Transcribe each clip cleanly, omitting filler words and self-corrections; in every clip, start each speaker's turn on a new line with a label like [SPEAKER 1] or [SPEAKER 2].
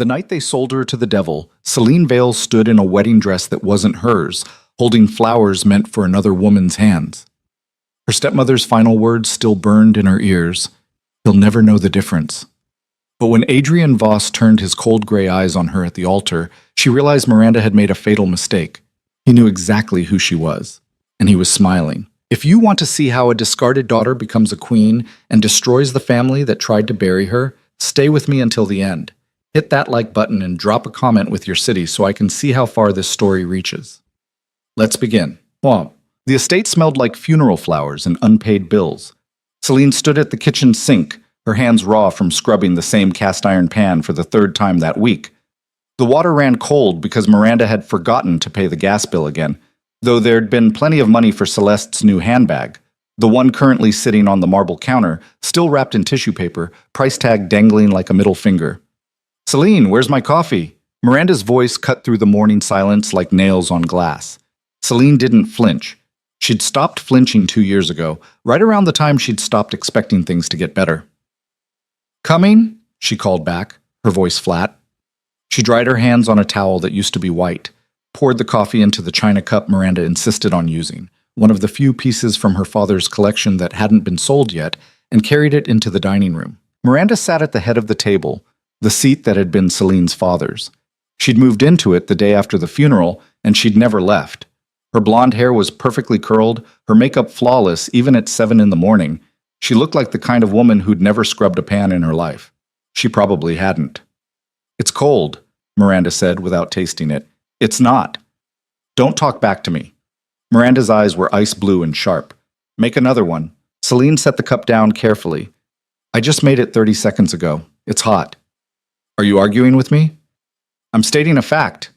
[SPEAKER 1] The night they sold her to the devil, Celine Vale stood in a wedding dress that wasn't hers, holding flowers meant for another woman's hands. Her stepmother's final words still burned in her ears. He'll never know the difference. But when Adrian Voss turned his cold gray eyes on her at the altar, she realized Miranda had made a fatal mistake. He knew exactly who she was, and he was smiling. If you want to see how a discarded daughter becomes a queen and destroys the family that tried to bury her, stay with me until the end. Hit that like button and drop a comment with your city so I can see how far this story reaches. Let's begin. The estate smelled like funeral flowers and unpaid bills. Celine stood at the kitchen sink, her hands raw from scrubbing the same cast iron pan for the third time that week. The water ran cold because Miranda had forgotten to pay the gas bill again, though there'd been plenty of money for Celeste's new handbag, the one currently sitting on the marble counter, still wrapped in tissue paper, price tag dangling like a middle finger. "Celine, where's my coffee?" Miranda's voice cut through the morning silence like nails on glass. Celine didn't flinch. She'd stopped flinching 2 years ago, right around the time she'd stopped expecting things to get better. "Coming?" she called back, her voice flat. She dried her hands on a towel that used to be white, poured the coffee into the china cup Miranda insisted on using, one of the few pieces from her father's collection that hadn't been sold yet, and carried it into the dining room. Miranda sat at the head of the table, the seat that had been Celine's father's. She'd moved into it the day after the funeral, and she'd never left. Her blonde hair was perfectly curled, her makeup flawless even at 7 in the morning. She looked like the kind of woman who'd never scrubbed a pan in her life. She probably hadn't. "It's cold," Miranda said without tasting it. "It's not." "Don't talk back to me." Miranda's eyes were ice blue and sharp. "Make another one." Celine set the cup down carefully. "I just made it 30 seconds ago. It's hot." "Are you arguing with me?" "I'm stating a fact."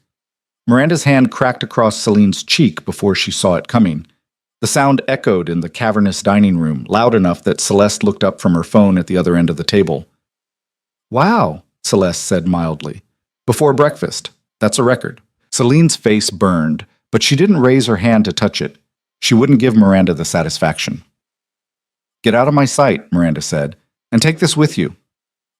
[SPEAKER 1] Miranda's hand cracked across Celine's cheek before she saw it coming. The sound echoed in the cavernous dining room, loud enough that Celeste looked up from her phone at the other end of the table. "Wow," Celeste said mildly. "Before breakfast. That's a record." Celine's face burned, but she didn't raise her hand to touch it. She wouldn't give Miranda the satisfaction. "Get out of my sight," Miranda said, "and take this with you."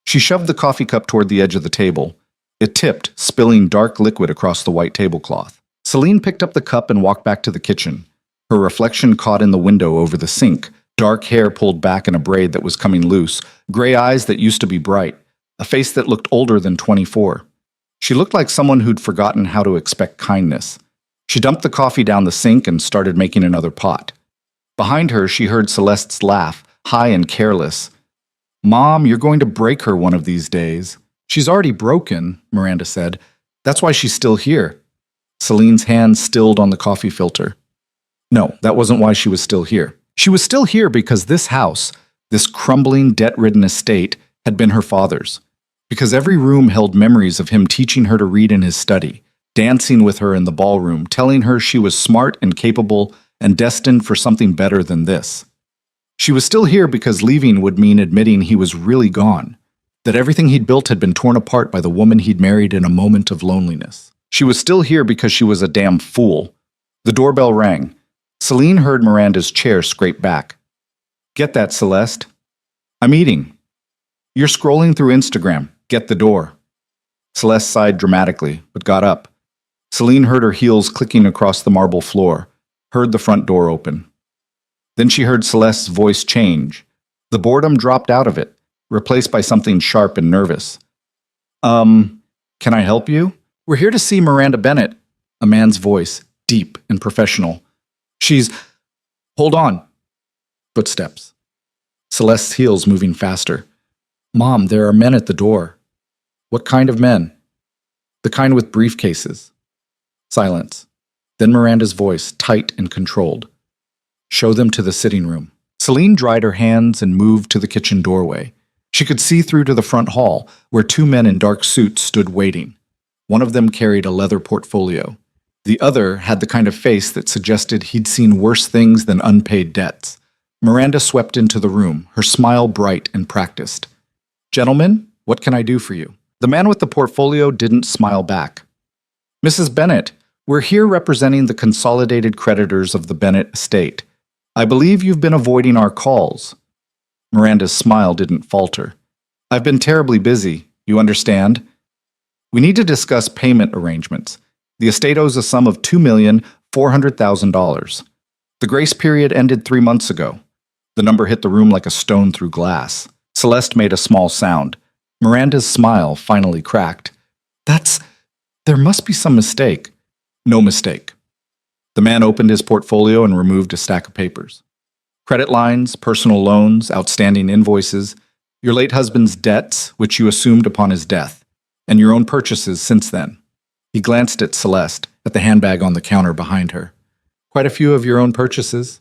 [SPEAKER 1] She shoved the coffee cup toward the edge of the table. It tipped, spilling dark liquid across the white tablecloth. Celine picked up the cup and walked back to the kitchen. Her reflection caught in the window over the sink, dark hair pulled back in a braid that was coming loose, gray eyes that used to be bright, a face that looked older than 24. She looked like someone who'd forgotten how to expect kindness. She dumped the coffee down the sink and started making another pot. Behind her, she heard Celeste's laugh, high and careless. "Mom, you're going to break her one of these days." "She's already broken," Miranda said. "That's why she's still here." Celine's hand stilled on the coffee filter. No, that wasn't why she was still here. She was still here because this house, this crumbling, debt-ridden estate, had been her father's. Because every room held memories of him teaching her to read in his study, dancing with her in the ballroom, telling her she was smart and capable and destined for something better than this. She was still here because leaving would mean admitting he was really gone, that everything he'd built had been torn apart by the woman he'd married in a moment of loneliness. She was still here because she was a damn fool. The doorbell rang. Celine heard Miranda's chair scrape back. "Get that, Celeste." "I'm eating." "You're scrolling through Instagram. Get the door." Celeste sighed dramatically, but got up. Celine heard her heels clicking across the marble floor, heard the front door open. Then she heard Celeste's voice change. The boredom dropped out of it, replaced by something sharp and nervous. Can I help you?" "We're here to see Miranda Bennett," a man's voice, deep and professional. "She's—" "Hold on." Footsteps. Celeste's heels moving faster. "Mom, there are men at the door." "What kind of men?" "The kind with briefcases." Silence. Then Miranda's voice, tight and controlled. "Show them to the sitting room." Celine dried her hands and moved to the kitchen doorway. She could see through to the front hall, where 2 men in dark suits stood waiting. One of them carried a leather portfolio. The other had the kind of face that suggested he'd seen worse things than unpaid debts. Miranda swept into the room, her smile bright and practiced. "Gentlemen, what can I do for you?" The man with the portfolio didn't smile back. "Mrs. Bennett, we're here representing the consolidated creditors of the Bennett estate. I believe you've been avoiding our calls." Miranda's smile didn't falter. "I've been terribly busy, you understand?" We need to discuss payment arrangements. The estate owes a sum of $2,400,000. The grace period ended 3 months ago. The number hit the room like a stone through glass. Celeste made a small sound. Miranda's smile finally cracked. There must be some mistake. No mistake. The man opened his portfolio and removed a stack of papers. Credit lines, personal loans, outstanding invoices, your late husband's debts, which you assumed upon his death, and your own purchases since then. He glanced at Celeste, at the handbag on the counter behind her. Quite a few of your own purchases?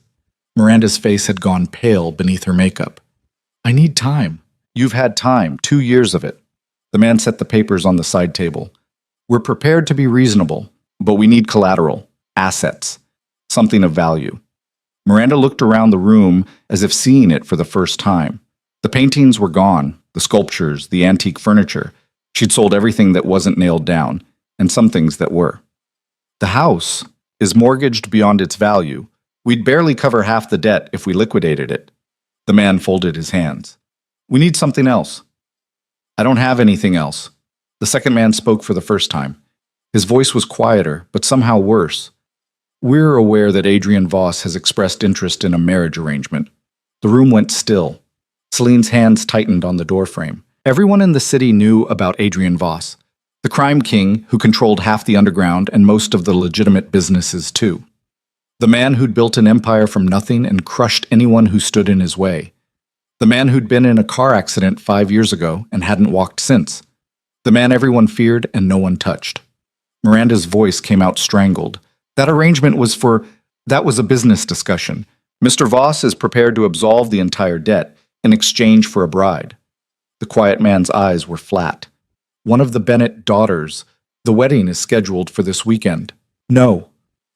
[SPEAKER 1] Miranda's face had gone pale beneath her makeup. I need time. You've had time, 2 years of it. The man set the papers on the side table. We're prepared to be reasonable, but we need collateral, assets, something of value. Miranda looked around the room as if seeing it for the first time. The paintings were gone, the sculptures, the antique furniture. She'd sold everything that wasn't nailed down, and some things that were. The house is mortgaged beyond its value. We'd barely cover half the debt if we liquidated it. The man folded his hands. We need something else. I don't have anything else. The second man spoke for the first time. His voice was quieter, but somehow worse. We're aware that Adrian Voss has expressed interest in a marriage arrangement. The room went still. Celine's hands tightened on the doorframe. Everyone in the city knew about Adrian Voss, the crime king who controlled half the underground and most of the legitimate businesses too. The man who'd built an empire from nothing and crushed anyone who stood in his way. The man who'd been in a car accident 5 years ago and hadn't walked since. The man everyone feared and no one touched. Miranda's voice came out strangled. That was a business discussion. Mr. Voss is prepared to absolve the entire debt in exchange for a bride. The quiet man's eyes were flat. One of the Bennett daughters. The wedding is scheduled for this weekend. No.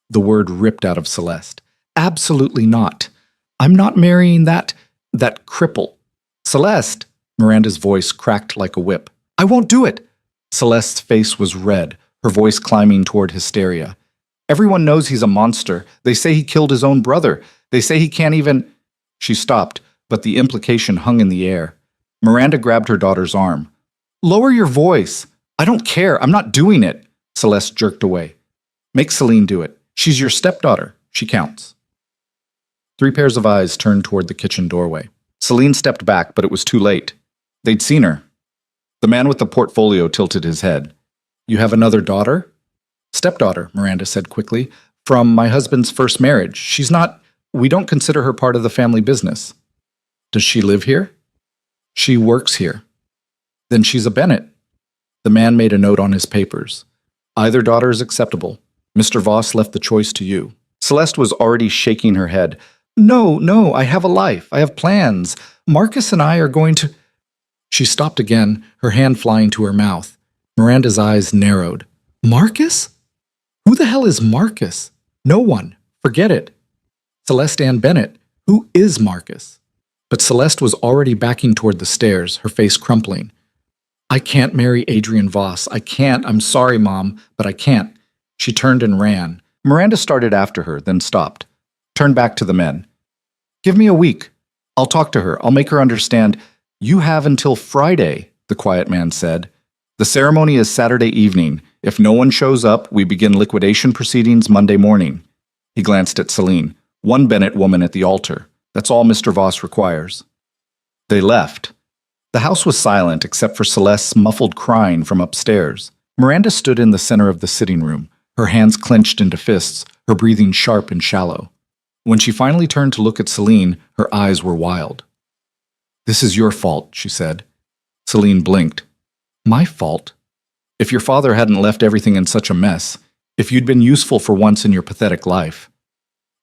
[SPEAKER 1] The word ripped out of Celeste. Absolutely not. I'm not marrying that cripple. Celeste, Miranda's voice cracked like a whip. I won't do it. Celeste's face was red, her voice climbing toward hysteria. Everyone knows he's a monster. They say he killed his own brother. They say he can't even... She stopped, but the implication hung in the air. Miranda grabbed her daughter's arm. Lower your voice. I don't care. I'm not doing it. Celeste jerked away. Make Celine do it. She's your stepdaughter. She counts. 3 pairs of eyes turned toward the kitchen doorway. Celine stepped back, but it was too late. They'd seen her. The man with the portfolio tilted his head. You have another daughter? Stepdaughter, Miranda said quickly. From my husband's first marriage. We don't consider her part of the family business. Does she live here? She works here. Then she's a Bennett. The man made a note on his papers. Either daughter is acceptable. Mr. Voss left the choice to you. Celeste was already shaking her head. No, I have a life. I have plans. Marcus and I are going to... She stopped again, her hand flying to her mouth. Miranda's eyes narrowed. Marcus? Who the hell is Marcus? No one. Forget it. Celeste Ann Bennett. Who is Marcus? But Celeste was already backing toward the stairs, her face crumpling. I can't marry Adrian Voss. I can't. I'm sorry, Mom, but I can't. She turned and ran. Miranda started after her, then stopped. Turned back to the men. Give me a week. I'll talk to her. I'll make her understand. You have until Friday, the quiet man said. The ceremony is Saturday evening. If no one shows up, we begin liquidation proceedings Monday morning. He glanced at Celine. 1 Bennett woman at the altar. That's all Mr. Voss requires. They left. The house was silent except for Celeste's muffled crying from upstairs. Miranda stood in the center of the sitting room, her hands clenched into fists, her breathing sharp and shallow. When she finally turned to look at Celine, her eyes were wild. This is your fault, she said. Celine blinked. My fault? If your father hadn't left everything in such a mess, if you'd been useful for once in your pathetic life.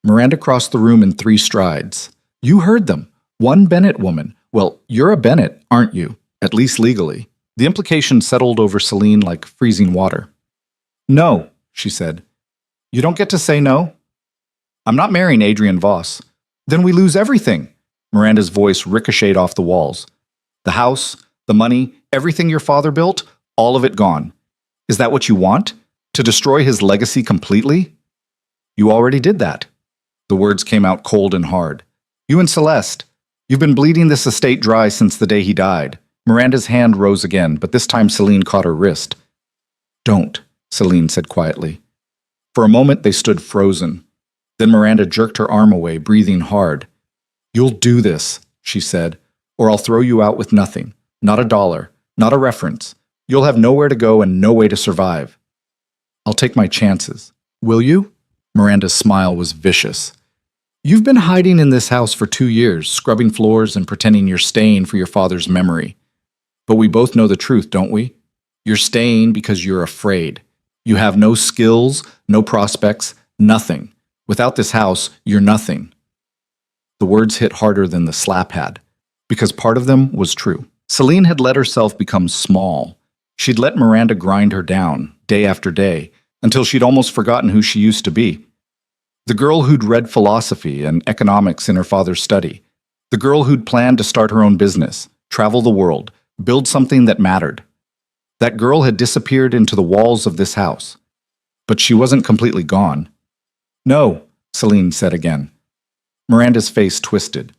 [SPEAKER 1] Miranda crossed the room in 3 strides. You heard them. 1 Bennett woman. Well, you're a Bennett, aren't you? At least legally. The implication settled over Celine like freezing water. No, she said. You don't get to say no? I'm not marrying Adrian Voss. Then we lose everything. Miranda's voice ricocheted off the walls. The house, the money, everything your father built, all of it gone. Is that what you want? To destroy his legacy completely? You already did that. The words came out cold and hard. You and Celeste, you've been bleeding this estate dry since the day he died. Miranda's hand rose again, but this time Celine caught her wrist. Don't, Celine said quietly. For a moment they stood frozen. Then Miranda jerked her arm away, breathing hard. You'll do this, she said, or I'll throw you out with nothing. Not a dollar, not a reference. You'll have nowhere to go and no way to survive. I'll take my chances. Will you? Miranda's smile was vicious. You've been hiding in this house for 2 years, scrubbing floors and pretending you're staying for your father's memory. But we both know the truth, don't we? You're staying because you're afraid. You have no skills, no prospects, nothing. Without this house, you're nothing. The words hit harder than the slap had, because part of them was true. Celine had let herself become small. She'd let Miranda grind her down, day after day, until she'd almost forgotten who she used to be. The girl who'd read philosophy and economics in her father's study. The girl who'd planned to start her own business, travel the world, build something that mattered. That girl had disappeared into the walls of this house. But she wasn't completely gone. No, Celine said again. Miranda's face twisted.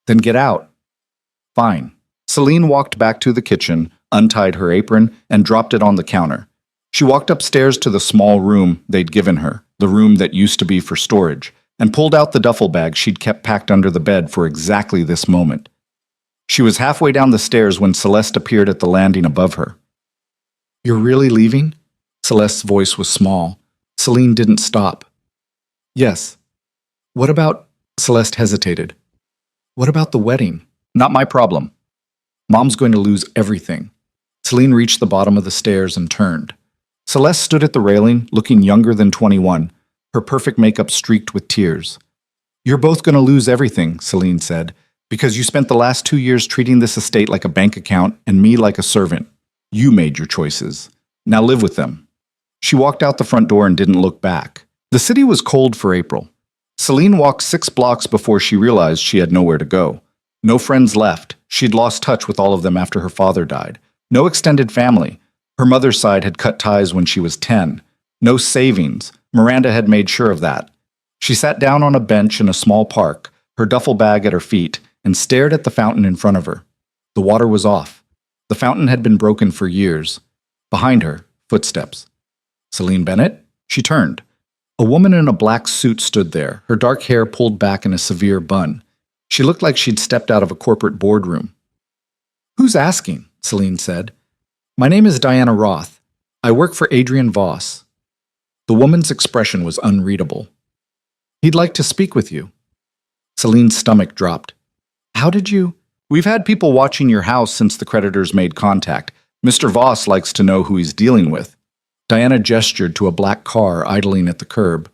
[SPEAKER 1] Then get out. Fine. Celine walked back to the kitchen, untied her apron, and dropped it on the counter. She walked upstairs to the small room they'd given her, the room that used to be for storage, and pulled out the duffel bag she'd kept packed under the bed for exactly this moment. She was halfway down the stairs when Celeste appeared at the landing above her. You're really leaving? Celeste's voice was small. Celine didn't stop. Yes. What about... Celeste hesitated. What about the wedding? Not my problem. Mom's going to lose everything. Celine reached the bottom of the stairs and turned. Celeste stood at the railing, looking younger than 21, her perfect makeup streaked with tears. You're both going to lose everything, Celine said, because you spent the last 2 years treating this estate like a bank account and me like a servant. You made your choices. Now live with them. She walked out the front door and didn't look back. The city was cold for April. Celine walked 6 blocks before she realized she had nowhere to go. No friends left. She'd lost touch with all of them after her father died. No extended family. Her mother's side had cut ties when she was 10. No savings. Miranda had made sure of that. She sat down on a bench in a small park, her duffel bag at her feet, and stared at the fountain in front of her. The water was off. The fountain had been broken for years. Behind her, footsteps. Celine Bennett? She turned. A woman in a black suit stood there, her dark hair pulled back in a severe bun. She looked like she'd stepped out of a corporate boardroom. Who's asking? Celine said. My name is Diana Roth. I work for Adrian Voss. The woman's expression was unreadable. He'd like to speak with you. Celine's stomach dropped. How did you? We've had people watching your house since the creditors made contact. Mr. Voss likes to know who he's dealing with. Diana gestured to a black car idling at the curb.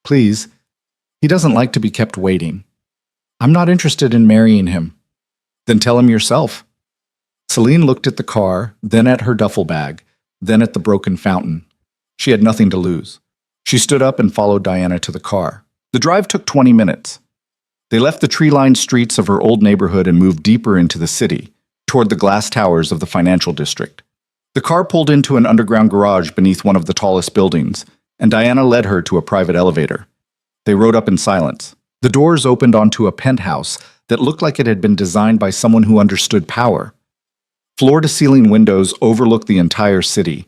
[SPEAKER 1] Please, he doesn't like to be kept waiting. I'm not interested in marrying him. Then tell him yourself. Celine looked at the car, then at her duffel bag, then at the broken fountain. She had nothing to lose. She stood up and followed Diana to the car. The drive took 20 minutes. They left the tree-lined streets of her old neighborhood and moved deeper into the city, toward the glass towers of the financial district. The car pulled into an underground garage beneath one of the tallest buildings, and Diana led her to a private elevator. They rode up in silence. The doors opened onto a penthouse that looked like it had been designed by someone who understood power. Floor-to-ceiling windows overlooked the entire city.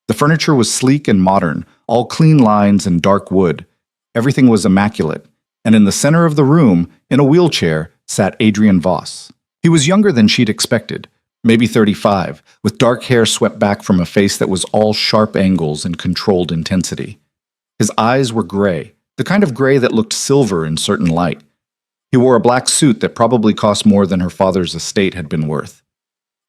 [SPEAKER 1] The furniture was sleek and modern, all clean lines and dark wood. Everything was immaculate, and in the center of the room, in a wheelchair, sat Adrian Voss. He was younger than she'd expected, maybe 35, with dark hair swept back from a face that was all sharp angles and controlled intensity. His eyes were gray, the kind of gray that looked silver in certain light. He wore a black suit that probably cost more than her father's estate had been worth.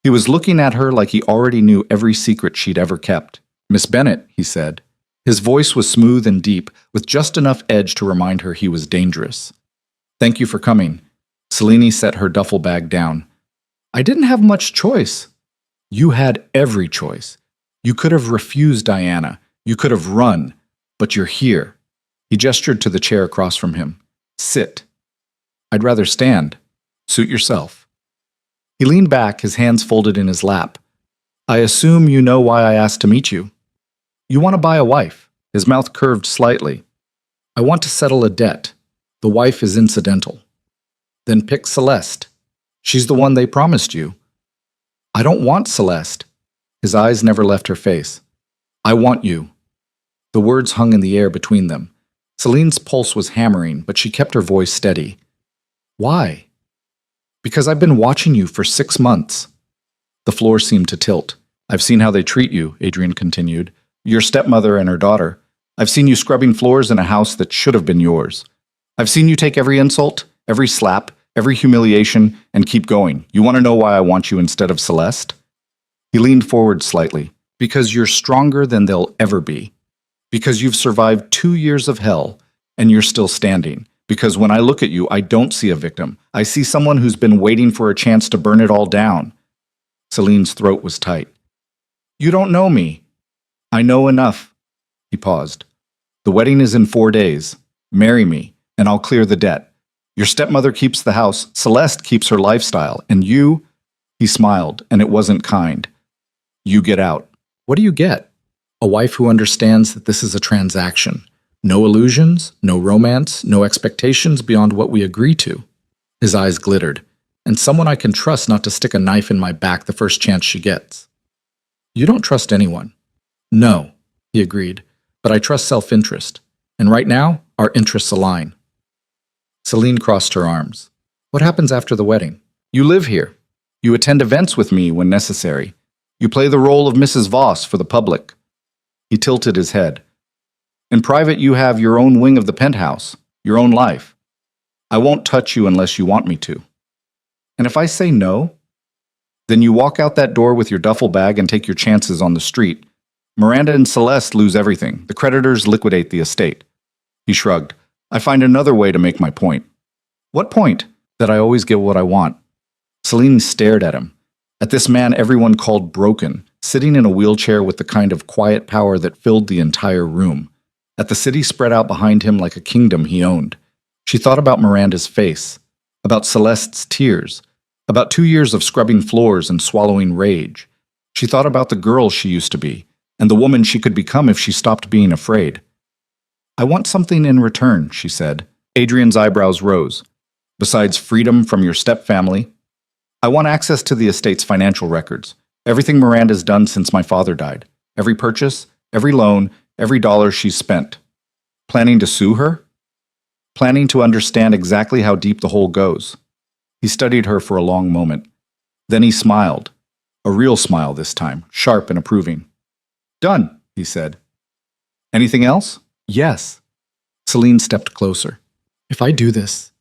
[SPEAKER 1] He was looking at her like he already knew every secret she'd ever kept. Miss Bennett, he said. His voice was smooth and deep, with just enough edge to remind her he was dangerous. Thank you for coming. Celine set her duffel bag down. I didn't have much choice. You had every choice. You could have refused Diana. You could have run. But you're here. He gestured to the chair across from him. Sit. I'd rather stand. Suit yourself. He leaned back, his hands folded in his lap. I assume you know why I asked to meet you. You want to buy a wife. His mouth curved slightly. I want to settle a debt. The wife is incidental. Then pick Celeste. She's the one they promised you. I don't want Celeste. His eyes never left her face. I want you. The words hung in the air between them. Celine's pulse was hammering, but she kept her voice steady. Why? Because I've been watching you for 6 months. The floor seemed to tilt. I've seen how they treat you, Adrian continued. Your stepmother and her daughter. I've seen you scrubbing floors in a house that should have been yours. I've seen you take every insult, every slap, every humiliation, and keep going. You want to know why I want you instead of Celeste? He leaned forward slightly. Because you're stronger than they'll ever be. Because you've survived 2 years of hell, and you're still standing. Because when I look at you, I don't see a victim. I see someone who's been waiting for a chance to burn it all down. Celine's throat was tight. You don't know me. I know enough. He paused. The wedding is in 4 days. Marry me, and I'll clear the debt. Your stepmother keeps the house, Celeste keeps her lifestyle, and you... He smiled, and it wasn't kind. You get out. What do you get? A wife who understands that this is a transaction. No illusions, no romance, no expectations beyond what we agree to. His eyes glittered. And someone I can trust not to stick a knife in my back the first chance she gets. You don't trust anyone. No, he agreed, but I trust self-interest. And right now, our interests align. Celine crossed her arms. What happens after the wedding? You live here. You attend events with me when necessary. You play the role of Mrs. Voss for the public. He tilted his head. In private, you have your own wing of the penthouse, your own life. I won't touch you unless you want me to. And if I say no, then you walk out that door with your duffel bag and take your chances on the street. Miranda and Celeste lose everything. The creditors liquidate the estate. He shrugged. I find another way to make my point. What point? That I always get what I want. Celine stared at him. At this man everyone called broken, sitting in a wheelchair with the kind of quiet power that filled the entire room. At the city spread out behind him like a kingdom he owned. She thought about Miranda's face, about Celeste's tears, about 2 years of scrubbing floors and swallowing rage. She thought about the girl she used to be, and the woman she could become if she stopped being afraid. I want something in return, she said. Adrian's eyebrows rose. Besides freedom from your stepfamily, I want access to the estate's financial records. Everything Miranda's done since my father died. Every purchase, every loan, every dollar she's spent. Planning to sue her? Planning to understand exactly how deep the hole goes. He studied her for a long moment. Then he smiled. A real smile this time, sharp and approving. Done, he said. Anything else? Yes. Celine stepped closer. If I do this,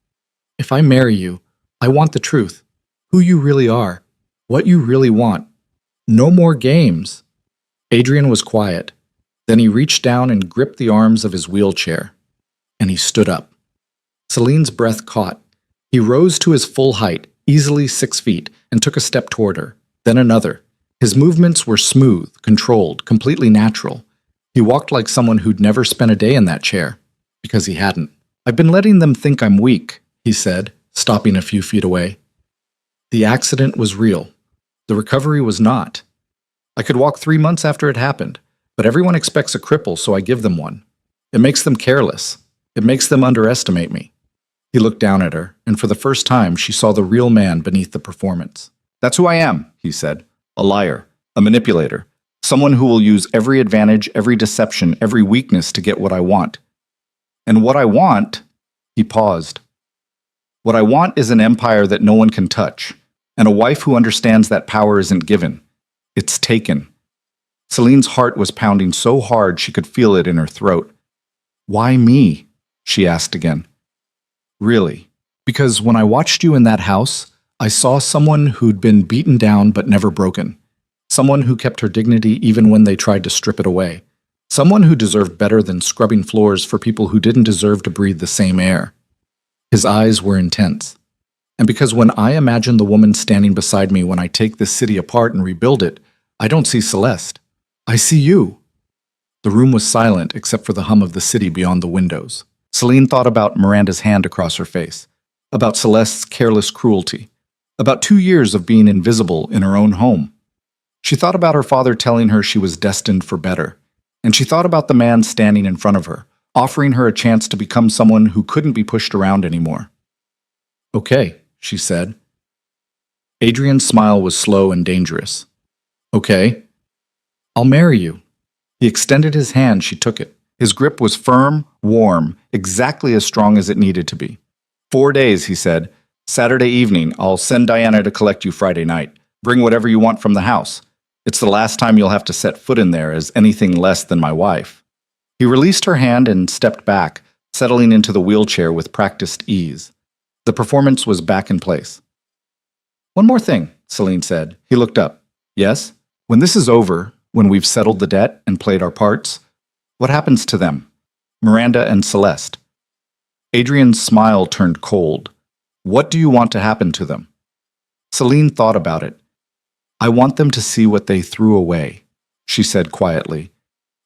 [SPEAKER 1] if I marry you, I want the truth. Who you really are. What you really want. No more games. Adrian was quiet. Then he reached down and gripped the arms of his wheelchair. And he stood up. Celine's breath caught. He rose to his full height, easily 6 feet, and took a step toward her, then another. His movements were smooth, controlled, completely natural. He walked like someone who'd never spent a day in that chair, because he hadn't. I've been letting them think I'm weak, he said, stopping a few feet away. The accident was real. The recovery was not. I could walk 3 months after it happened. But everyone expects a cripple, so I give them one. It makes them careless. It makes them underestimate me. He looked down at her, and for the first time she saw the real man beneath the performance. That's who I am, he said. A liar, a manipulator, someone who will use every advantage, every deception, every weakness to get what I want. And what I want, he paused. What I want is an empire that no one can touch, and a wife who understands that power isn't given. It's taken. Celine's heart was pounding so hard she could feel it in her throat. Why me? She asked again. Really? Because when I watched you in that house, I saw someone who'd been beaten down but never broken. Someone who kept her dignity even when they tried to strip it away. Someone who deserved better than scrubbing floors for people who didn't deserve to breathe the same air. His eyes were intense. And because when I imagine the woman standing beside me when I take this city apart and rebuild it, I don't see Celeste. I see you. The room was silent except for the hum of the city beyond the windows. Celine thought about Miranda's hand across her face, about Celeste's careless cruelty, about 2 years of being invisible in her own home. She thought about her father telling her she was destined for better, and she thought about the man standing in front of her, offering her a chance to become someone who couldn't be pushed around anymore. Okay, she said. Adrian's smile was slow and dangerous. Okay. I'll marry you. He extended his hand. She took it. His grip was firm, warm, exactly as strong as it needed to be. 4 days, he said. Saturday evening, I'll send Diana to collect you Friday night. Bring whatever you want from the house. It's the last time you'll have to set foot in there as anything less than my wife. He released her hand and stepped back, settling into the wheelchair with practiced ease. The performance was back in place. One more thing, Celine said. He looked up. Yes? When this is over, when we've settled the debt and played our parts, what happens to them? Miranda and Celeste. Adrian's smile turned cold. What do you want to happen to them? Celine thought about it. I want them to see what they threw away, she said quietly.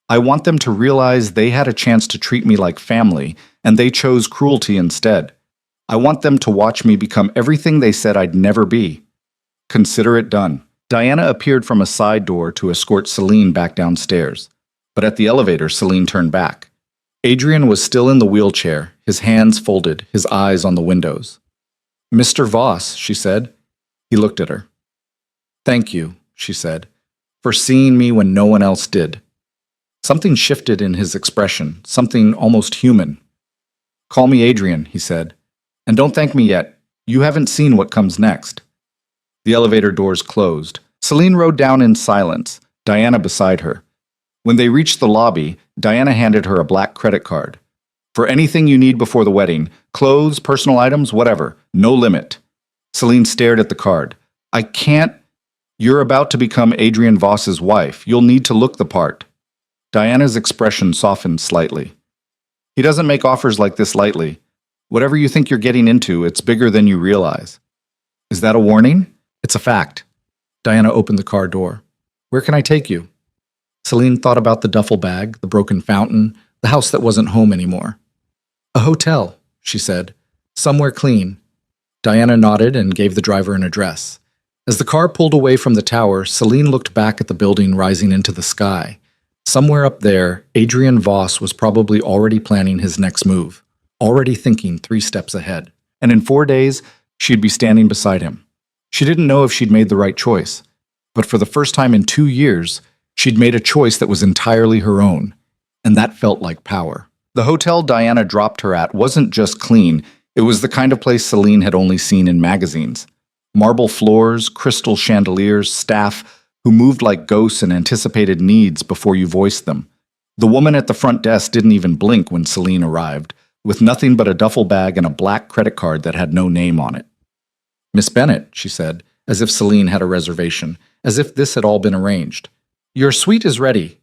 [SPEAKER 1] I want them to realize they had a chance to treat me like family, and they chose cruelty instead. I want them to watch me become everything they said I'd never be. Consider it done. Diana appeared from a side door to escort Celine back downstairs. But at the elevator, Celine turned back. Adrian was still in the wheelchair, his hands folded, his eyes on the windows. Mr. Voss, she said. He looked at her. Thank you, she said, for seeing me when no one else did. Something shifted in his expression, something almost human. Call me Adrian, he said. And don't thank me yet. You haven't seen what comes next. The elevator doors closed. Celine rode down in silence, Diana beside her. When they reached the lobby, Diana handed her a black credit card. For anything you need before the wedding, clothes, personal items, whatever, no limit. Celine stared at the card. I can't. You're about to become Adrian Voss's wife. You'll need to look the part. Diana's expression softened slightly. He doesn't make offers like this lightly. Whatever you think you're getting into, it's bigger than you realize. Is that a warning? It's a fact. Diana opened the car door. Where can I take you? Celine thought about the duffel bag, the broken fountain, the house that wasn't home anymore. A hotel, she said. Somewhere clean. Diana nodded and gave the driver an address. As the car pulled away from the tower, Celine looked back at the building rising into the sky. Somewhere up there, Adrian Voss was probably already planning his next move, already thinking 3 steps ahead. And in 4 days, she'd be standing beside him. She didn't know if she'd made the right choice, but for the first time in 2 years, she'd made a choice that was entirely her own, and that felt like power. The hotel Diana dropped her at wasn't just clean, it was the kind of place Celine had only seen in magazines. Marble floors, crystal chandeliers, staff who moved like ghosts and anticipated needs before you voiced them. The woman at the front desk didn't even blink when Celine arrived, with nothing but a duffel bag and a black credit card that had no name on it. Miss Bennett, she said, as if Celine had a reservation, as if this had all been arranged. Your suite is ready.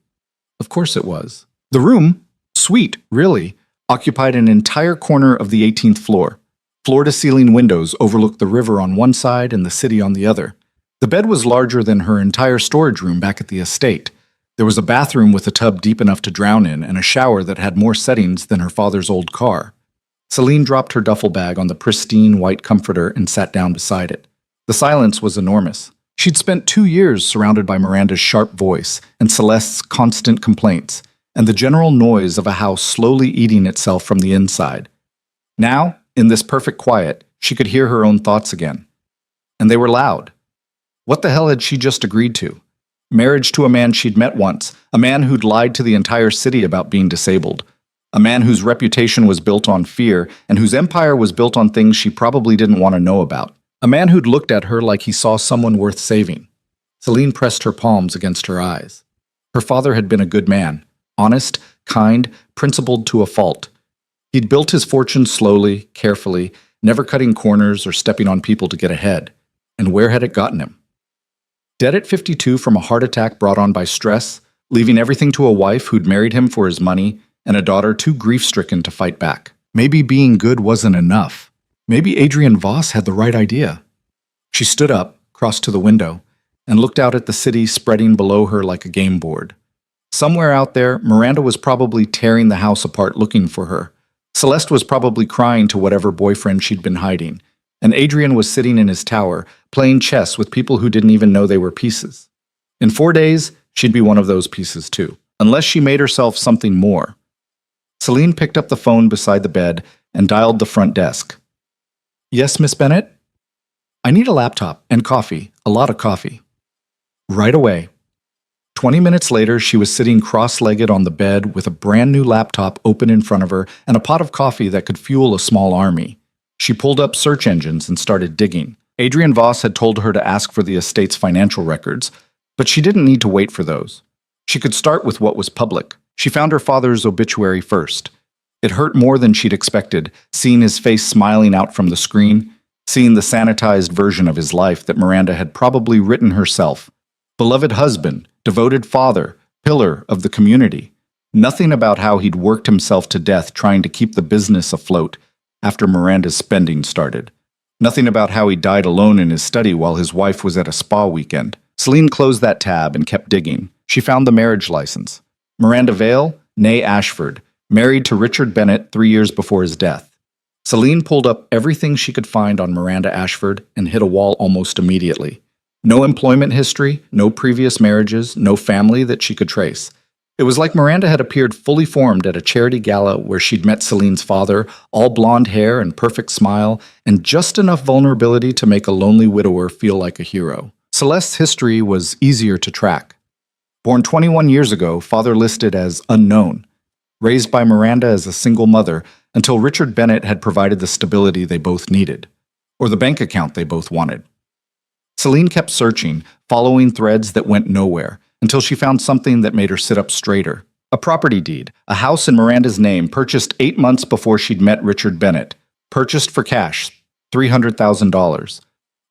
[SPEAKER 1] Of course it was. The room, suite, really, occupied an entire corner of the 18th floor. Floor-to-ceiling windows overlooked the river on one side and the city on the other. The bed was larger than her entire storage room back at the estate. There was a bathroom with a tub deep enough to drown in and a shower that had more settings than her father's old car. Celine dropped her duffel bag on the pristine white comforter and sat down beside it. The silence was enormous. She'd spent 2 years surrounded by Miranda's sharp voice and Celeste's constant complaints, and the general noise of a house slowly eating itself from the inside. Now, in this perfect quiet, she could hear her own thoughts again. And they were loud. What the hell had she just agreed to? Marriage to a man she'd met once, a man who'd lied to the entire city about being disabled, a man whose reputation was built on fear and whose empire was built on things she probably didn't want to know about, a man who'd looked at her like he saw someone worth saving. Celine pressed her palms against her eyes. Her father had been a good man, honest, kind, principled to a fault. He'd built his fortune slowly, carefully, never cutting corners or stepping on people to get ahead. And where had it gotten him? Dead at 52 from a heart attack brought on by stress, leaving everything to a wife who'd married him for his money, and a daughter too grief-stricken to fight back. Maybe being good wasn't enough. Maybe Adrian Voss had the right idea. She stood up, crossed to the window, and looked out at the city spreading below her like a game board. Somewhere out there, Miranda was probably tearing the house apart looking for her. Celeste was probably crying to whatever boyfriend she'd been hiding, and Adrian was sitting in his tower, playing chess with people who didn't even know they were pieces. In 4 days, she'd be one of those pieces too, unless she made herself something more. Celine picked up the phone beside the bed and dialed the front desk. Yes, Miss Bennett? I need a laptop and coffee, a lot of coffee. Right away. 20 minutes later, she was sitting cross-legged on the bed with a brand new laptop open in front of her and a pot of coffee that could fuel a small army. She pulled up search engines and started digging. Adrian Voss had told her to ask for the estate's financial records, but she didn't need to wait for those. She could start with what was public. She found her father's obituary first. It hurt more than she'd expected, seeing his face smiling out from the screen, seeing the sanitized version of his life that Miranda had probably written herself. Beloved husband, devoted father, pillar of the community. Nothing about how he'd worked himself to death trying to keep the business afloat after Miranda's spending started. Nothing about how he died alone in his study while his wife was at a spa weekend. Celine closed that tab and kept digging. She found the marriage license. Miranda Vale, née Ashford, married to Richard Bennett 3 years before his death. Celine pulled up everything she could find on Miranda Ashford and hit a wall almost immediately. No employment history, no previous marriages, no family that she could trace. It was like Miranda had appeared fully formed at a charity gala where she'd met Celine's father, all blonde hair and perfect smile, and just enough vulnerability to make a lonely widower feel like a hero. Celeste's history was easier to track. Born 21 years ago, father listed as unknown. Raised by Miranda as a single mother until Richard Bennett had provided the stability they both needed, or the bank account they both wanted. Celine kept searching, following threads that went nowhere, until she found something that made her sit up straighter. A property deed, a house in Miranda's name, purchased 8 months before she'd met Richard Bennett. Purchased for cash, $300,000.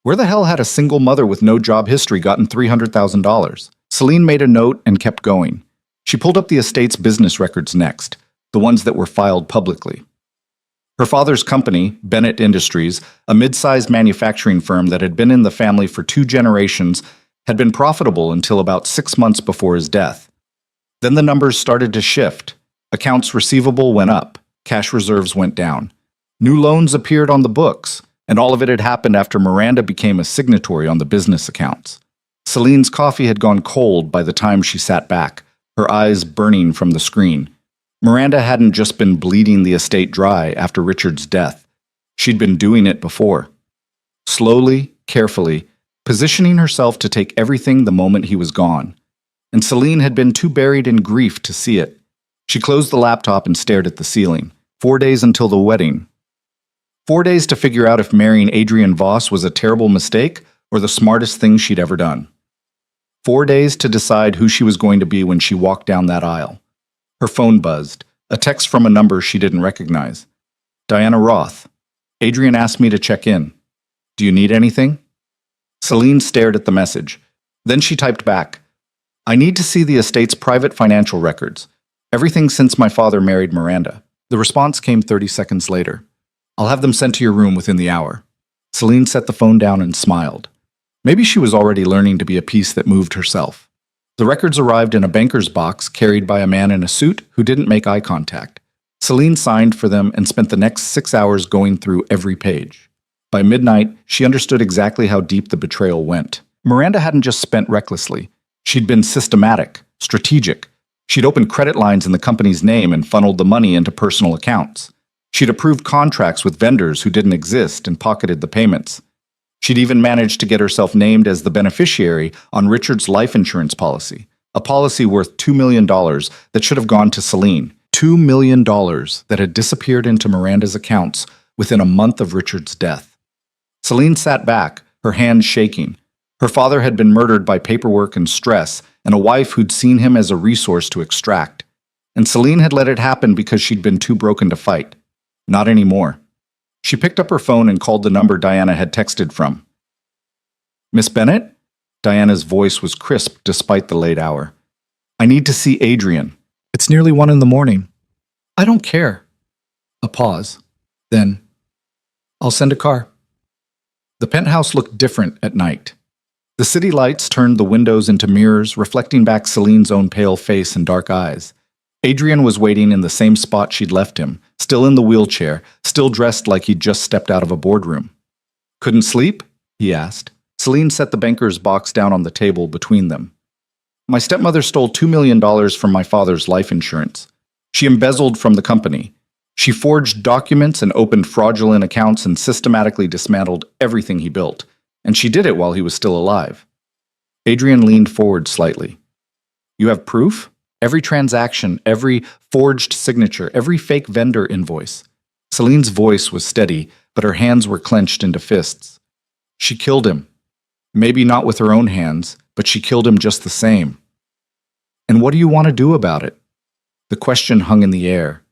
[SPEAKER 1] Where the hell had a single mother with no job history gotten $300,000? Celine made a note and kept going. She pulled up the estate's business records next, the ones that were filed publicly. Her father's company, Bennett Industries, a mid-sized manufacturing firm that had been in the family for 2 generations, had been profitable until about 6 months before his death. Then the numbers started to shift. Accounts receivable went up, cash reserves went down. New loans appeared on the books, and all of it had happened after Miranda became a signatory on the business accounts. Celine's coffee had gone cold by the time she sat back, her eyes burning from the screen. Miranda hadn't just been bleeding the estate dry after Richard's death. She'd been doing it before. Slowly, carefully, positioning herself to take everything the moment he was gone. And Celine had been too buried in grief to see it. She closed the laptop and stared at the ceiling. 4 days until the wedding. 4 days to figure out if marrying Adrian Voss was a terrible mistake or the smartest thing she'd ever done. 4 days to decide who she was going to be when she walked down that aisle. Her phone buzzed, a text from a number she didn't recognize. Diana Roth. Adrian asked me to check in. Do you need anything? Celine stared at the message. Then she typed back, I need to see the estate's private financial records. Everything since my father married Miranda. The response came 30 seconds later. I'll have them sent to your room within the hour. Celine set the phone down and smiled. Maybe she was already learning to be a piece that moved herself. The records arrived in a banker's box carried by a man in a suit who didn't make eye contact. Celine signed for them and spent the next 6 hours going through every page. By midnight, she understood exactly how deep the betrayal went. Miranda hadn't just spent recklessly. She'd been systematic, strategic. She'd opened credit lines in the company's name and funneled the money into personal accounts. She'd approved contracts with vendors who didn't exist and pocketed the payments. She'd even managed to get herself named as the beneficiary on Richard's life insurance policy, a policy worth $2 million that should have gone to Celine. $2 million that had disappeared into Miranda's accounts within a month of Richard's death. Celine sat back, her hands shaking. Her father had been murdered by paperwork and stress, and a wife who'd seen him as a resource to extract. And Celine had let it happen because she'd been too broken to fight. Not anymore. She picked up her phone and called the number Diana had texted from. Miss Bennett? Diana's voice was crisp despite the late hour. I need to see Adrian. It's nearly 1 a.m. I don't care. A pause. Then, I'll send a car. The penthouse looked different at night. The city lights turned the windows into mirrors, reflecting back Celine's own pale face and dark eyes. Adrian was waiting in the same spot she'd left him, still in the wheelchair, still dressed like he'd just stepped out of a boardroom. Couldn't sleep? He asked. Celine set the banker's box down on the table between them. My stepmother stole $2 million from my father's life insurance. She embezzled from the company. She forged documents and opened fraudulent accounts and systematically dismantled everything he built. And she did it while he was still alive. Adrian leaned forward slightly. You have proof? Every transaction, every forged signature, every fake vendor invoice. Celine's voice was steady, but her hands were clenched into fists. She killed him. Maybe not with her own hands, but she killed him just the same. And what do you want to do about it? The question hung in the air.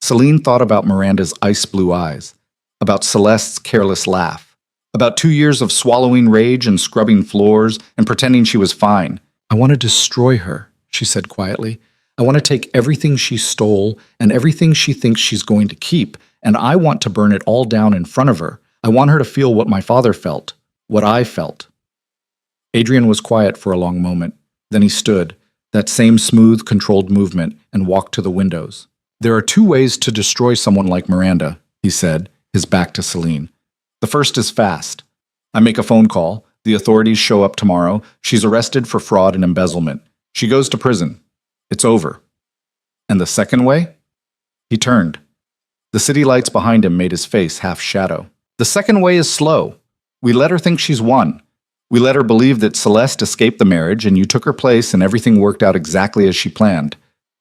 [SPEAKER 1] Celine thought about Miranda's ice blue eyes, about Celeste's careless laugh, about 2 years of swallowing rage and scrubbing floors and pretending she was fine. I want to destroy her, she said quietly. I want to take everything she stole and everything she thinks she's going to keep, and I want to burn it all down in front of her. I want her to feel what my father felt, what I felt. Adrian was quiet for a long moment. Then he stood, that same smooth, controlled movement, and walked to the windows. There are 2 ways to destroy someone like Miranda, he said, his back to Celine. The first is fast. I make a phone call. The authorities show up tomorrow. She's arrested for fraud and embezzlement. She goes to prison. It's over. And the second way? He turned. The city lights behind him made his face half shadow. The second way is slow. We let her think she's won. We let her believe that Celeste escaped the marriage and you took her place and everything worked out exactly as she planned.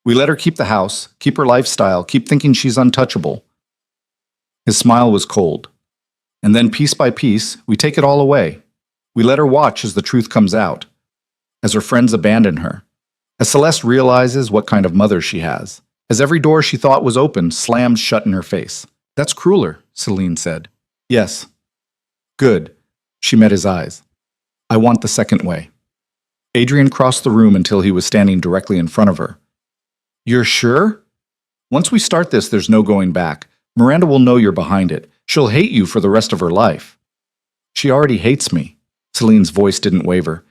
[SPEAKER 1] We let her keep the house, keep her lifestyle, keep thinking she's untouchable. His smile was cold. And then piece by piece, we take it all away. We let her watch as the truth comes out, as her friends abandon her, as Celeste realizes what kind of mother she has, as every door she thought was open slams shut in her face. That's crueler, Celine said. Yes. Good. She met his eyes. I want the second way. Adrian crossed the room until he was standing directly in front of her. You're sure? Once we start this, there's no going back. Miranda will know you're behind it. She'll hate you for the rest of her life. She already hates me. Celine's voice didn't waver.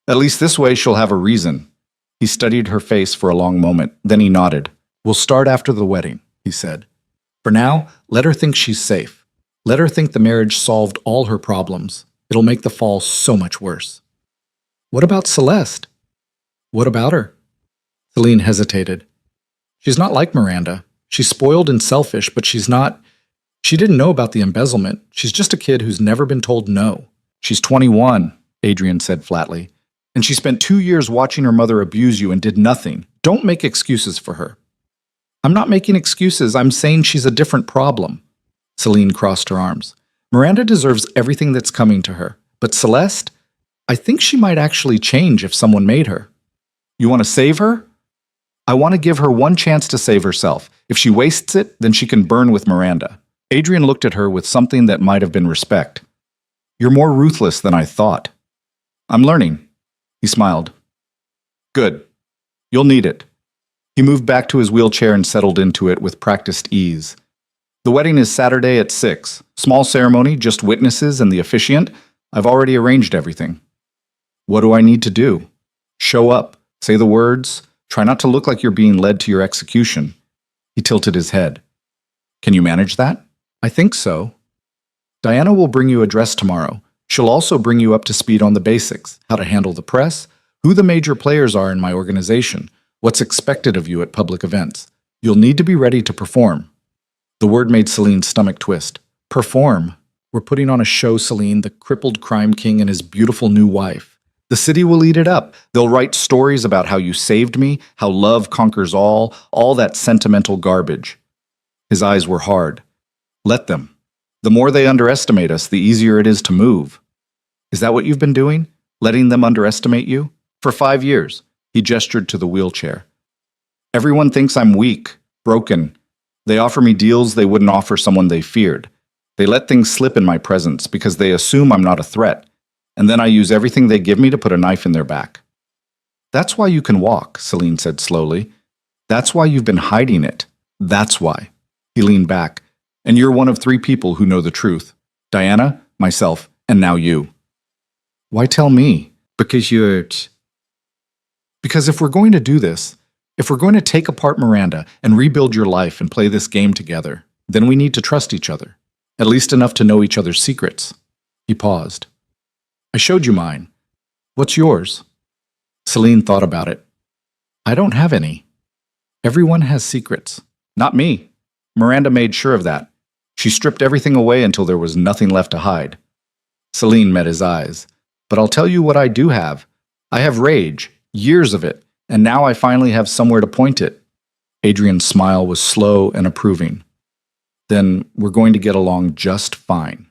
[SPEAKER 1] At least this way she'll have a reason. He studied her face for a long moment. Then he nodded. We'll start after the wedding, he said. For now, let her think she's safe. Let her think the marriage solved all her problems. It'll make the fall so much worse. What about Celeste? What about her? Celine hesitated. She's not like Miranda. She's spoiled and selfish, but she's not... She didn't know about the embezzlement. She's just a kid who's never been told no. She's 21, Adrian said flatly. And she spent 2 years watching her mother abuse you and did nothing. Don't make excuses for her. I'm not making excuses. I'm saying she's a different problem. Celine crossed her arms. Miranda deserves everything that's coming to her. But Celeste, I think she might actually change if someone made her. You want to save her? I want to give her one chance to save herself. If she wastes it, then she can burn with Miranda. Adrian looked at her with something that might have been respect. You're more ruthless than I thought. I'm learning. He smiled. Good. You'll need it. He moved back to his wheelchair and settled into it with practiced ease. The wedding is Saturday at 6. Small ceremony, just witnesses and the officiant. I've already arranged everything. What do I need to do? Show up. Say the words. Try not to look like you're being led to your execution. He tilted his head. Can you manage that? I think so. Diana will bring you a dress tomorrow. She'll also bring you up to speed on the basics, how to handle the press, who the major players are in my organization, what's expected of you at public events. You'll need to be ready to perform. The word made Celine's stomach twist. Perform. We're putting on a show, Celine, the crippled crime king and his beautiful new wife. The city will eat it up. They'll write stories about how you saved me, how love conquers all that sentimental garbage. His eyes were hard. Let them. The more they underestimate us, the easier it is to move. Is that what you've been doing? Letting them underestimate you? For 5 years. He gestured to the wheelchair. Everyone thinks I'm weak, broken. They offer me deals they wouldn't offer someone they feared. They let things slip in my presence because they assume I'm not a threat. And then I use everything they give me to put a knife in their back. That's why you can walk, Celine said slowly. That's why you've been hiding it. That's why. He leaned back. And you're one of 3 people who know the truth. Diana, myself, and now you. Why tell me? Because if we're going to do this, if we're going to take apart Miranda and rebuild your life and play this game together, then we need to trust each other. At least enough to know each other's secrets. He paused. I showed you mine. What's yours? Celine thought about it. I don't have any. Everyone has secrets. Not me. Miranda made sure of that. She stripped everything away until there was nothing left to hide. Celine met his eyes. But I'll tell you what I do have. I have rage, years of it, and now I finally have somewhere to point it. Adrian's smile was slow and approving. Then we're going to get along just fine.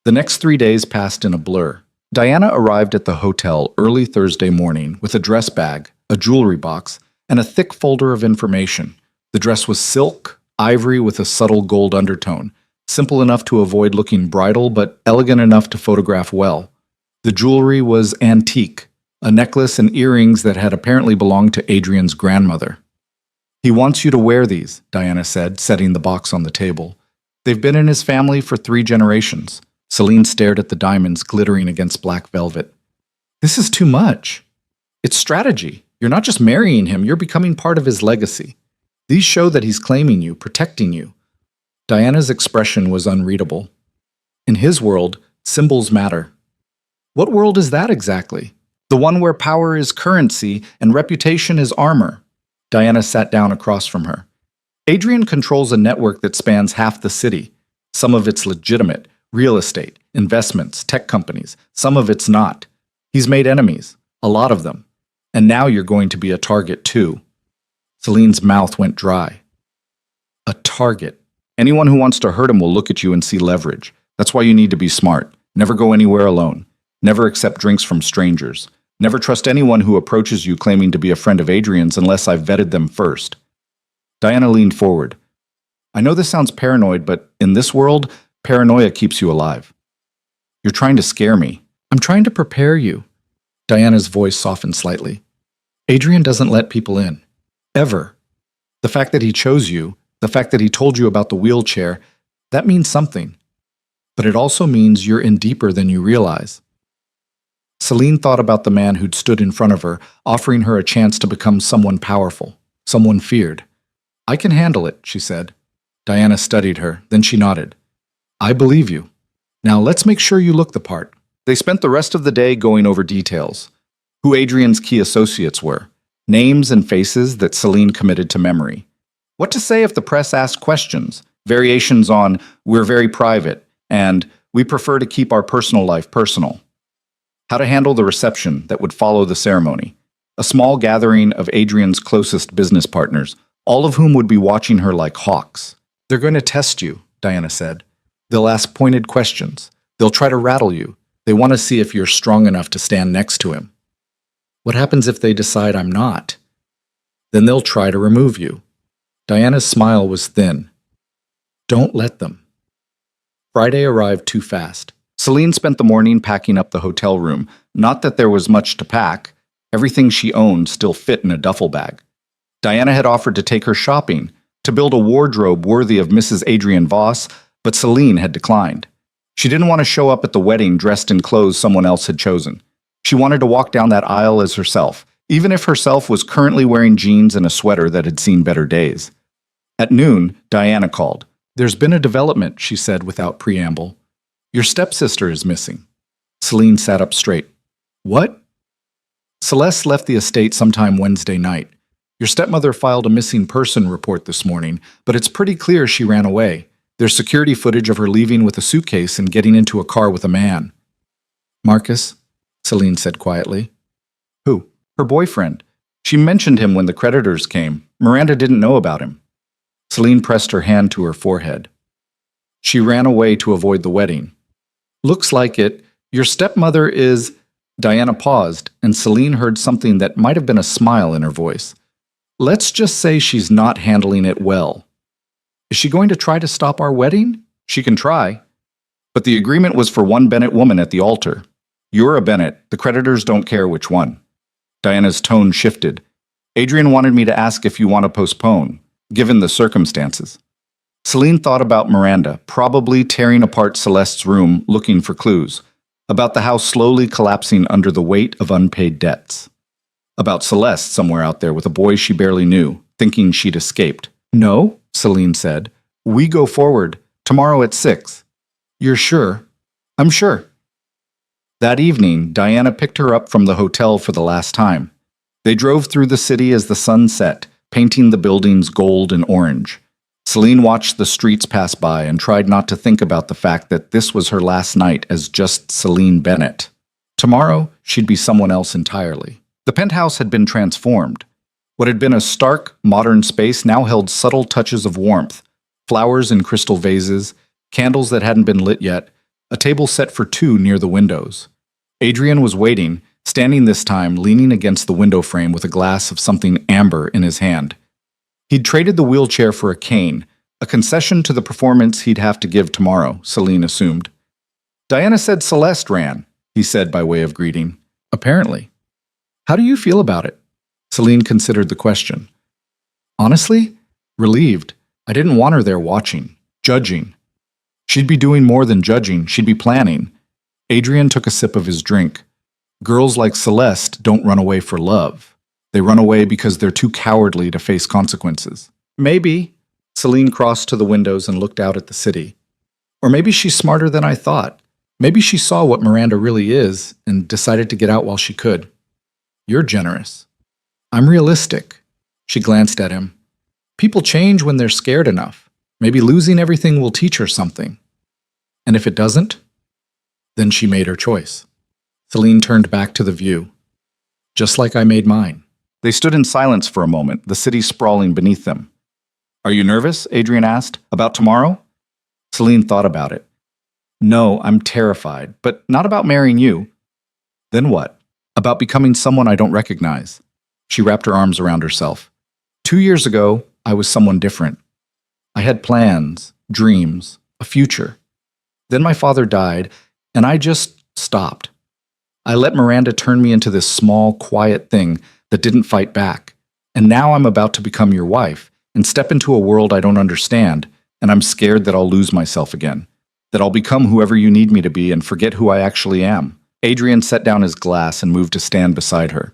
[SPEAKER 1] The next 3 days passed in a blur. Diana arrived at the hotel early Thursday morning with a dress bag, a jewelry box, and a thick folder of information. The dress was silk, ivory with a subtle gold undertone, simple enough to avoid looking bridal, but elegant enough to photograph well. The jewelry was antique, a necklace and earrings that had apparently belonged to Adrian's grandmother. "He wants you to wear these," Diana said, setting the box on the table. "They've been in his family for 3 generations." Celine stared at the diamonds glittering against black velvet. "This is too much. It's strategy. You're not just marrying him, you're becoming part of his legacy. These show that he's claiming you, protecting you." Diana's expression was unreadable. In his world, symbols matter. What world is that exactly? The one where power is currency and reputation is armor. Diana sat down across from her. "Adrian controls a network that spans half the city. Some of it's legitimate, real estate, investments, tech companies. Some of it's not. He's made enemies, a lot of them. And now you're going to be a target too." Celine's mouth went dry. "A target. Anyone who wants to hurt him will look at you and see leverage. That's why you need to be smart. Never go anywhere alone. Never accept drinks from strangers. Never trust anyone who approaches you claiming to be a friend of Adrian's unless I've vetted them first." Diana leaned forward. "I know this sounds paranoid, but in this world, paranoia keeps you alive." "You're trying to scare me." "I'm trying to prepare you." Diana's voice softened slightly. "Adrian doesn't let people in. Ever. The fact that he chose you, the fact that he told you about the wheelchair, that means something. But it also means you're in deeper than you realize." Celine thought about the man who'd stood in front of her, offering her a chance to become someone powerful, someone feared. "I can handle it," she said. Diana studied her, then she nodded. "I believe you. Now let's make sure you look the part." They spent the rest of the day going over details. Who Adrian's key associates were. Names and faces that Celine committed to memory. What to say if the press asked questions. Variations on, "We're very private," and "We prefer to keep our personal life personal." How to handle the reception that would follow the ceremony. A small gathering of Adrian's closest business partners, all of whom would be watching her like hawks. "They're going to test you," Diana said. "They'll ask pointed questions. They'll try to rattle you. They want to see if you're strong enough to stand next to him." "What happens if they decide I'm not?" "Then they'll try to remove you." Diana's smile was thin. "Don't let them." Friday arrived too fast. Celine spent the morning packing up the hotel room. Not that there was much to pack. Everything she owned still fit in a duffel bag. Diana had offered to take her shopping, to build a wardrobe worthy of Mrs. Adrian Voss, but Celine had declined. She didn't want to show up at the wedding dressed in clothes someone else had chosen. She wanted to walk down that aisle as herself, even if herself was currently wearing jeans and a sweater that had seen better days. At noon, Diana called. "There's been a development," she said without preamble. "Your stepsister is missing." Celine sat up straight. "What?" "Celeste left the estate sometime Wednesday night. Your stepmother filed a missing person report this morning, but it's pretty clear she ran away. There's security footage of her leaving with a suitcase and getting into a car with a man." "Marcus?" Celine said quietly. "Who?" "Her boyfriend. She mentioned him when the creditors came. Miranda didn't know about him." Celine pressed her hand to her forehead. "She ran away to avoid the wedding." "Looks like it. Your stepmother is—" Diana paused, and Celine heard something that might have been a smile in her voice. "Let's just say she's not handling it well." "Is she going to try to stop our wedding?" "She can try. But the agreement was for one Bennett woman at the altar. You're a Bennett. The creditors don't care which one." Diana's tone shifted. "Adrian wanted me to ask if you want to postpone, given the circumstances." Celine thought about Miranda, probably tearing apart Celeste's room looking for clues, about the house slowly collapsing under the weight of unpaid debts, about Celeste somewhere out there with a boy she barely knew, thinking she'd escaped. "No," Celine said. "We go forward, tomorrow at 6. "You're sure?" "I'm sure." That evening, Diana picked her up from the hotel for the last time. They drove through the city as the sun set, painting the buildings gold and orange. Celine watched the streets pass by and tried not to think about the fact that this was her last night as just Celine Bennett. Tomorrow, she'd be someone else entirely. The penthouse had been transformed. What had been a stark, modern space now held subtle touches of warmth, flowers in crystal vases, candles that hadn't been lit yet, a table set for two near the windows. Adrian was waiting, standing this time leaning against the window frame with a glass of something amber in his hand. He'd traded the wheelchair for a cane, a concession to the performance he'd have to give tomorrow, Celine assumed. Diana said Celeste ran, he said by way of greeting. Apparently. How do you feel about it? Celine considered the question. Honestly, relieved. I didn't want her there watching, judging. She'd be doing more than judging, she'd be planning. Adrian took a sip of his drink. Girls like Celeste don't run away for love. They run away because they're too cowardly to face consequences. Maybe. Celine crossed to the windows and looked out at the city. Or maybe she's smarter than I thought. Maybe she saw what Miranda really is and decided to get out while she could. You're generous. I'm realistic. She glanced at him. People change when they're scared enough. Maybe losing everything will teach her something. And if it doesn't, then she made her choice. Celine turned back to the view. Just like I made mine. They stood in silence for a moment, the city sprawling beneath them. Are you nervous? Adrian asked. About tomorrow? Celine thought about it. No, I'm terrified, but not about marrying you. Then what? About becoming someone I don't recognize. She wrapped her arms around herself. 2 years ago, I was someone different. I had plans, dreams, a future. Then my father died, and I just stopped. I let Miranda turn me into this small, quiet thing that didn't fight back. And now I'm about to become your wife and step into a world I don't understand, and I'm scared that I'll lose myself again, that I'll become whoever you need me to be and forget who I actually am. Adrian set down his glass and moved to stand beside her.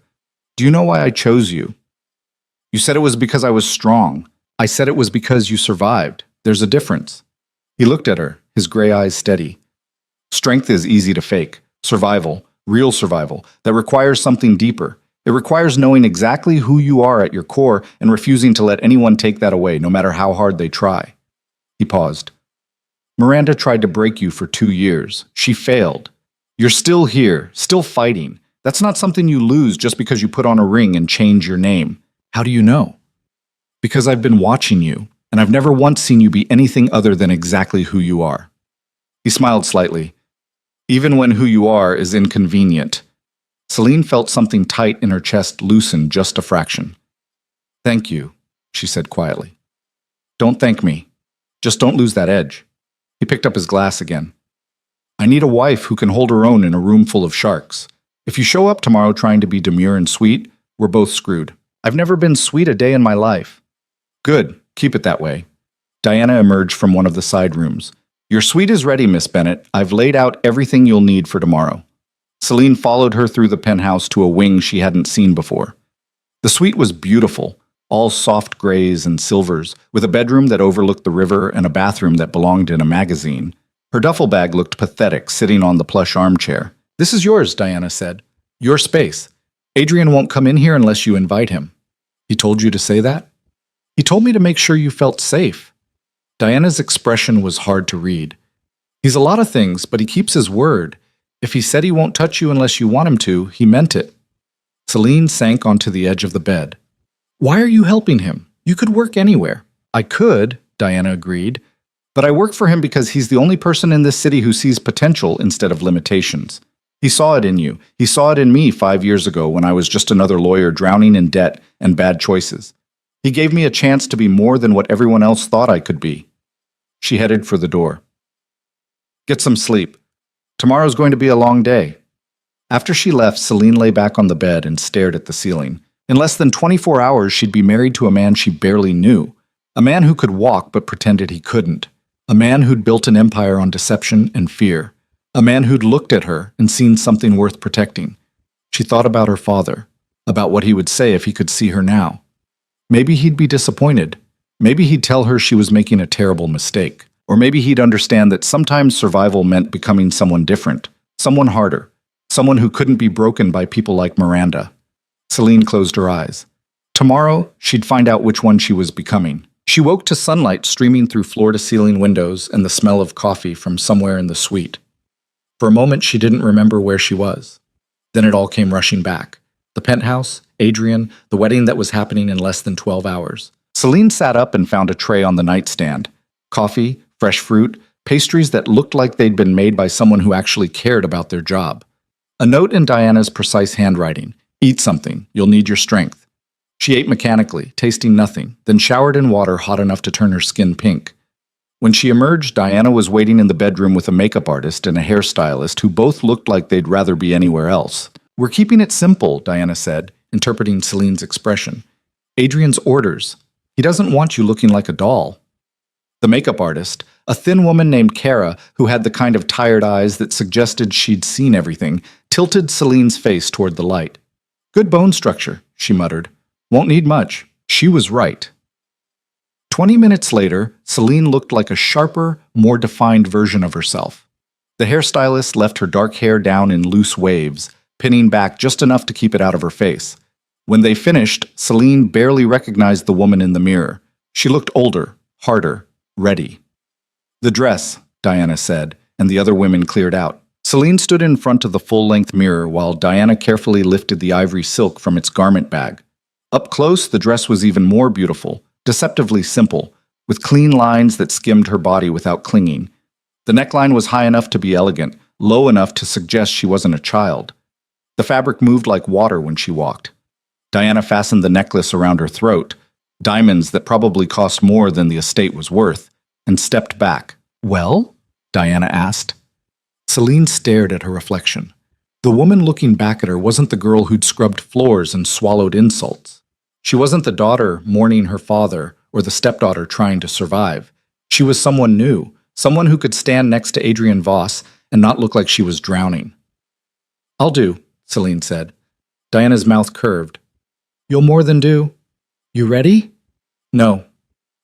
[SPEAKER 1] Do you know why I chose you? You said it was because I was strong. I said it was because you survived. There's a difference. He looked at her, his gray eyes steady. Strength is easy to fake. Survival, real survival, that requires something deeper. It requires knowing exactly who you are at your core and refusing to let anyone take that away, no matter how hard they try. He paused. Miranda tried to break you for 2 years. She failed. You're still here, still fighting. That's not something you lose just because you put on a ring and change your name. How do you know? Because I've been watching you, and I've never once seen you be anything other than exactly who you are. He smiled slightly. Even when who you are is inconvenient. Celine felt something tight in her chest loosen just a fraction. Thank you, she said quietly. Don't thank me. Just don't lose that edge. He picked up his glass again. I need a wife who can hold her own in a room full of sharks. If you show up tomorrow trying to be demure and sweet, we're both screwed. I've never been sweet a day in my life. Good, keep it that way. Diana emerged from one of the side rooms. Your suite is ready, Miss Bennett. I've laid out everything you'll need for tomorrow. Celine followed her through the penthouse to a wing she hadn't seen before. The suite was beautiful, all soft grays and silvers, with a bedroom that overlooked the river and a bathroom that belonged in a magazine. Her duffel bag looked pathetic, sitting on the plush armchair. This is yours, Diana said. Your space. Adrian won't come in here unless you invite him. He told you to say that? He told me to make sure you felt safe. Diana's expression was hard to read. He's a lot of things, but he keeps his word. If he said he won't touch you unless you want him to, he meant it. Celine sank onto the edge of the bed. Why are you helping him? You could work anywhere. I could, Diana agreed, but I work for him because he's the only person in this city who sees potential instead of limitations. He saw it in you. He saw it in me 5 years ago when I was just another lawyer drowning in debt and bad choices. He gave me a chance to be more than what everyone else thought I could be. She headed for the door. Get some sleep. Tomorrow's going to be a long day. After she left, Celine lay back on the bed and stared at the ceiling. In less than 24 hours, she'd be married to a man she barely knew. A man who could walk but pretended he couldn't. A man who'd built an empire on deception and fear. A man who'd looked at her and seen something worth protecting. She thought about her father, about what he would say if he could see her now. Maybe he'd be disappointed. Maybe he'd tell her she was making a terrible mistake. Or maybe he'd understand that sometimes survival meant becoming someone different, someone harder, someone who couldn't be broken by people like Miranda. Celine closed her eyes. Tomorrow, she'd find out which one she was becoming. She woke to sunlight streaming through floor-to-ceiling windows and the smell of coffee from somewhere in the suite. For a moment, she didn't remember where she was. Then it all came rushing back. The penthouse, Adrian, the wedding that was happening in less than 12 hours. Celine sat up and found a tray on the nightstand. Coffee, fresh fruit, pastries that looked like they'd been made by someone who actually cared about their job. A note in Diana's precise handwriting. Eat something. You'll need your strength. She ate mechanically, tasting nothing, then showered in water hot enough to turn her skin pink. When she emerged, Diana was waiting in the bedroom with a makeup artist and a hairstylist who both looked like they'd rather be anywhere else. "We're keeping it simple," Diana said, interpreting Celine's expression. "Adrian's orders. He doesn't want you looking like a doll." The makeup artist, a thin woman named Kara who had the kind of tired eyes that suggested she'd seen everything, tilted Celine's face toward the light. "Good bone structure," she muttered. "Won't need much." She was right. 20 minutes later, Celine looked like a sharper, more defined version of herself. The hairstylist left her dark hair down in loose waves, pinning back just enough to keep it out of her face. When they finished, Celine barely recognized the woman in the mirror. She looked older, harder, ready. "The dress," Diana said, and the other women cleared out. Celine stood in front of the full-length mirror while Diana carefully lifted the ivory silk from its garment bag. Up close, the dress was even more beautiful, deceptively simple, with clean lines that skimmed her body without clinging. The neckline was high enough to be elegant, low enough to suggest she wasn't a child. The fabric moved like water when she walked. Diana fastened the necklace around her throat, diamonds that probably cost more than the estate was worth, and stepped back. "Well?" Diana asked. Celine stared at her reflection. The woman looking back at her wasn't the girl who'd scrubbed floors and swallowed insults. She wasn't the daughter mourning her father or the stepdaughter trying to survive. She was someone new, someone who could stand next to Adrian Voss and not look like she was drowning. "I'll do," Celine said. Diana's mouth curved. "You'll more than do. You ready?" "No."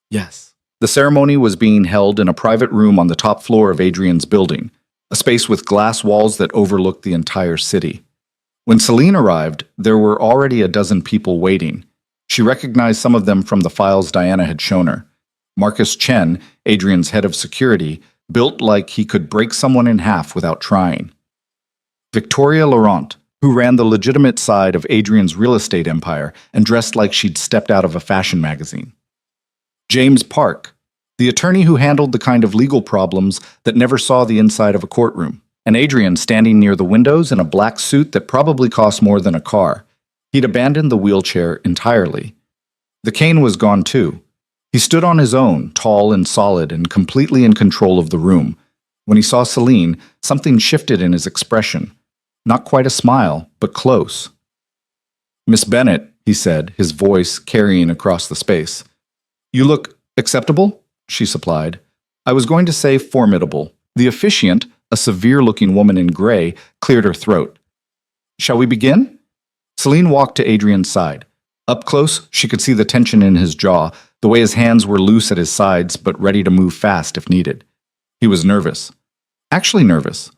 [SPEAKER 1] "Yes." The ceremony was being held in a private room on the top floor of Adrian's building, a space with glass walls that overlooked the entire city. When Celine arrived, there were already a dozen people waiting. She recognized some of them from the files Diana had shown her. Marcus Chen, Adrian's head of security, built like he could break someone in half without trying. Victoria Laurent, who ran the legitimate side of Adrian's real estate empire and dressed like she'd stepped out of a fashion magazine. James Park, the attorney who handled the kind of legal problems that never saw the inside of a courtroom, and Adrian standing near the windows in a black suit that probably cost more than a car. He'd abandoned the wheelchair entirely. The cane was gone too. He stood on his own, tall and solid and completely in control of the room. When he saw Celine, something shifted in his expression. Not quite a smile, but close. "Miss Bennett," he said, his voice carrying across the space. "You look acceptable?" she supplied. "I was going to say formidable." The officiant, a severe-looking woman in gray, cleared her throat. "Shall we begin?" Celine walked to Adrian's side. Up close, she could see the tension in his jaw, the way his hands were loose at his sides but ready to move fast if needed. He was nervous. Actually nervous.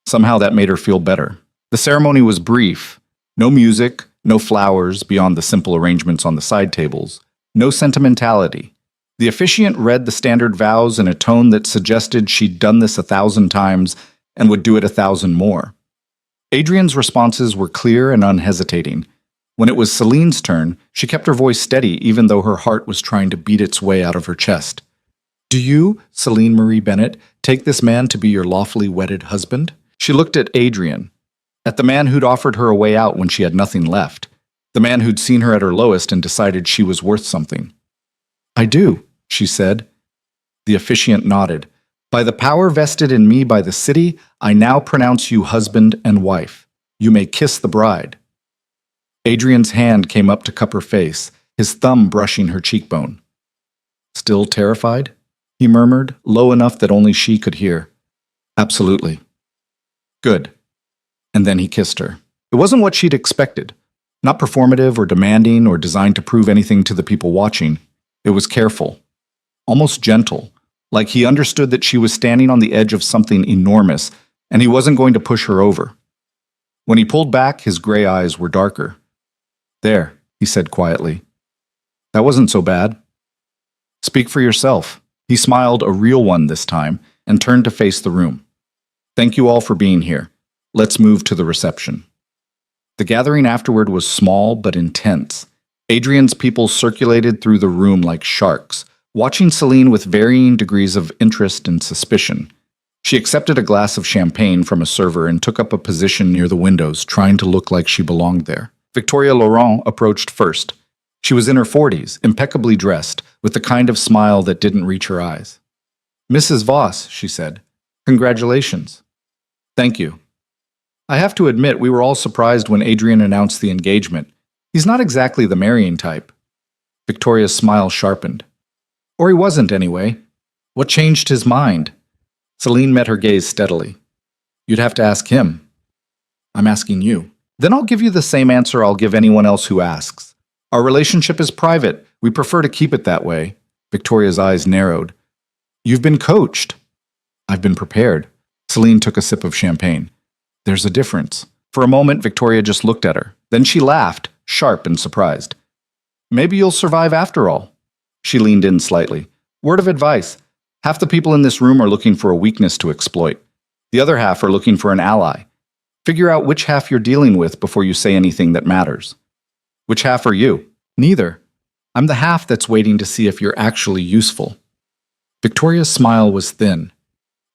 [SPEAKER 1] Somehow that made her feel better. The ceremony was brief. No music, no flowers beyond the simple arrangements on the side tables. No sentimentality. The officiant read the standard vows in a tone that suggested she'd done this 1,000 times and would do it 1,000 more. Adrian's responses were clear and unhesitating. When it was Celine's turn, she kept her voice steady even though her heart was trying to beat its way out of her chest. "Do you, Celine Marie Bennett, take this man to be your lawfully wedded husband?" She looked at Adrian, at the man who'd offered her a way out when she had nothing left, the man who'd seen her at her lowest and decided she was worth something. "I do," she said. The officiant nodded. "By the power vested in me by the city, I now pronounce you husband and wife. You may kiss the bride." Adrian's hand came up to cup her face, his thumb brushing her cheekbone. "Still terrified?" he murmured, low enough that only she could hear. "Absolutely." "Good." And then he kissed her. It wasn't what she'd expected. Not performative or demanding or designed to prove anything to the people watching. It was careful. Almost gentle. Like he understood that she was standing on the edge of something enormous, and he wasn't going to push her over. When he pulled back, his gray eyes were darker. "There," he said quietly. "That wasn't so bad." "Speak for yourself." He smiled, a real one this time, and turned to face the room. "Thank you all for being here. Let's move to the reception." The gathering afterward was small but intense. Adrian's people circulated through the room like sharks, watching Celine with varying degrees of interest and suspicion. She accepted a glass of champagne from a server and took up a position near the windows, trying to look like she belonged there. Victoria Laurent approached first. She was in her 40s, impeccably dressed, with the kind of smile that didn't reach her eyes. "Mrs. Voss," she said, "congratulations." "Thank you." "I have to admit, we were all surprised when Adrian announced the engagement. He's not exactly the marrying type." Victoria's smile sharpened. "Or he wasn't, anyway. What changed his mind?" Celine met her gaze steadily. "You'd have to ask him." "I'm asking you." "Then I'll give you the same answer I'll give anyone else who asks. Our relationship is private. We prefer to keep it that way." Victoria's eyes narrowed. "You've been coached." "I've been prepared." Celine took a sip of champagne. "There's a difference." For a moment, Victoria just looked at her. Then she laughed, sharp and surprised. "Maybe you'll survive after all." She leaned in slightly. "Word of advice. Half the people in this room are looking for a weakness to exploit. The other half are looking for an ally. Figure out which half you're dealing with before you say anything that matters." "Which half are you?" "Neither. I'm the half that's waiting to see if you're actually useful." Victoria's smile was thin.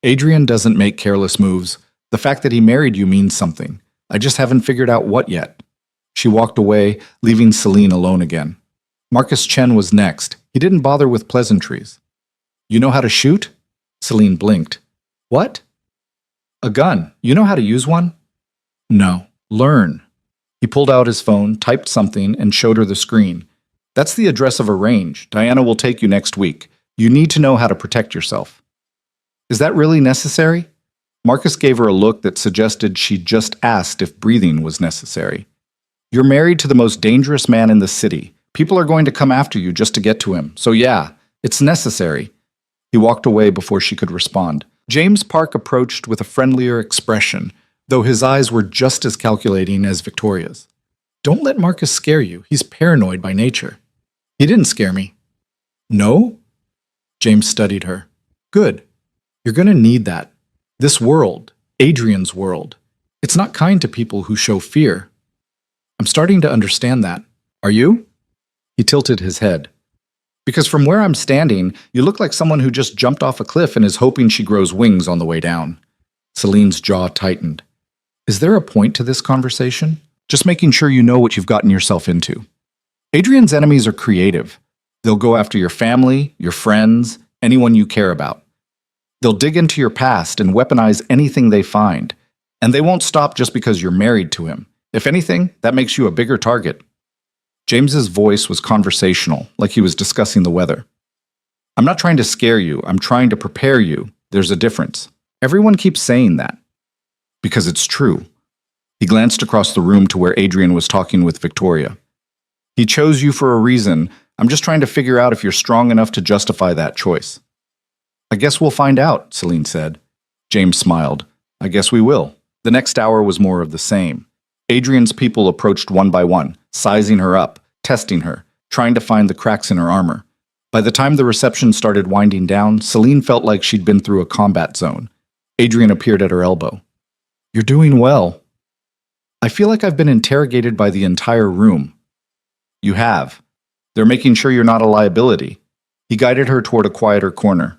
[SPEAKER 1] "Adrian doesn't make careless moves. The fact that he married you means something. I just haven't figured out what yet." She walked away, leaving Celine alone again. Marcus Chen was next. He didn't bother with pleasantries. "You know how to shoot?" Celine blinked. "What?" "A gun. You know how to use one?" "No. Learn." He pulled out his phone, typed something, and showed her the screen. "That's the address of a range. Diana will take you next week. You need to know how to protect yourself." "Is that really necessary?" Marcus gave her a look that suggested she'd just asked if breathing was necessary. "You're married to the most dangerous man in the city. People are going to come after you just to get to him. So yeah, it's necessary." He walked away before she could respond. James Park approached with a friendlier expression, though his eyes were just as calculating as Victoria's. "Don't let Marcus scare you. He's paranoid by nature." "He didn't scare me." "No?" James studied her. "Good. You're going to need that. This world, Adrian's world, it's not kind to people who show fear." "I'm starting to understand that. Are you?" He tilted his head. "Because from where I'm standing, you look like someone who just jumped off a cliff and is hoping she grows wings on the way down." Celine's jaw tightened. "Is there a point to this conversation? Just making sure you know what you've gotten yourself into." Adrian's enemies are creative. They'll go after your family, your friends, anyone you care about. They'll dig into your past and weaponize anything they find. And they won't stop just because you're married to him. If anything, that makes you a bigger target. James's voice was conversational, like he was discussing the weather. "I'm not trying to scare you. I'm trying to prepare you. There's a difference. Everyone keeps saying that." "Because it's true." He glanced across the room to where Adrian was talking with Victoria. "He chose you for a reason. I'm just trying to figure out if you're strong enough to justify that choice." "I guess we'll find out," Celine said. James smiled. "I guess we will." The next hour was more of the same. Adrian's people approached one by one, sizing her up, testing her, trying to find the cracks in her armor. By the time the reception started winding down, Celine felt like she'd been through a combat zone. Adrian appeared at her elbow. "You're doing well." "I feel like I've been interrogated by the entire room." "You have. They're making sure you're not a liability." He guided her toward a quieter corner.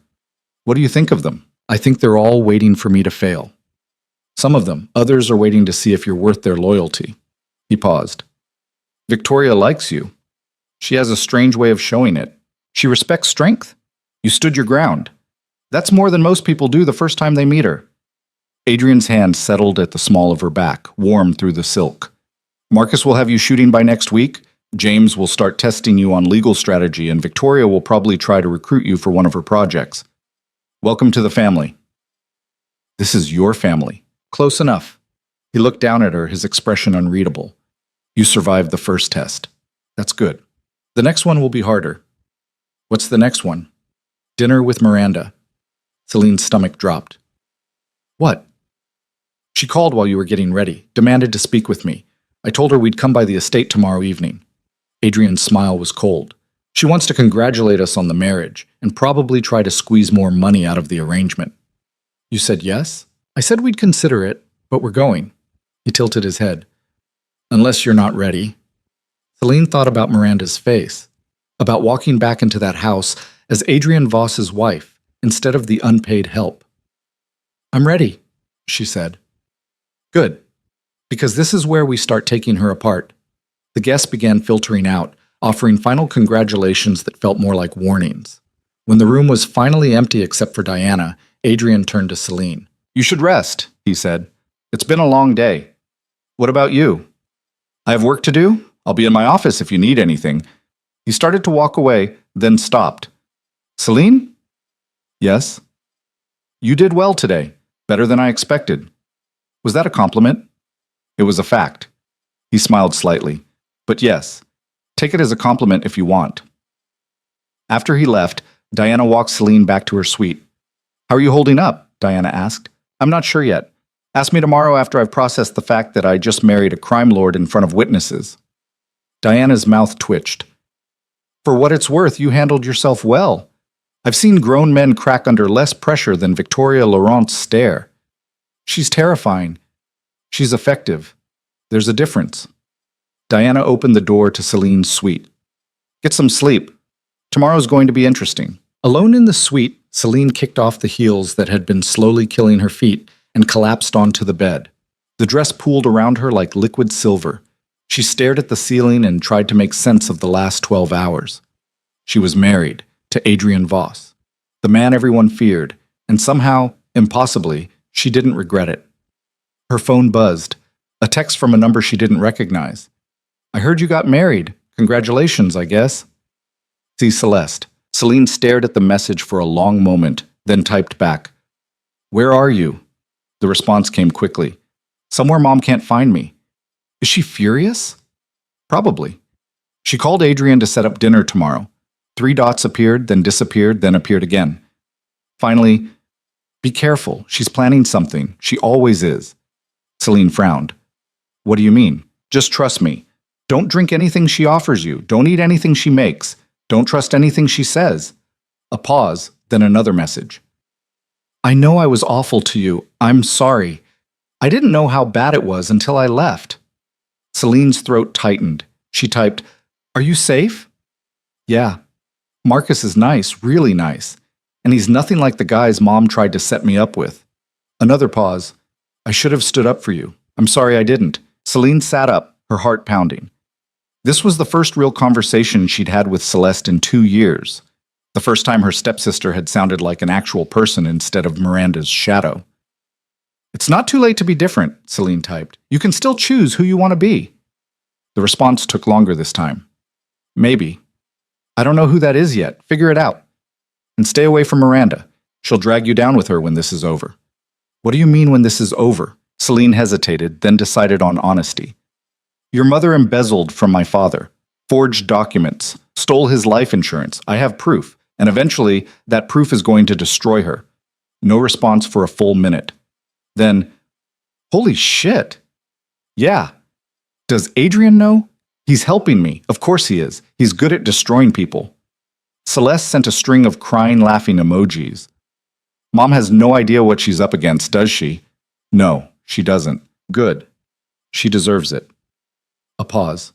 [SPEAKER 1] "What do you think of them?" "I think they're all waiting for me to fail." "Some of them. Others are waiting to see if you're worth their loyalty." He paused. "Victoria likes you. She has a strange way of showing it. She respects strength. You stood your ground. That's more than most people do the first time they meet her." Adrian's hand settled at the small of her back, warm through the silk. "Marcus will have you shooting by next week. James will start testing you on legal strategy, and Victoria will probably try to recruit you for one of her projects. Welcome to the family." "This is your family." "Close enough." He looked down at her, his expression unreadable. "You survived the first test. That's good. The next one will be harder." "What's the next one?" "Dinner with Miranda." Celine's stomach dropped. "What?" "She called while you were getting ready, demanded to speak with me. I told her we'd come by the estate tomorrow evening." Adrian's smile was cold. "She wants to congratulate us on the marriage, and probably try to squeeze more money out of the arrangement." "You said yes?" "I said we'd consider it, but we're going." He tilted his head. Unless you're not ready. Celine thought about Miranda's face, about walking back into that house as Adrian Voss's wife instead of the unpaid help. I'm ready, she said. Good, because this is where we start taking her apart. The guests began filtering out, offering final congratulations that felt more like warnings. When the room was finally empty except for Diana, Adrian turned to Celine. You should rest, he said. It's been a long day. What about you? I have work to do. I'll be in my office if you need anything. He started to walk away, then stopped. Celine? Yes? You did well today, better than I expected. Was that a compliment? It was a fact. He smiled slightly. But yes, take it as a compliment if you want. After he left, Diana walked Celine back to her suite. How are you holding up? Diana asked. I'm not sure yet. Ask me tomorrow after I've processed the fact that I just married a crime lord in front of witnesses. Diana's mouth twitched. For what it's worth, you handled yourself well. I've seen grown men crack under less pressure than Victoria Laurent's stare. She's terrifying. She's effective. There's a difference. Diana opened the door to Celine's suite. Get some sleep. Tomorrow's going to be interesting. Alone in the suite, Celine kicked off the heels that had been slowly killing her feet and collapsed onto the bed. The dress pooled around her like liquid silver. She stared at the ceiling and tried to make sense of the last 12 hours. She was married to Adrian Voss, the man everyone feared, and somehow, impossibly, she didn't regret it. Her phone buzzed, a text from a number she didn't recognize. I heard you got married. Congratulations, I guess. See Celeste. Celine stared at the message for a long moment, then typed back. Where are you? The response came quickly. Somewhere Mom can't find me. Is she furious? Probably. She called Adrian to set up dinner tomorrow. 3 dots appeared, then disappeared, then appeared again. Finally, be careful. She's planning something. She always is. Celine frowned. What do you mean? Just trust me. Don't drink anything she offers you. Don't eat anything she makes. Don't trust anything she says. A pause, then another message. I know I was awful to you. I'm sorry. I didn't know how bad it was until I left. Celine's throat tightened. She typed, Are you safe? Yeah. Marcus is nice, really nice. And he's nothing like the guys Mom tried to set me up with. Another pause. I should have stood up for you. I'm sorry I didn't. Celine sat up, her heart pounding. This was the first real conversation she'd had with Celeste in 2 years. The first time her stepsister had sounded like an actual person instead of Miranda's shadow. It's not too late to be different, Celine typed. You can still choose who you want to be. The response took longer this time. Maybe. I don't know who that is yet. Figure it out. And stay away from Miranda. She'll drag you down with her when this is over. What do you mean when this is over? Celine hesitated, then decided on honesty. Your mother embezzled from my father, forged documents, stole his life insurance. I have proof, and eventually that proof is going to destroy her. No response for a full minute. Then, holy shit. Yeah. Does Adrian know? He's helping me. Of course he is. He's good at destroying people. Celeste sent a string of crying, laughing emojis. Mom has no idea what she's up against, does she? No, she doesn't. Good. She deserves it. A pause.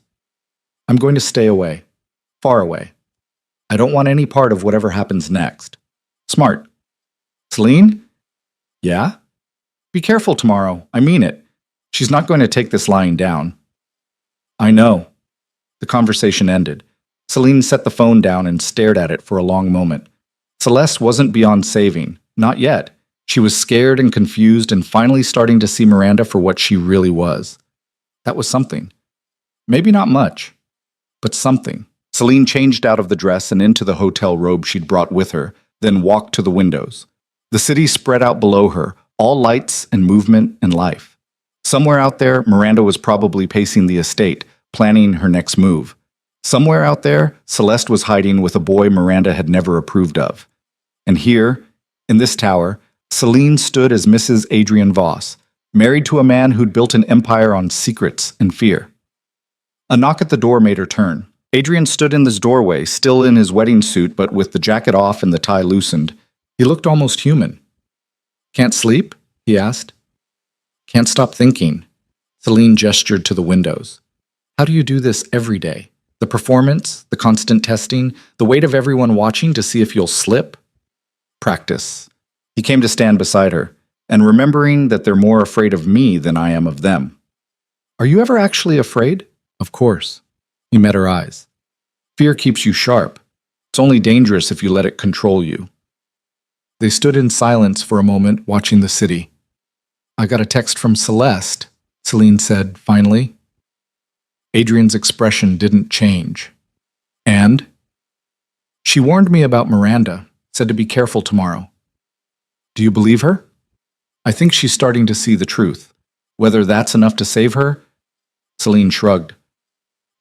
[SPEAKER 1] I'm going to stay away. Far away. I don't want any part of whatever happens next. Smart. Celine? Yeah? Be careful tomorrow. I mean it. She's not going to take this lying down. I know. The conversation ended. Celine set the phone down and stared at it for a long moment. Celeste wasn't beyond saving. Not yet. She was scared and confused and finally starting to see Miranda for what she really was. That was something. Maybe not much, but something. Celine changed out of the dress and into the hotel robe she'd brought with her, then walked to the windows. The city spread out below her, all lights and movement and life. Somewhere out there, Miranda was probably pacing the estate, planning her next move. Somewhere out there, Celeste was hiding with a boy Miranda had never approved of. And here, in this tower, Celine stood as Mrs. Adrian Voss, married to a man who'd built an empire on secrets and fear. A knock at the door made her turn. Adrian stood in this doorway, still in his wedding suit but with the jacket off and the tie loosened. He looked almost human. Can't sleep? He asked. Can't stop thinking. Celine gestured to the windows. How do you do this every day? The performance, the constant testing, the weight of everyone watching to see if you'll slip? Practice. He came to stand beside her, and remembering that they're more afraid of me than I am of them. Are you ever actually afraid? Of course. He met her eyes. Fear keeps you sharp. It's only dangerous if you let it control you. They stood in silence for a moment, watching the city. I got a text from Celeste, Celine said finally. Adrian's expression didn't change. And? She warned me about Miranda, said to be careful tomorrow. Do you believe her? I think she's starting to see the truth. Whether that's enough to save her? Celine shrugged.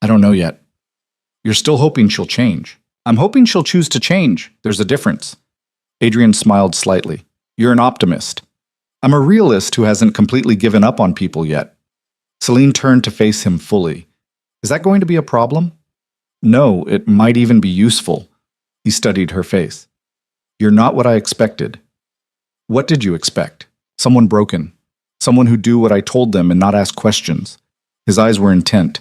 [SPEAKER 1] I don't know yet. You're still hoping she'll change. I'm hoping she'll choose to change. There's a difference. Adrian smiled slightly. You're an optimist. I'm a realist who hasn't completely given up on people yet. Celine turned to face him fully. Is that going to be a problem? No, it might even be useful. He studied her face. You're not what I expected. What did you expect? Someone broken. Someone who'd do what I told them and not ask questions. His eyes were intent.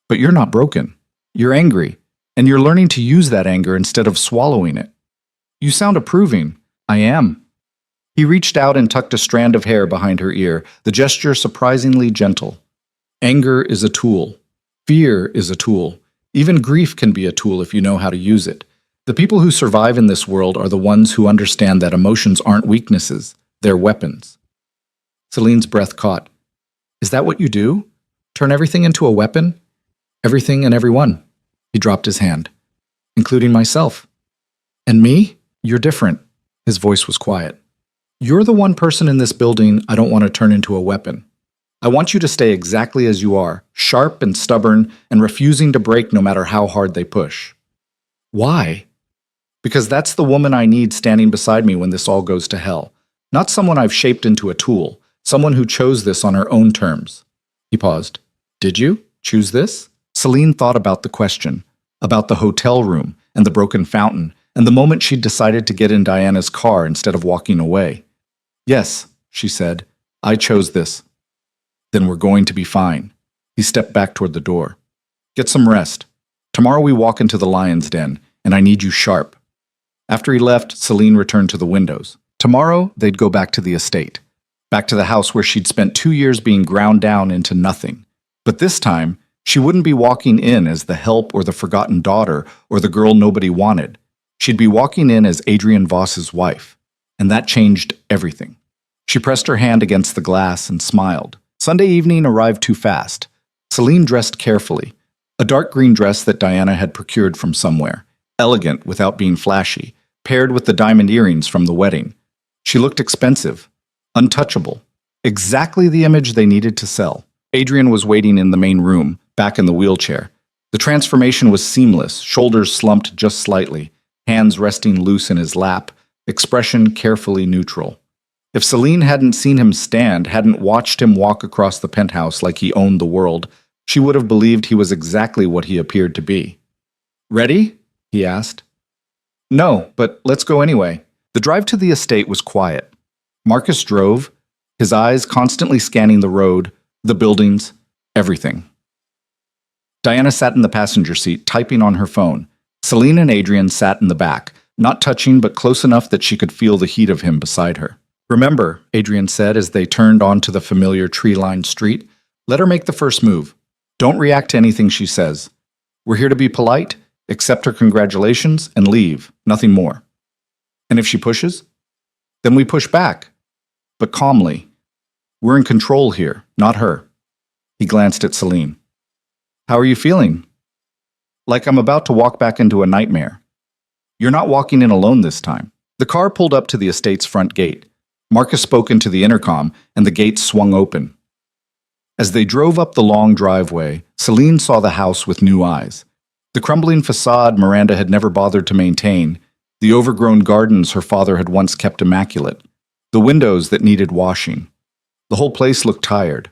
[SPEAKER 1] But you're not broken. You're angry, and you're learning to use that anger instead of swallowing it. You sound approving. I am. He reached out and tucked a strand of hair behind her ear, the gesture surprisingly gentle. Anger is a tool. Fear is a tool. Even grief can be a tool if you know how to use it. The people who survive in this world are the ones who understand that emotions aren't weaknesses, they're weapons. Celine's breath caught. Is that what you do? Turn everything into a weapon? Everything and everyone. He dropped his hand. Including myself. And me? You're different. His voice was quiet. You're the one person in this building I don't want to turn into a weapon. I want you to stay exactly as you are, sharp and stubborn, and refusing to break no matter how hard they push. Why? Because that's the woman I need standing beside me when this all goes to hell. Not someone I've shaped into a tool, someone who chose this on her own terms. He paused. Did you choose this? Celine thought about the question, about the hotel room and the broken fountain, and the moment she'd decided to get in Diana's car instead of walking away. Yes, she said, I chose this. Then we're going to be fine. He stepped back toward the door. Get some rest. Tomorrow we walk into the lion's den, and I need you sharp. After he left, Celine returned to the windows. Tomorrow, they'd go back to the estate. Back to the house where she'd spent 2 years being ground down into nothing. But this time, she wouldn't be walking in as the help or the forgotten daughter or the girl nobody wanted. She'd be walking in as Adrian Voss's wife. And that changed everything. She pressed her hand against the glass and smiled. Sunday evening arrived too fast. Celine dressed carefully. A dark green dress that Diana had procured from somewhere. Elegant without being flashy, paired with the diamond earrings from the wedding. She looked expensive, untouchable. Exactly the image they needed to sell. Adrian was waiting in the main room, back in the wheelchair. The transformation was seamless, shoulders slumped just slightly, hands resting loose in his lap, expression carefully neutral. If Celine hadn't seen him stand, hadn't watched him walk across the penthouse like he owned the world, she would have believed he was exactly what he appeared to be. Ready? He asked. No, but let's go anyway. The drive to the estate was quiet. Marcus drove, his eyes constantly scanning the road, the buildings, everything. Diana sat in the passenger seat, typing on her phone. Celine and Adrian sat in the back, not touching but close enough that she could feel the heat of him beside her. Remember, Adrian said as they turned onto the familiar tree-lined street, let her make the first move. Don't react to anything she says. We're here to be polite, accept her congratulations, and leave, nothing more. And if she pushes? Then we push back, but calmly. We're in control here, not her. He glanced at Celine. How are you feeling? Like I'm about to walk back into a nightmare. You're not walking in alone this time. The car pulled up to the estate's front gate. Marcus spoke into the intercom, and the gate swung open. As they drove up the long driveway, Celine saw the house with new eyes. The crumbling facade Miranda had never bothered to maintain, the overgrown gardens her father had once kept immaculate, the windows that needed washing. The whole place looked tired.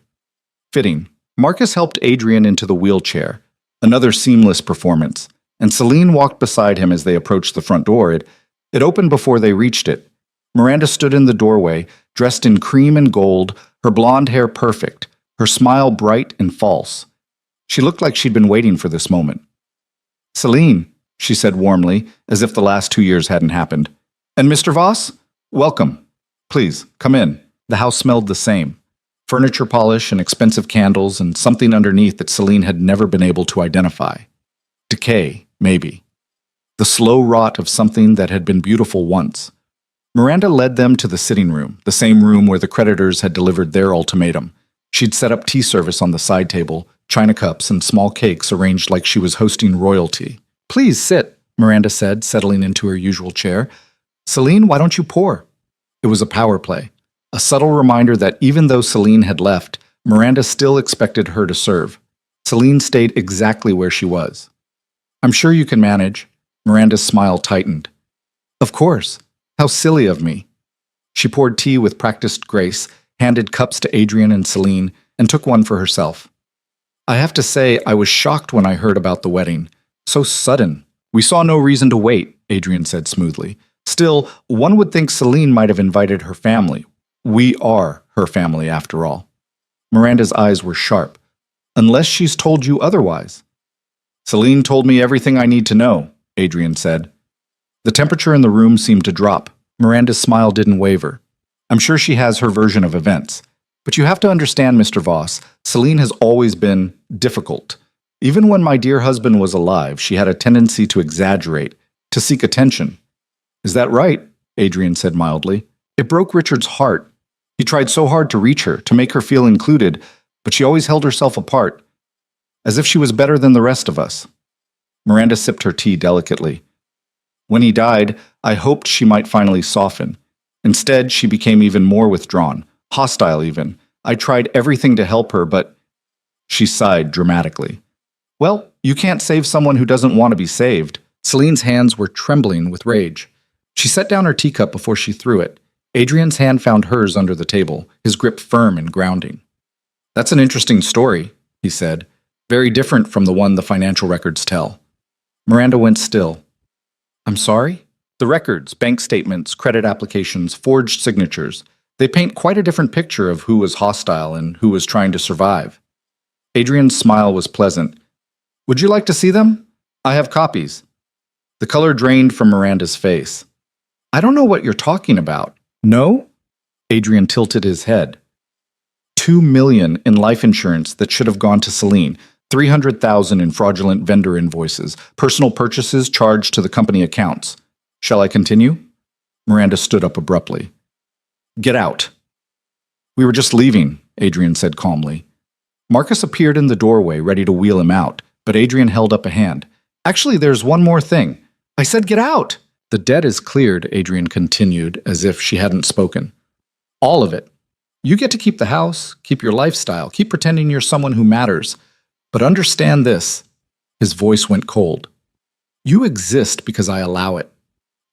[SPEAKER 1] Fitting. Marcus helped Adrian into the wheelchair, another seamless performance, and Celine walked beside him as they approached the front door. It opened before they reached it. Miranda stood in the doorway, dressed in cream and gold, her blonde hair perfect, her smile bright and false. She looked like she'd been waiting for this moment. "Celine," she said warmly, as if the last 2 years hadn't happened. "And Mr. Voss? Welcome. Please, come in." The house smelled the same. Furniture polish and expensive candles and something underneath that Celine had never been able to identify. Decay, maybe. The slow rot of something that had been beautiful once. Miranda led them to the sitting room, the same room where the creditors had delivered their ultimatum. She'd set up tea service on the side table, china cups and small cakes arranged like she was hosting royalty. "Please sit," Miranda said, settling into her usual chair. "Celine, why don't you pour?" It was a power play. A subtle reminder that even though Celine had left, Miranda still expected her to serve. Celine stayed exactly where she was. "I'm sure you can manage." Miranda's smile tightened. "Of course. How silly of me." She poured tea with practiced grace, handed cups to Adrian and Celine, and took one for herself. "I have to say, I was shocked when I heard about the wedding. So sudden." "We saw no reason to wait," Adrian said smoothly. "Still, one would think Celine might have invited her family. We are her family, after all." Miranda's eyes were sharp. "Unless she's told you otherwise." "Celine told me everything I need to know," Adrian said. The temperature in the room seemed to drop. Miranda's smile didn't waver. "I'm sure she has her version of events. But you have to understand, Mr. Voss, Celine has always been difficult. Even when my dear husband was alive, she had a tendency to exaggerate, to seek attention." "Is that right?" Adrian said mildly. "It broke Richard's heart. He tried so hard to reach her, to make her feel included, but she always held herself apart, as if she was better than the rest of us." Miranda sipped her tea delicately. "When he died, I hoped she might finally soften. Instead, she became even more withdrawn, hostile even. I tried everything to help her, but—" She sighed dramatically. "Well, you can't save someone who doesn't want to be saved." Celine's hands were trembling with rage. She set down her teacup before she threw it. Adrian's hand found hers under the table, his grip firm and grounding. "That's an interesting story," he said. "Very different from the one the financial records tell." Miranda went still. "I'm sorry?" "The records, bank statements, credit applications, forged signatures, they paint quite a different picture of who was hostile and who was trying to survive." Adrian's smile was pleasant. "Would you like to see them? I have copies." The color drained from Miranda's face. "I don't know what you're talking about." "No?" Adrian tilted his head. $2 million in life insurance that should have gone to Celine, $300,000 in fraudulent vendor invoices, personal purchases charged to the company accounts. Shall I continue? Miranda stood up abruptly. "Get out." "We were just leaving," Adrian said calmly. Marcus appeared in the doorway, ready to wheel him out, but Adrian held up a hand. "Actually, there's one more thing." "I said get out!" "The debt is cleared," Adrian continued, as if she hadn't spoken. "All of it. You get to keep the house, keep your lifestyle, keep pretending you're someone who matters. But understand this." His voice went cold. "You exist because I allow it.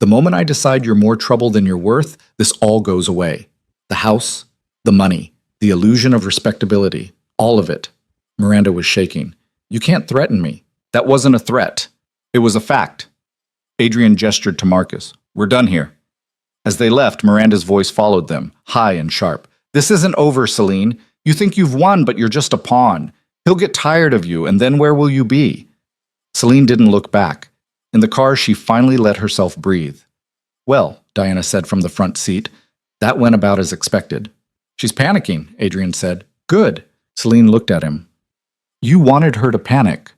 [SPEAKER 1] The moment I decide you're more trouble than you're worth, this all goes away. The house, the money, the illusion of respectability, all of it." Miranda was shaking. "You can't threaten me. That wasn't a threat. It was a fact." Adrian gestured to Marcus. "We're done here." As they left, Miranda's voice followed them, high and sharp. "This isn't over, Celine. You think you've won, but you're just a pawn. He'll get tired of you, and then where will you be?" Celine didn't look back. In the car, she finally let herself breathe. "Well," Diana said from the front seat, "that went about as expected." "She's panicking," Adrian said. "Good." Celine looked at him. "You wanted her to panic."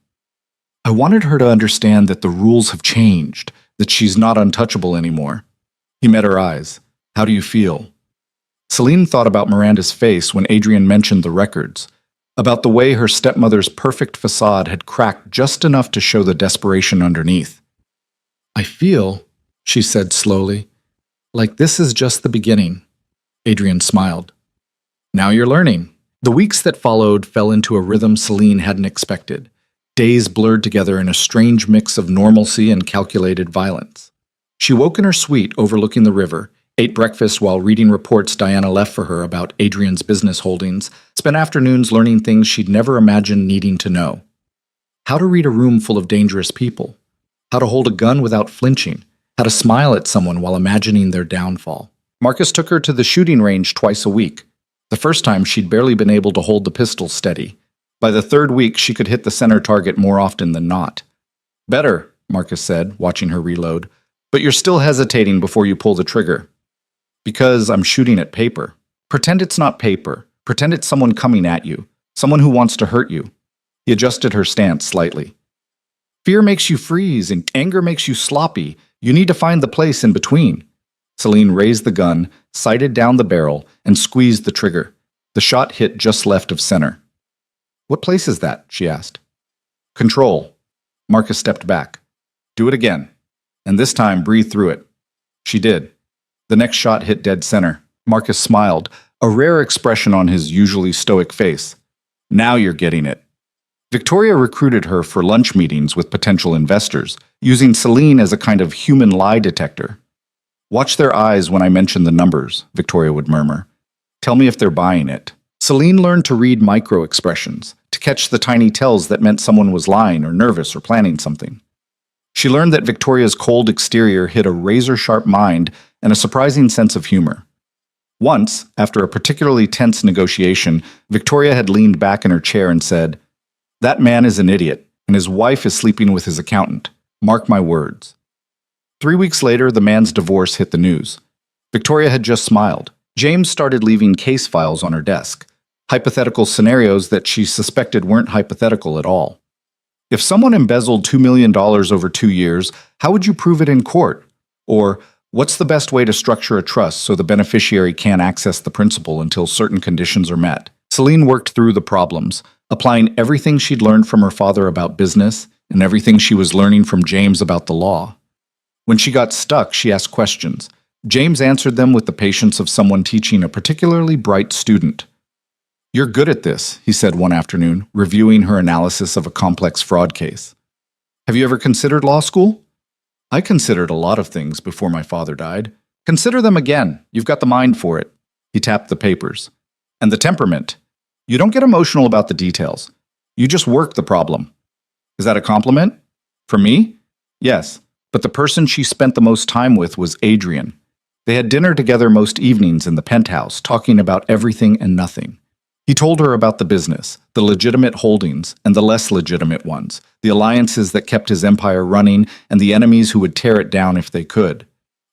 [SPEAKER 1] "I wanted her to understand that the rules have changed, that she's not untouchable anymore." He met her eyes. "How do you feel?" Celine thought about Miranda's face when Adrian mentioned the records, about the way her stepmother's perfect facade had cracked just enough to show the desperation underneath. "I feel," she said slowly, "like this is just the beginning." Adrian smiled. "Now you're learning." The weeks that followed fell into a rhythm Celine hadn't expected. Days blurred together in a strange mix of normalcy and calculated violence. She woke in her suite overlooking the river, ate breakfast while reading reports Diana left for her about Adrian's business holdings, spent afternoons learning things she'd never imagined needing to know. How to read a room full of dangerous people. How to hold a gun without flinching. How to smile at someone while imagining their downfall. Marcus took her to the shooting range twice a week. The first time she'd barely been able to hold the pistol steady. By the third week, she could hit the center target more often than not. Better, Marcus said, watching her reload, but you're still hesitating before you pull the trigger. Because I'm shooting at paper. Pretend it's not paper. Pretend it's someone coming at you. Someone who wants to hurt you. He adjusted her stance slightly. Fear makes you freeze and anger makes you sloppy. You need to find the place in between. Celine raised the gun, sighted down the barrel, and squeezed the trigger. The shot hit just left of center. What place is that? She asked. Control. Marcus stepped back. Do it again. And this time, breathe through it. She did. The next shot hit dead center. Marcus smiled, a rare expression on his usually stoic face. Now you're getting it. Victoria recruited her for lunch meetings with potential investors, using Celine as a kind of human lie detector. Watch their eyes when I mention the numbers, Victoria would murmur. Tell me if they're buying it. Celine learned to read micro-expressions, to catch the tiny tells that meant someone was lying or nervous or planning something. She learned that Victoria's cold exterior hid a razor-sharp mind and a surprising sense of humor. Once, after a particularly tense negotiation, Victoria had leaned back in her chair and said, "That man is an idiot, and his wife is sleeping with his accountant. Mark my words." 3 weeks later, the man's divorce hit the news. Victoria had just smiled. James started leaving case files on her desk, hypothetical scenarios that she suspected weren't hypothetical at all. If someone embezzled $2 million over 2 years, how would you prove it in court? Or, what's the best way to structure a trust so the beneficiary can't access the principal until certain conditions are met? Celine worked through the problems, applying everything she'd learned from her father about business and everything she was learning from James about the law. When she got stuck, she asked questions. James answered them with the patience of someone teaching a particularly bright student. "You're good at this," he said one afternoon, reviewing her analysis of a complex fraud case. "Have you ever considered law school?" "I considered a lot of things before my father died." "Consider them again. You've got the mind for it." He tapped the papers. "And the temperament. You don't get emotional about the details. You just work the problem." "Is that a compliment?" "For me?" "Yes. But the person she spent the most time with was Adrian. They had dinner together most evenings in the penthouse, talking about everything and nothing. He told her about the business, the legitimate holdings and the less legitimate ones, the alliances that kept his empire running and the enemies who would tear it down if they could.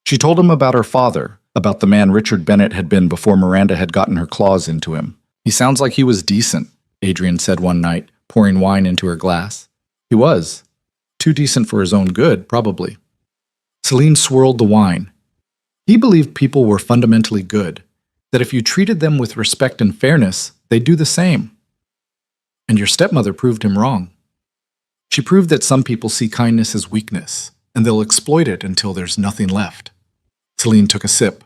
[SPEAKER 1] She told him about her father, about the man Richard Bennett had been before Miranda had gotten her claws into him. "He sounds like he was decent," Adrian said one night, pouring wine into her glass. "He was. Too decent for his own good, probably." Celine swirled the wine. He believed people were fundamentally good, that if you treated them with respect and fairness, they'd do the same. And your stepmother proved him wrong. She proved that some people see kindness as weakness, and they'll exploit it until there's nothing left. Celine took a sip.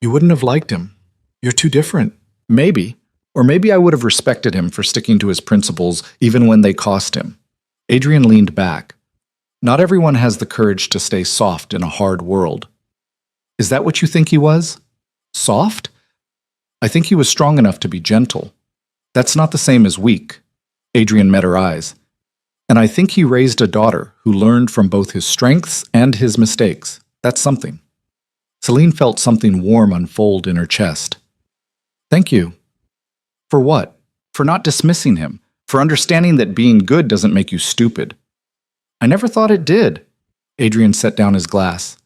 [SPEAKER 1] "You wouldn't have liked him. You're too different." "Maybe. Or maybe I would have respected him for sticking to his principles even when they cost him." Adrian leaned back. "Not everyone has the courage to stay soft in a hard world." "Is that what you think he was? Soft?" "I think he was strong enough to be gentle. That's not the same as weak." Adrian met her eyes. "And I think he raised a daughter who learned from both his strengths and his mistakes. That's something." Celine felt something warm unfold in her chest. "Thank you." "For what?" "For not dismissing him. For understanding that being good doesn't make you stupid." "I never thought it did." Adrian set down his glass.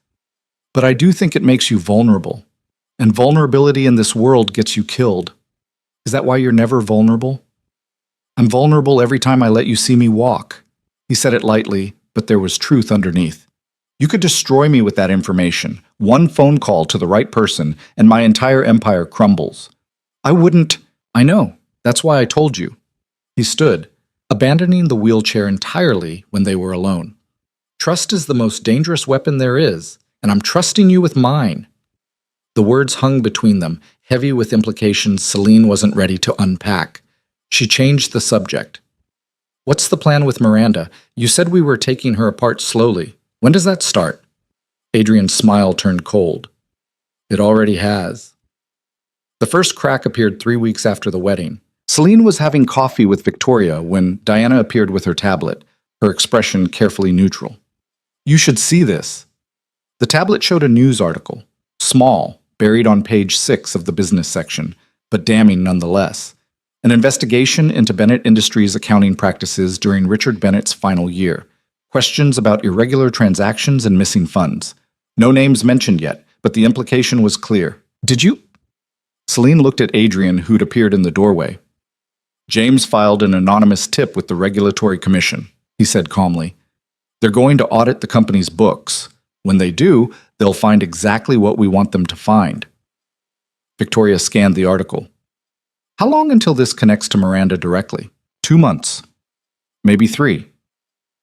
[SPEAKER 1] "But I do think it makes you vulnerable. And vulnerability in this world gets you killed. Is that why you're never vulnerable?" "I'm vulnerable every time I let you see me walk." He said it lightly, but there was truth underneath. "You could destroy me with that information. One phone call to the right person, and my entire empire crumbles. I wouldn't—" "I know. That's why I told you." He stood, abandoning the wheelchair entirely when they were alone. "Trust is the most dangerous weapon there is, and I'm trusting you with mine." The words hung between them, heavy with implications Celine wasn't ready to unpack. She changed the subject. "What's the plan with Miranda? You said we were taking her apart slowly. When does that start?" Adrian's smile turned cold. "It already has." The first crack appeared 3 weeks after the wedding. Celine was having coffee with Victoria when Diana appeared with her tablet, her expression carefully neutral. "You should see this." The tablet showed a news article, small, buried on page 6 of the business section, but damning nonetheless. An investigation into Bennett Industries' accounting practices during Richard Bennett's final year. Questions about irregular transactions and missing funds. No names mentioned yet, but the implication was clear. Did you? Celine looked at Adrian, who'd appeared in the doorway. James filed an anonymous tip with the Regulatory Commission, he said calmly. They're going to audit the company's books. When they do, they'll find exactly what we want them to find. Victoria scanned the article. How long until this connects to Miranda directly? 2 months. Maybe 3.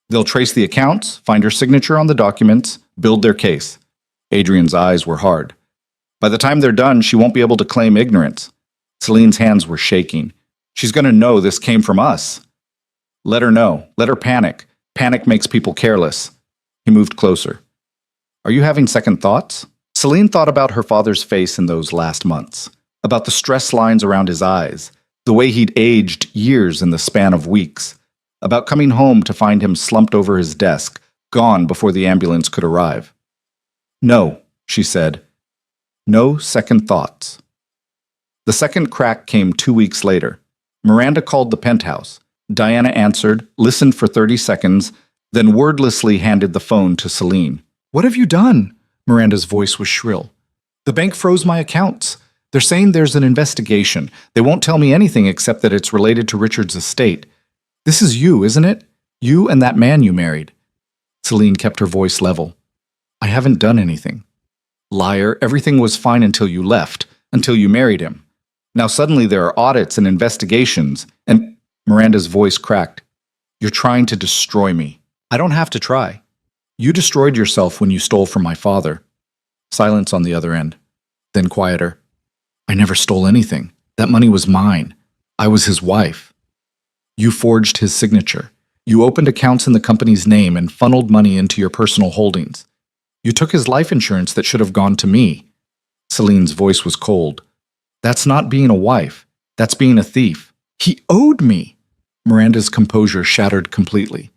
[SPEAKER 1] They'll trace the accounts, find her signature on the documents, build their case. Adrian's eyes were hard. By the time they're done, she won't be able to claim ignorance. Celine's hands were shaking. She's going to know this came from us. Let her know. Let her panic. Panic makes people careless. He moved closer. Are you having second thoughts? Celine thought about her father's face in those last months, about the stress lines around his eyes, the way he'd aged years in the span of weeks, about coming home to find him slumped over his desk, gone before the ambulance could arrive. No, she said. No second thoughts. The second crack came 2 weeks later. Miranda called the penthouse. Diana answered, listened for 30 seconds, then wordlessly handed the phone to Celine. What have you done? Miranda's voice was shrill. The bank froze my accounts. They're saying there's an investigation. They won't tell me anything except that it's related to Richard's estate. This is you, isn't it? You and that man you married. Celine kept her voice level. I haven't done anything. Liar, everything was fine until you left, until you married him. Now suddenly there are audits and investigations, and Miranda's voice cracked. You're trying to destroy me. I don't have to try. You destroyed yourself when you stole from my father. Silence on the other end. Then quieter. I never stole anything. That money was mine. I was his wife. You forged his signature. You opened accounts in the company's name and funneled money into your personal holdings. You took his life insurance that should have gone to me. Celine's voice was cold. That's not being a wife. That's being a thief. He owed me. Miranda's composure shattered completely.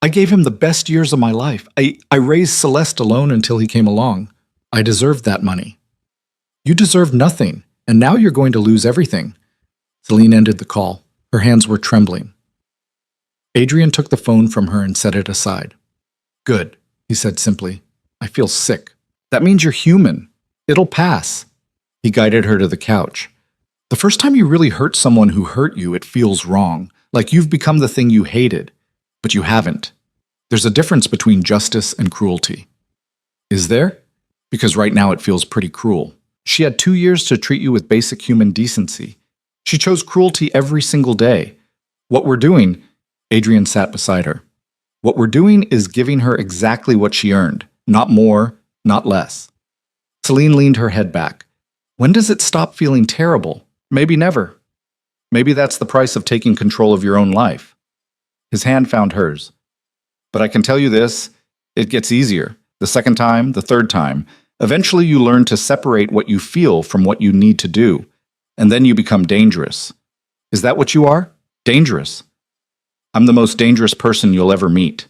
[SPEAKER 1] I gave him the best years of my life. I raised Celeste alone until he came along. I deserved that money. You deserved nothing, and now you're going to lose everything. Celine ended the call. Her hands were trembling. Adrian took the phone from her and set it aside. Good, he said simply. I feel sick. That means you're human. It'll pass. He guided her to the couch. The first time you really hurt someone who hurt you, it feels wrong, like you've become the thing you hated. But you haven't. There's a difference between justice and cruelty. Is there? Because right now it feels pretty cruel. She had 2 years to treat you with basic human decency. She chose cruelty every single day. What we're doing, Adrian sat beside her. What we're doing is giving her exactly what she earned. Not more, not less. Celine leaned her head back. When does it stop feeling terrible? Maybe never. Maybe that's the price of taking control of your own life. His hand found hers. But I can tell you this, it gets easier. The second time, the third time. Eventually you learn to separate what you feel from what you need to do. And then you become dangerous. Is that what you are? Dangerous. I'm the most dangerous person you'll ever meet.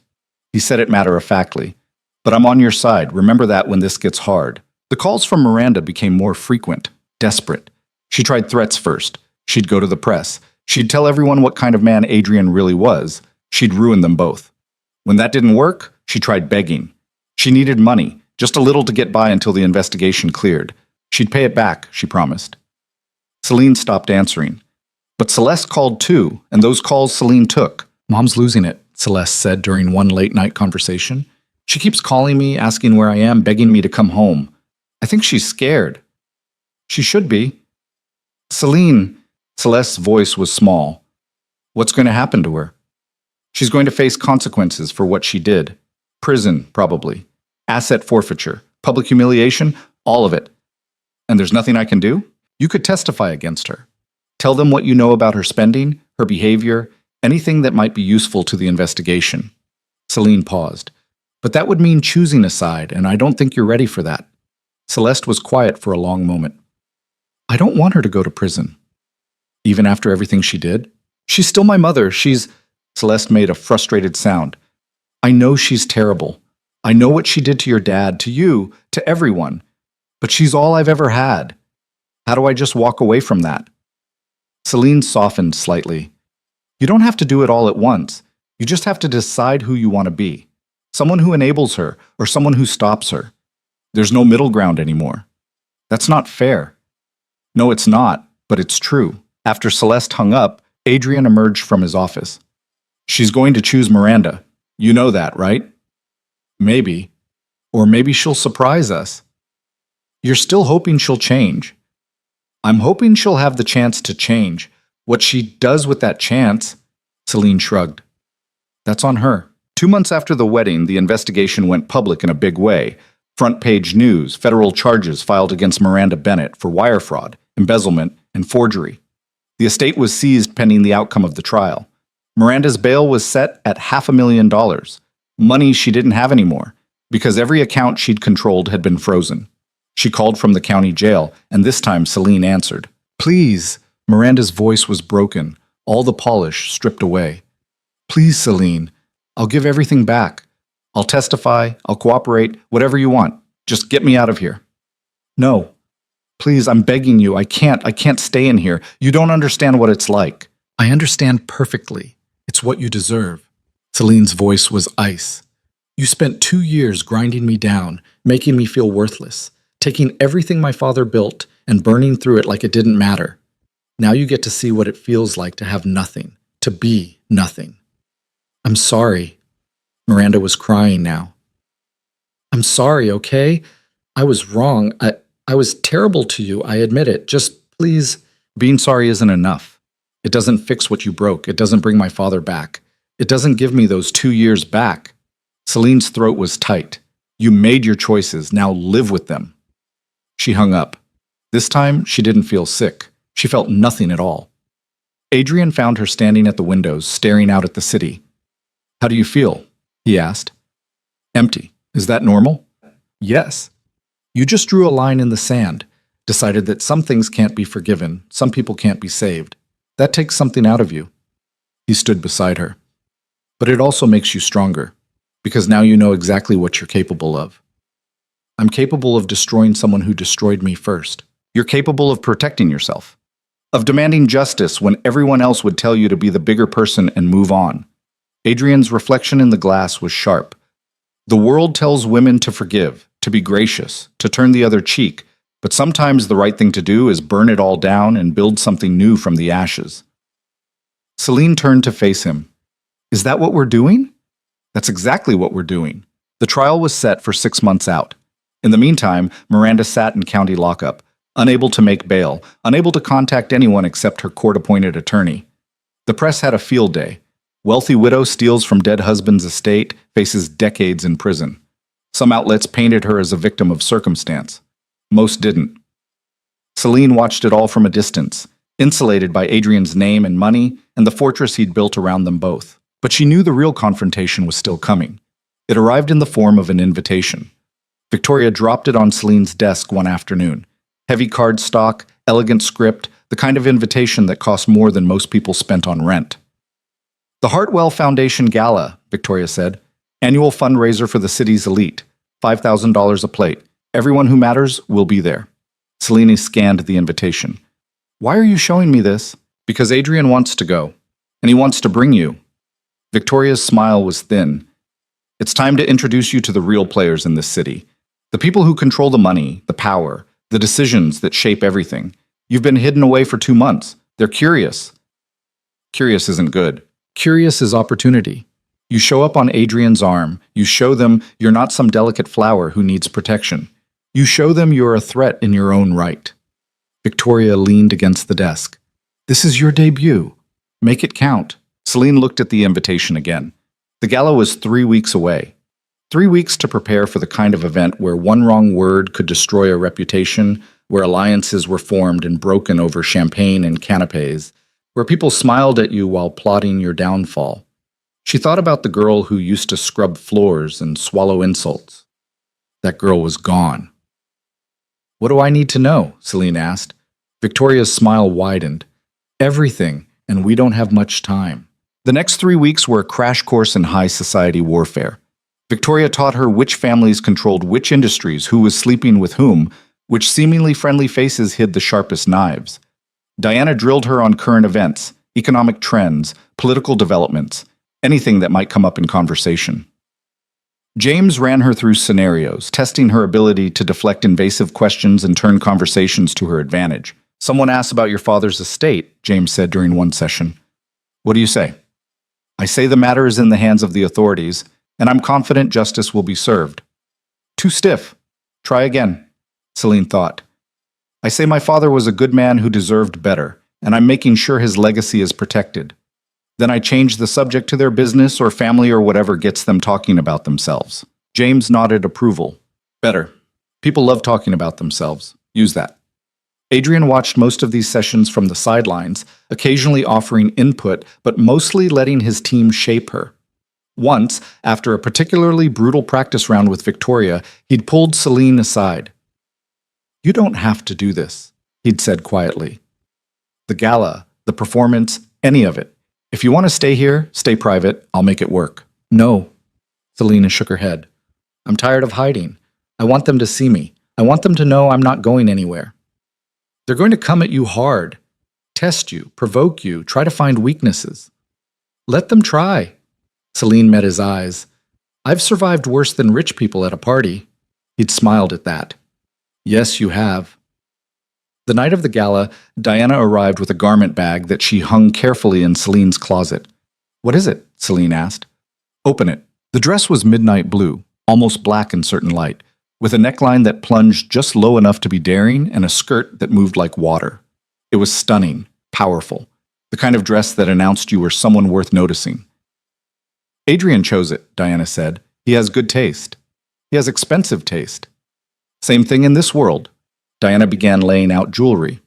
[SPEAKER 1] He said it matter-of-factly. But I'm on your side. Remember that when this gets hard. The calls from Miranda became more frequent, desperate. She tried threats first. She'd go to the press. She'd tell everyone what kind of man Adrian really was. She'd ruin them both. When that didn't work, she tried begging. She needed money, just a little to get by until the investigation cleared. She'd pay it back, she promised. Celine stopped answering. But Celeste called too, and those calls Celine took. Mom's losing it, Celeste said during one late-night conversation. She keeps calling me, asking where I am, begging me to come home. I think she's scared. She should be. Celine, Celeste's voice was small. What's going to happen to her? She's going to face consequences for what she did. Prison, probably. Asset forfeiture. Public humiliation. All of it. And there's nothing I can do? You could testify against her. Tell them what you know about her spending, her behavior, anything that might be useful to the investigation. Celine paused. But that would mean choosing a side, and I don't think you're ready for that. Celeste was quiet for a long moment. I don't want her to go to prison. Even after everything she did? She's still my mother. Celeste made a frustrated sound. I know she's terrible. I know what she did to your dad, to you, to everyone. But she's all I've ever had. How do I just walk away from that? Celine softened slightly. You don't have to do it all at once. You just have to decide who you want to be. Someone who enables her or someone who stops her. There's no middle ground anymore. That's not fair. No, it's not, but it's true. After Celeste hung up, Adrian emerged from his office. She's going to choose Miranda. You know that, right? Maybe. Or maybe she'll surprise us. You're still hoping she'll change. I'm hoping she'll have the chance to change. What she does with that chance, Celine shrugged. That's on her. 2 months after the wedding, the investigation went public in a big way. Front page news, federal charges filed against Miranda Bennett for wire fraud, embezzlement, and forgery. The estate was seized pending the outcome of the trial. Miranda's bail was set at $500,000, money she didn't have anymore, because every account she'd controlled had been frozen. She called from the county jail, and this time Celine answered. Please. Miranda's voice was broken, all the polish stripped away. Please, Celine, I'll give everything back. I'll testify, I'll cooperate, whatever you want. Just get me out of here. No. Please, I'm begging you, I can't stay in here. You don't understand what it's like. I understand perfectly. It's what you deserve. Celine's voice was ice. You spent 2 years grinding me down, making me feel worthless, taking everything my father built and burning through it like it didn't matter. Now you get to see what it feels like to have nothing, to be nothing. I'm sorry. Miranda was crying now. I'm sorry, okay? I was wrong. I was terrible to you, I admit it. Just please. Being sorry isn't enough. It doesn't fix what you broke. It doesn't bring my father back. It doesn't give me those 2 years back. Celine's throat was tight. You made your choices. Now live with them. She hung up. This time, she didn't feel sick. She felt nothing at all. Adrian found her standing at the windows, staring out at the city. How do you feel? He asked. Empty. Is that normal? Yes. You just drew a line in the sand, decided that some things can't be forgiven, some people can't be saved. That takes something out of you. He stood beside her. But it also makes you stronger, because now you know exactly what you're capable of. I'm capable of destroying someone who destroyed me first. You're capable of protecting yourself, of demanding justice when everyone else would tell you to be the bigger person and move on. Adrian's reflection in the glass was sharp. The world tells women to forgive, to be gracious, to turn the other cheek, but sometimes the right thing to do is burn it all down and build something new from the ashes. Celine turned to face him. Is that what we're doing? That's exactly what we're doing. The trial was set for 6 months out. In the meantime, Miranda sat in county lockup, unable to make bail, unable to contact anyone except her court-appointed attorney. The press had a field day. Wealthy widow steals from dead husband's estate, faces decades in prison. Some outlets painted her as a victim of circumstance. Most didn't. Celine watched it all from a distance, insulated by Adrian's name and money and the fortress he'd built around them both. But she knew the real confrontation was still coming. It arrived in the form of an invitation. Victoria dropped it on Celine's desk one afternoon. Heavy cardstock, elegant script, the kind of invitation that cost more than most people spent on rent. The Hartwell Foundation Gala, Victoria said. Annual fundraiser for the city's elite. $5,000 a plate. Everyone who matters will be there. Celine scanned the invitation. Why are you showing me this? Because Adrian wants to go. And he wants to bring you. Victoria's smile was thin. It's time to introduce you to the real players in this city. The people who control the money, the power, the decisions that shape everything. You've been hidden away for 2 months. They're curious. Curious isn't good. Curious is opportunity. You show up on Adrian's arm. You show them you're not some delicate flower who needs protection. You show them you're a threat in your own right. Victoria leaned against the desk. This is your debut. Make it count. Celine looked at the invitation again. The gala was 3 weeks away. 3 weeks to prepare for the kind of event where one wrong word could destroy a reputation, where alliances were formed and broken over champagne and canapes, where people smiled at you while plotting your downfall. She thought about the girl who used to scrub floors and swallow insults. That girl was gone. What do I need to know? Celine asked. Victoria's smile widened. Everything, and we don't have much time. The next 3 weeks were a crash course in high society warfare. Victoria taught her which families controlled which industries, who was sleeping with whom, which seemingly friendly faces hid the sharpest knives. Diana drilled her on current events, economic trends, political developments, anything that might come up in conversation. James ran her through scenarios, testing her ability to deflect invasive questions and turn conversations to her advantage. Someone asked about your father's estate, James said during one session. What do you say? I say the matter is in the hands of the authorities, and I'm confident justice will be served. Too stiff. Try again, Celine thought. I say my father was a good man who deserved better, and I'm making sure his legacy is protected. Then I change the subject to their business or family or whatever gets them talking about themselves. James nodded approval. Better. People love talking about themselves. Use that. Adrian watched most of these sessions from the sidelines, occasionally offering input, but mostly letting his team shape her. Once, after a particularly brutal practice round with Victoria, he'd pulled Celine aside. You don't have to do this, he'd said quietly. The gala, the performance, any of it. If you want to stay here, stay private, I'll make it work. No, Selena shook her head. I'm tired of hiding. I want them to see me. I want them to know I'm not going anywhere. They're going to come at you hard, test you, provoke you, try to find weaknesses. Let them try. Celine met his eyes. I've survived worse than rich people at a party. He'd smiled at that. Yes, you have. The night of the gala, Diana arrived with a garment bag that she hung carefully in Celine's closet. What is it? Celine asked. Open it. The dress was midnight blue, almost black in certain light, with a neckline that plunged just low enough to be daring and a skirt that moved like water. It was stunning, powerful, the kind of dress that announced you were someone worth noticing. Adrian chose it, Diana said. He has good taste. He has expensive taste. Same thing in this world. Diana began laying out jewelry.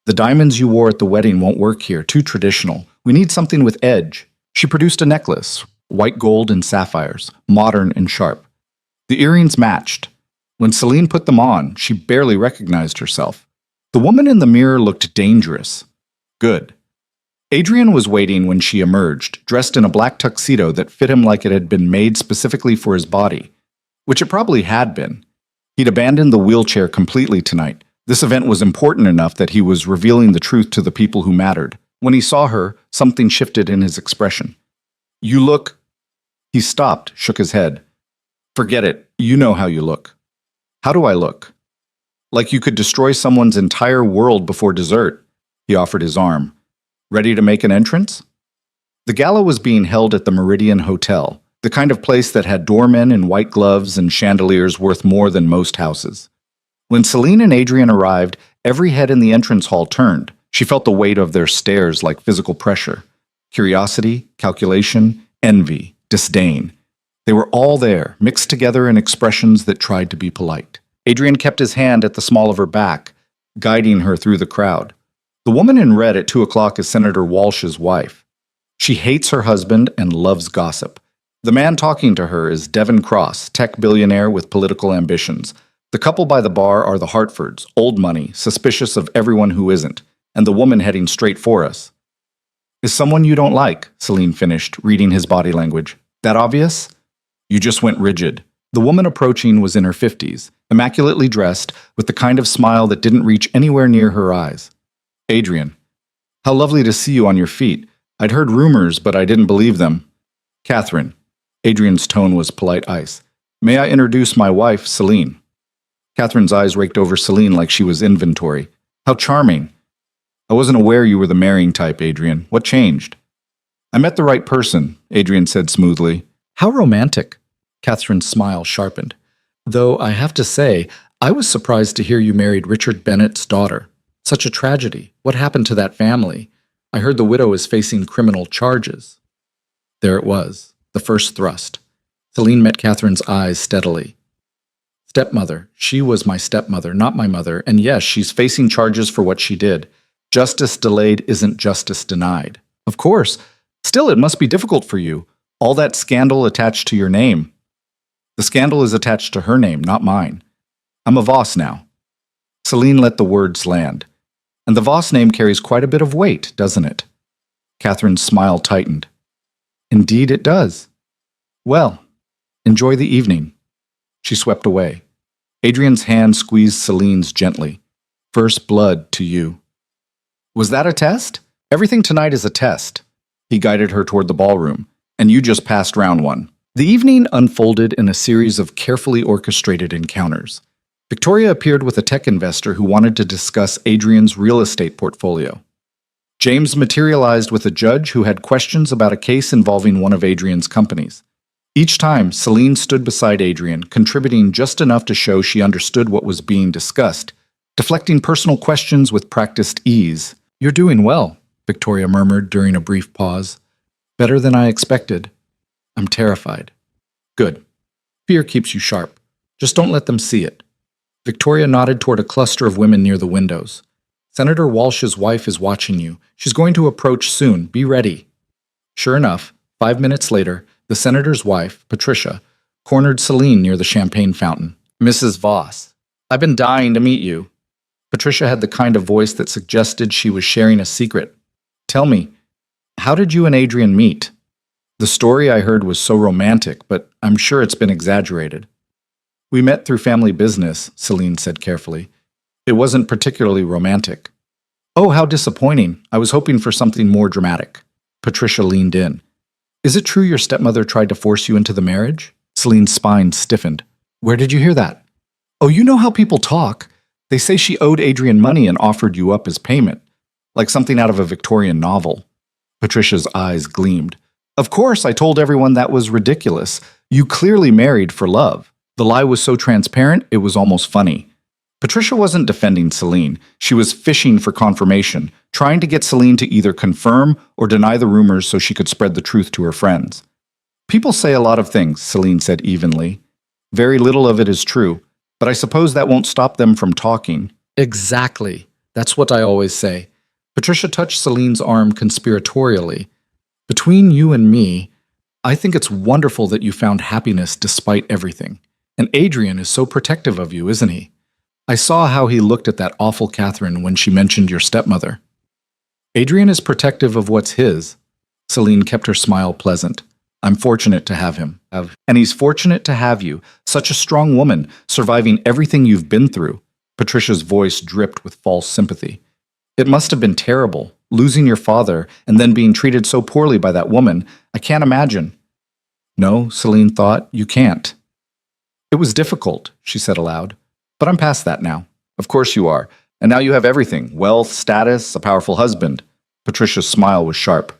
[SPEAKER 1] The diamonds you wore at the wedding won't work here, too traditional. We need something with edge. She produced a necklace, white gold and sapphires, modern and sharp. The earrings matched. When Celine put them on, she barely recognized herself. The woman in the mirror looked dangerous. Good. Adrian was waiting when she emerged, dressed in a black tuxedo that fit him like it had been made specifically for his body, which it probably had been. He'd abandoned the wheelchair completely tonight. This event was important enough that he was revealing the truth to the people who mattered. When he saw her, something shifted in his expression. You look... He stopped, shook his head. Forget it. You know how you look. How do I look? Like you could destroy someone's entire world before dessert. He offered his arm. Ready to make an entrance? The gala was being held at the Meridian Hotel, the kind of place that had doormen in white gloves and chandeliers worth more than most houses. When Celine and Adrian arrived, every head in the entrance hall turned. She felt the weight of their stares like physical pressure. Curiosity, calculation, envy, disdain. They were all there, mixed together in expressions that tried to be polite. Adrian kept his hand at the small of her back, guiding her through the crowd. The woman in red at 2 o'clock is Senator Walsh's wife. She hates her husband and loves gossip. The man talking to her is Devin Cross, tech billionaire with political ambitions. The couple by the bar are the Hartfords, old money, suspicious of everyone who isn't, and the woman heading straight for us. Is someone you don't like? Celine finished, reading his body language. That obvious? You just went rigid. The woman approaching was in her 50s, immaculately dressed, with the kind of smile that didn't reach anywhere near her eyes. Adrian, how lovely to see you on your feet. I'd heard rumors, but I didn't believe them. Catherine, Adrian's tone was polite ice. May I introduce my wife, Celine? Catherine's eyes raked over Celine like she was inventory. How charming. I wasn't aware you were the marrying type, Adrian. What changed? I met the right person, Adrian said smoothly. How romantic. Catherine's smile sharpened. Though I have to say, I was surprised to hear you married Richard Bennett's daughter. Such a tragedy. What happened to that family? I heard the widow is facing criminal charges. There it was, the first thrust. Celine met Catherine's eyes steadily. Stepmother. She was my stepmother, not my mother, and yes, she's facing charges for what she did. Justice delayed isn't justice denied. Of course. Still, it must be difficult for you. All that scandal attached to your name. The scandal is attached to her name, not mine. I'm a Voss now. Celine let the words land. And the Voss name carries quite a bit of weight, doesn't it? Catherine's smile tightened. Indeed it does. Well, enjoy the evening. She swept away. Adrian's hand squeezed Celine's gently. First blood to you. Was that a test? Everything tonight is a test. He guided her toward the ballroom, and you just passed round one. The evening unfolded in a series of carefully orchestrated encounters. Victoria appeared with a tech investor who wanted to discuss Adrian's real estate portfolio. James materialized with a judge who had questions about a case involving one of Adrian's companies. Each time, Celine stood beside Adrian, contributing just enough to show she understood what was being discussed, deflecting personal questions with practiced ease. "You're doing well," Victoria murmured during a brief pause. "Better than I expected. I'm terrified." "Good. Fear keeps you sharp. Just don't let them see it." Victoria nodded toward a cluster of women near the windows. "Senator Walsh's wife is watching you. She's going to approach soon. Be ready." Sure enough, 5 minutes later, the senator's wife, Patricia, cornered Celine near the champagne fountain. "Mrs. Voss, I've been dying to meet you." Patricia had the kind of voice that suggested she was sharing a secret. "Tell me, how did you and Adrian meet?" "The story I heard was so romantic, but I'm sure it's been exaggerated." "We met through family business," Celine said carefully. "It wasn't particularly romantic." "Oh, how disappointing. I was hoping for something more dramatic." Patricia leaned in. "Is it true your stepmother tried to force you into the marriage?" Celine's spine stiffened. "Where did you hear that?" "Oh, you know how people talk. They say she owed Adrian money and offered you up as payment, like something out of a Victorian novel." Patricia's eyes gleamed. "Of course, I told everyone that was ridiculous. You clearly married for love." The lie was so transparent, it was almost funny. Patricia wasn't defending Celine. She was fishing for confirmation, trying to get Celine to either confirm or deny the rumors so she could spread the truth to her friends. "People say a lot of things," Celine said evenly. "Very little of it is true, but I suppose that won't stop them from talking." "Exactly. That's what I always say." Patricia touched Celine's arm conspiratorially. "Between you and me, I think it's wonderful that you found happiness despite everything. And Adrian is so protective of you, isn't he? I saw how he looked at that awful Catherine when she mentioned your stepmother." "Adrian is protective of what's his." Celine kept her smile pleasant. "I'm fortunate to have him. And he's fortunate to have you, such a strong woman, surviving everything you've been through." Patricia's voice dripped with false sympathy. "It must have been terrible, losing your father and then being treated so poorly by that woman. I can't imagine." "No," Celine thought, "you can't." "It was difficult," she said aloud. "But I'm past that now." "Of course you are. And now you have everything. Wealth, status, a powerful husband." Patricia's smile was sharp.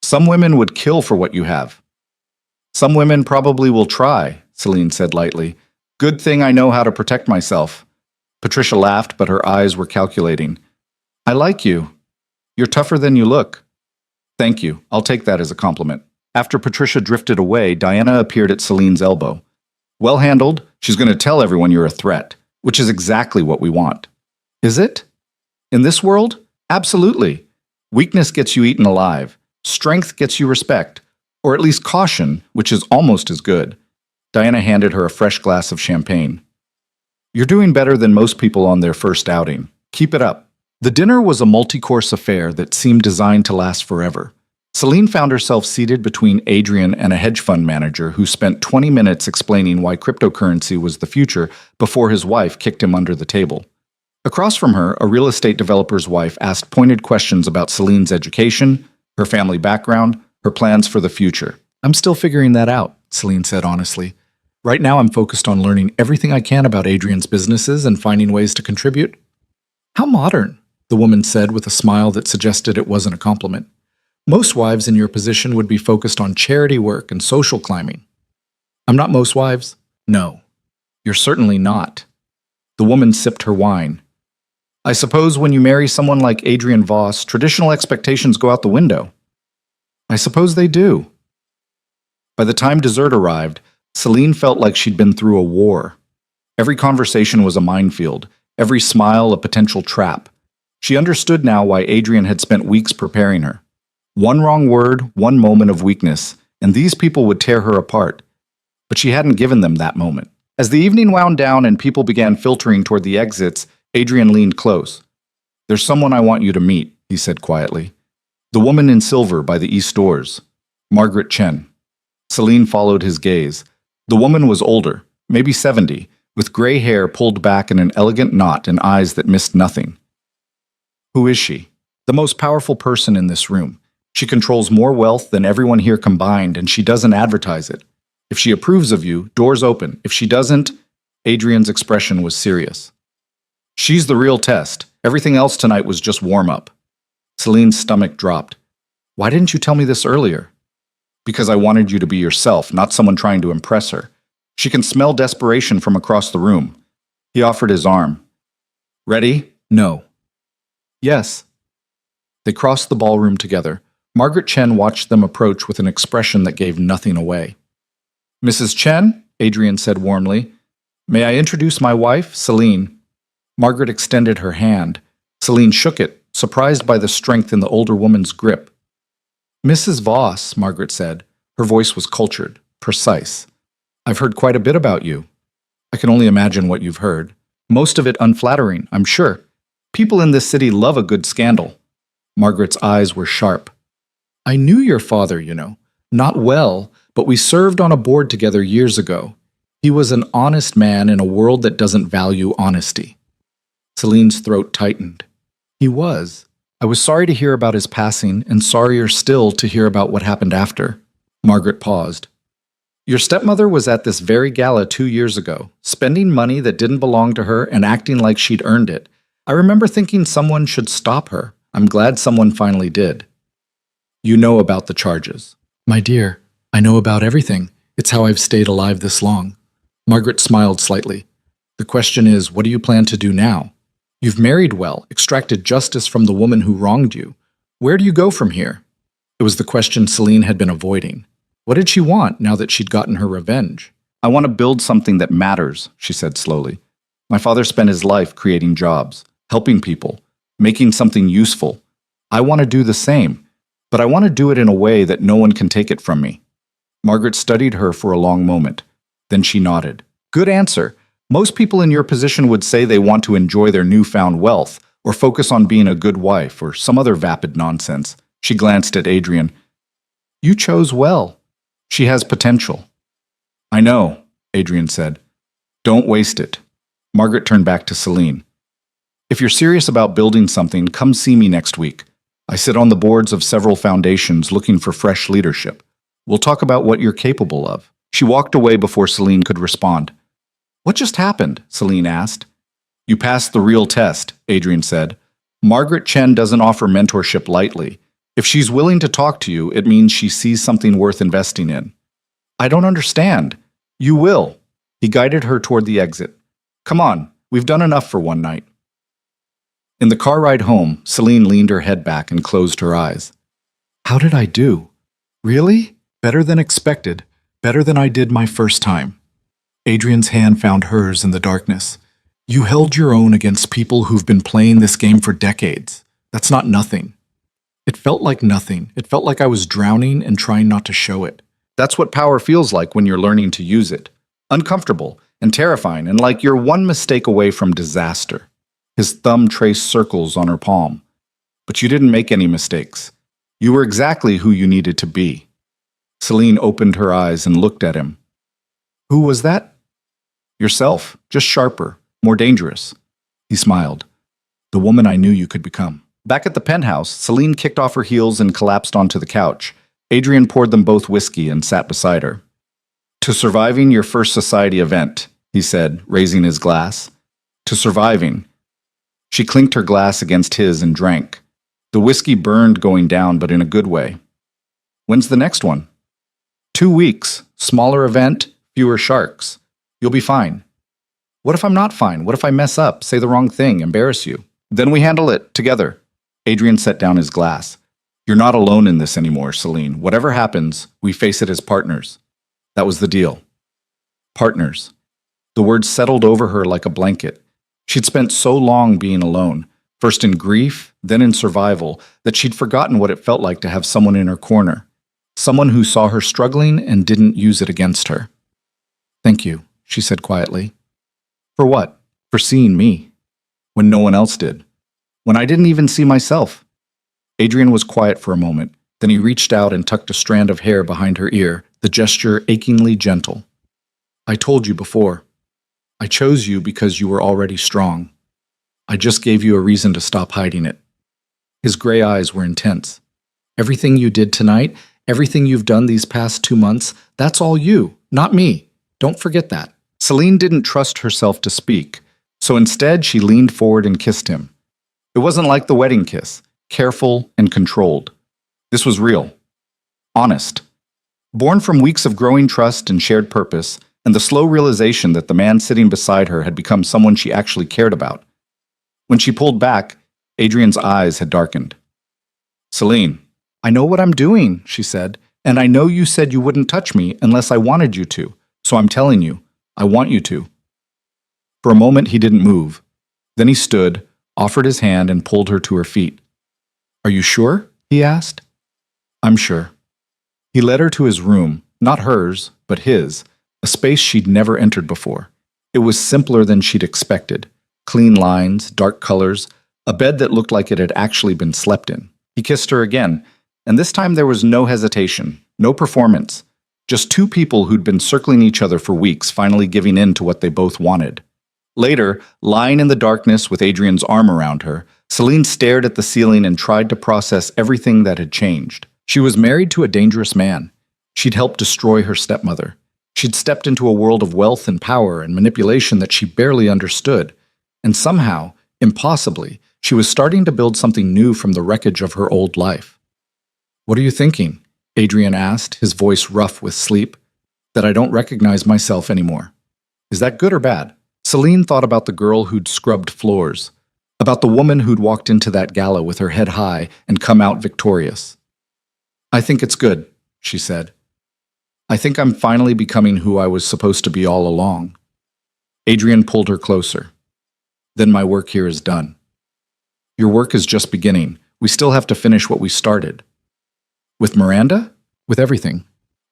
[SPEAKER 1] "Some women would kill for what you have." "Some women probably will try," Celine said lightly. "Good thing I know how to protect myself." Patricia laughed, but her eyes were calculating. "I like you. You're tougher than you look." "Thank you. I'll take that as a compliment." After Patricia drifted away, Diana appeared at Celine's elbow. "Well handled. She's going to tell everyone you're a threat, which is exactly what we want." "Is it? In this world? Absolutely. Weakness gets you eaten alive. Strength gets you respect, or at least caution, which is almost as good." Diana handed her a fresh glass of champagne. "You're doing better than most people on their first outing. Keep it up." The dinner was a multi-course affair that seemed designed to last forever. Celine found herself seated between Adrian and a hedge fund manager who spent 20 minutes explaining why cryptocurrency was the future before his wife kicked him under the table. Across from her, a real estate developer's wife asked pointed questions about Celine's education, her family background, her plans for the future. "I'm still figuring that out," Celine said honestly. "Right now I'm focused on learning everything I can about Adrian's businesses and finding ways to contribute." "How modern," the woman said with a smile that suggested it wasn't a compliment. "Most wives in your position would be focused on charity work and social climbing." "I'm not most wives." "No, you're certainly not." The woman sipped her wine. "I suppose when you marry someone like Adrian Voss, traditional expectations go out the window." "I suppose they do." By the time dessert arrived, Celine felt like she'd been through a war. Every conversation was a minefield, every smile a potential trap. She understood now why Adrian had spent weeks preparing her. One wrong word, one moment of weakness, and these people would tear her apart. But she hadn't given them that moment. As the evening wound down and people began filtering toward the exits, Adrian leaned close. "There's someone I want you to meet," he said quietly. "The woman in silver by the east doors. Margaret Chen." Celine followed his gaze. The woman was older, maybe 70, with gray hair pulled back in an elegant knot and eyes that missed nothing. "Who is she?" The most powerful person in this room. She controls more wealth than everyone here combined, and she doesn't advertise it. If she approves of you, doors open. If she doesn't, Adrian's expression was serious. She's the real test. Everything else tonight was just warm-up. Celine's stomach dropped. Why didn't you tell me this earlier? Because I wanted you to be yourself, not someone trying to impress her. She can smell desperation from across the room. He offered his arm. Ready? No. Yes. They crossed the ballroom together. Margaret Chen watched them approach with an expression that gave nothing away. Mrs. Chen, Adrian said warmly, may I introduce my wife, Celine? Margaret extended her hand. Celine shook it, surprised by the strength in the older woman's grip. Mrs. Voss, Margaret said. Her voice was cultured, precise. I've heard quite a bit about you. I can only imagine what you've heard. Most of it unflattering, I'm sure. People in this city love a good scandal. Margaret's eyes were sharp. I knew your father, you know. Not well, but we served on a board together years ago. He was an honest man in a world that doesn't value honesty. Celine's throat tightened. He was. I was sorry to hear about his passing, and sorrier still to hear about what happened after. Margaret paused. Your stepmother was at this very gala 2 years ago, spending money that didn't belong to her and acting like she'd earned it. I remember thinking someone should stop her. I'm glad someone finally did. You know about the charges. My dear, I know about everything. It's how I've stayed alive this long. Margaret smiled slightly. The question is, what do you plan to do now? You've married well, extracted justice from the woman who wronged you. Where do you go from here? It was the question Celine had been avoiding. What did she want now that she'd gotten her revenge? I want to build something that matters, she said slowly. My father spent his life creating jobs, helping people, making something useful. I want to do the same, but I want to do it in a way that no one can take it from me. Margaret studied her for a long moment. Then she nodded. Good answer. Most people in your position would say they want to enjoy their newfound wealth, or focus on being a good wife, or some other vapid nonsense. She glanced at Adrian. You chose well. She has potential. I know, Adrian said. Don't waste it. Margaret turned back to Celine. If you're serious about building something, come see me next week. I sit on the boards of several foundations looking for fresh leadership. We'll talk about what you're capable of. She walked away before Celine could respond. What just happened? Celine asked. You passed the real test, Adrian said. Margaret Chen doesn't offer mentorship lightly. If she's willing to talk to you, it means she sees something worth investing in. I don't understand. You will. He guided her toward the exit. Come on, we've done enough for one night. In the car ride home, Celine leaned her head back and closed her eyes. How did I do? Really? Better than expected. Better than I did my first time. Adrian's hand found hers in the darkness. You held your own against people who've been playing this game for decades. That's not nothing. It felt like nothing. It felt like I was drowning and trying not to show it. That's what power feels like when you're learning to use it. Uncomfortable and terrifying, and like you're one mistake away from disaster. His thumb traced circles on her palm. But you didn't make any mistakes. You were exactly who you needed to be. Celine opened her eyes and looked at him. Who was that? Yourself, just sharper, more dangerous. He smiled. The woman I knew you could become. Back at the penthouse, Celine kicked off her heels and collapsed onto the couch. Adrian poured them both whiskey and sat beside her. To surviving your first society event, he said, raising his glass. To surviving. She clinked her glass against his and drank. The whiskey burned going down, but in a good way. When's the next one? 2 weeks. Smaller event, fewer sharks. You'll be fine. What if I'm not fine? What if I mess up, say the wrong thing, embarrass you? Then we handle it together. Adrian set down his glass. You're not alone in this anymore, Celine. Whatever happens, we face it as partners. That was the deal. Partners. The word settled over her like a blanket. She'd spent so long being alone, first in grief, then in survival, that she'd forgotten what it felt like to have someone in her corner. Someone who saw her struggling and didn't use it against her. Thank you, she said quietly. For what? For seeing me. When no one else did. When I didn't even see myself. Adrian was quiet for a moment. Then he reached out and tucked a strand of hair behind her ear, the gesture achingly gentle. I told you before. I chose you because you were already strong. I just gave you a reason to stop hiding it. His gray eyes were intense. Everything you did tonight, everything you've done these past 2 months, that's all you, not me. Don't forget that. Celine didn't trust herself to speak, so instead she leaned forward and kissed him. It wasn't like the wedding kiss, careful and controlled. This was real, honest. Born from weeks of growing trust and shared purpose, and the slow realization that the man sitting beside her had become someone she actually cared about. When she pulled back, Adrian's eyes had darkened. "Celine, I know what I'm doing," she said, "and I know you said you wouldn't touch me unless I wanted you to, so I'm telling you, I want you to." For a moment he didn't move. Then he stood, offered his hand, and pulled her to her feet. "Are you sure?" he asked. "I'm sure." He led her to his room, not hers, but his, a space she'd never entered before. It was simpler than she'd expected. Clean lines, dark colors, a bed that looked like it had actually been slept in. He kissed her again, and this time there was no hesitation, no performance. Just two people who'd been circling each other for weeks finally giving in to what they both wanted. Later, lying in the darkness with Adrian's arm around her, Celine stared at the ceiling and tried to process everything that had changed. She was married to a dangerous man. She'd helped destroy her stepmother. She'd stepped into a world of wealth and power and manipulation that she barely understood. And somehow, impossibly, she was starting to build something new from the wreckage of her old life. "What are you thinking?" Adrian asked, his voice rough with sleep. "That I don't recognize myself anymore. Is that good or bad?" Celine thought about the girl who'd scrubbed floors, about the woman who'd walked into that gala with her head high and come out victorious. "I think it's good," she said. "I think I'm finally becoming who I was supposed to be all along." Adrian pulled her closer. "Then my work here is done." "Your work is just beginning. We still have to finish what we started." "With Miranda?" "With everything."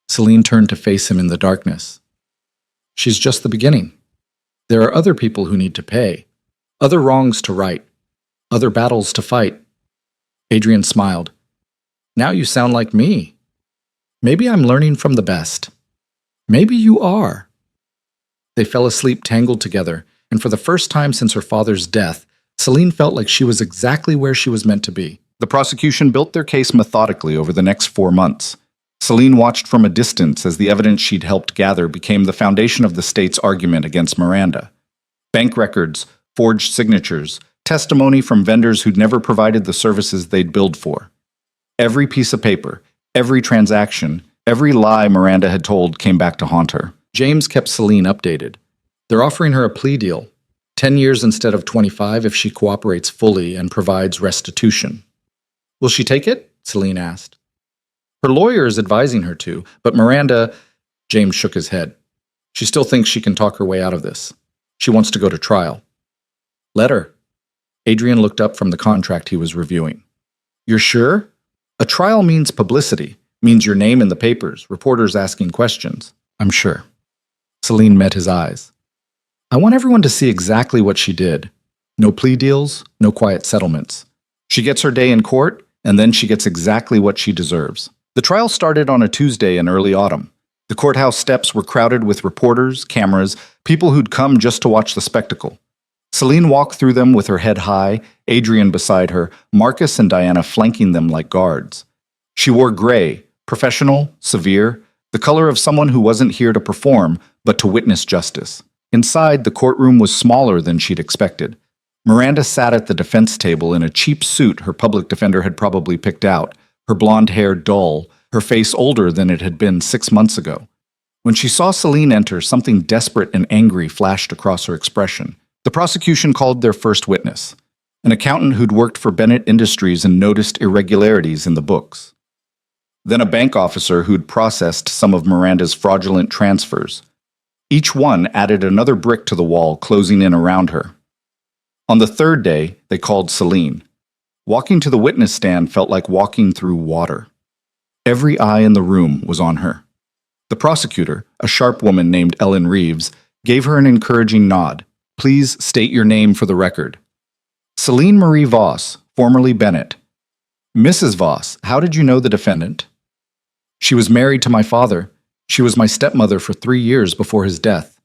[SPEAKER 1] Celine turned to face him in the darkness. "She's just the beginning. There are other people who need to pay, other wrongs to right, other battles to fight." Adrian smiled. "Now you sound like me. Maybe I'm learning from the best." "Maybe you are." They fell asleep tangled together, and for the first time since her father's death, Celine felt like she was exactly where she was meant to be. The prosecution built their case methodically over the next 4 months. Celine watched from a distance as the evidence she'd helped gather became the foundation of the state's argument against Miranda. Bank records, forged signatures, testimony from vendors who'd never provided the services they'd billed for. Every piece of paper, every transaction, every lie Miranda had told came back to haunt her. James kept Celine updated. They're offering her a plea deal, 10 years instead of 25 if she cooperates fully and provides restitution. "Will she take it?" Celine asked. "Her lawyer is advising her to, but Miranda—" James shook his head. "She still thinks she can talk her way out of this. She wants to go to trial." "Let her." Adrian looked up from the contract he was reviewing. "You're sure? A trial means publicity, means your name in the papers, reporters asking questions." "I'm sure." Celine met his eyes. "I want everyone to see exactly what she did. No plea deals, no quiet settlements. She gets her day in court, and then she gets exactly what she deserves." The trial started on a Tuesday in early autumn. The courthouse steps were crowded with reporters, cameras, people who'd come just to watch the spectacle. Celine walked through them with her head high, Adrian beside her, Marcus and Diana flanking them like guards. She wore gray, professional, severe, the color of someone who wasn't here to perform, but to witness justice. Inside, the courtroom was smaller than she'd expected. Miranda sat at the defense table in a cheap suit her public defender had probably picked out, her blonde hair dull, her face older than it had been 6 months ago. When she saw Celine enter, something desperate and angry flashed across her expression. The prosecution called their first witness, an accountant who'd worked for Bennett Industries and noticed irregularities in the books. Then a bank officer who'd processed some of Miranda's fraudulent transfers. Each one added another brick to the wall, closing in around her. On the third day, they called Celine. Walking to the witness stand felt like walking through water. Every eye in the room was on her. The prosecutor, a sharp woman named Ellen Reeves, gave her an encouraging nod. "Please state your name for the record." "Celine Marie Voss, formerly Bennett." "Mrs. Voss, how did you know the defendant?" "She was married to my father. She was my stepmother for 3 years before his death."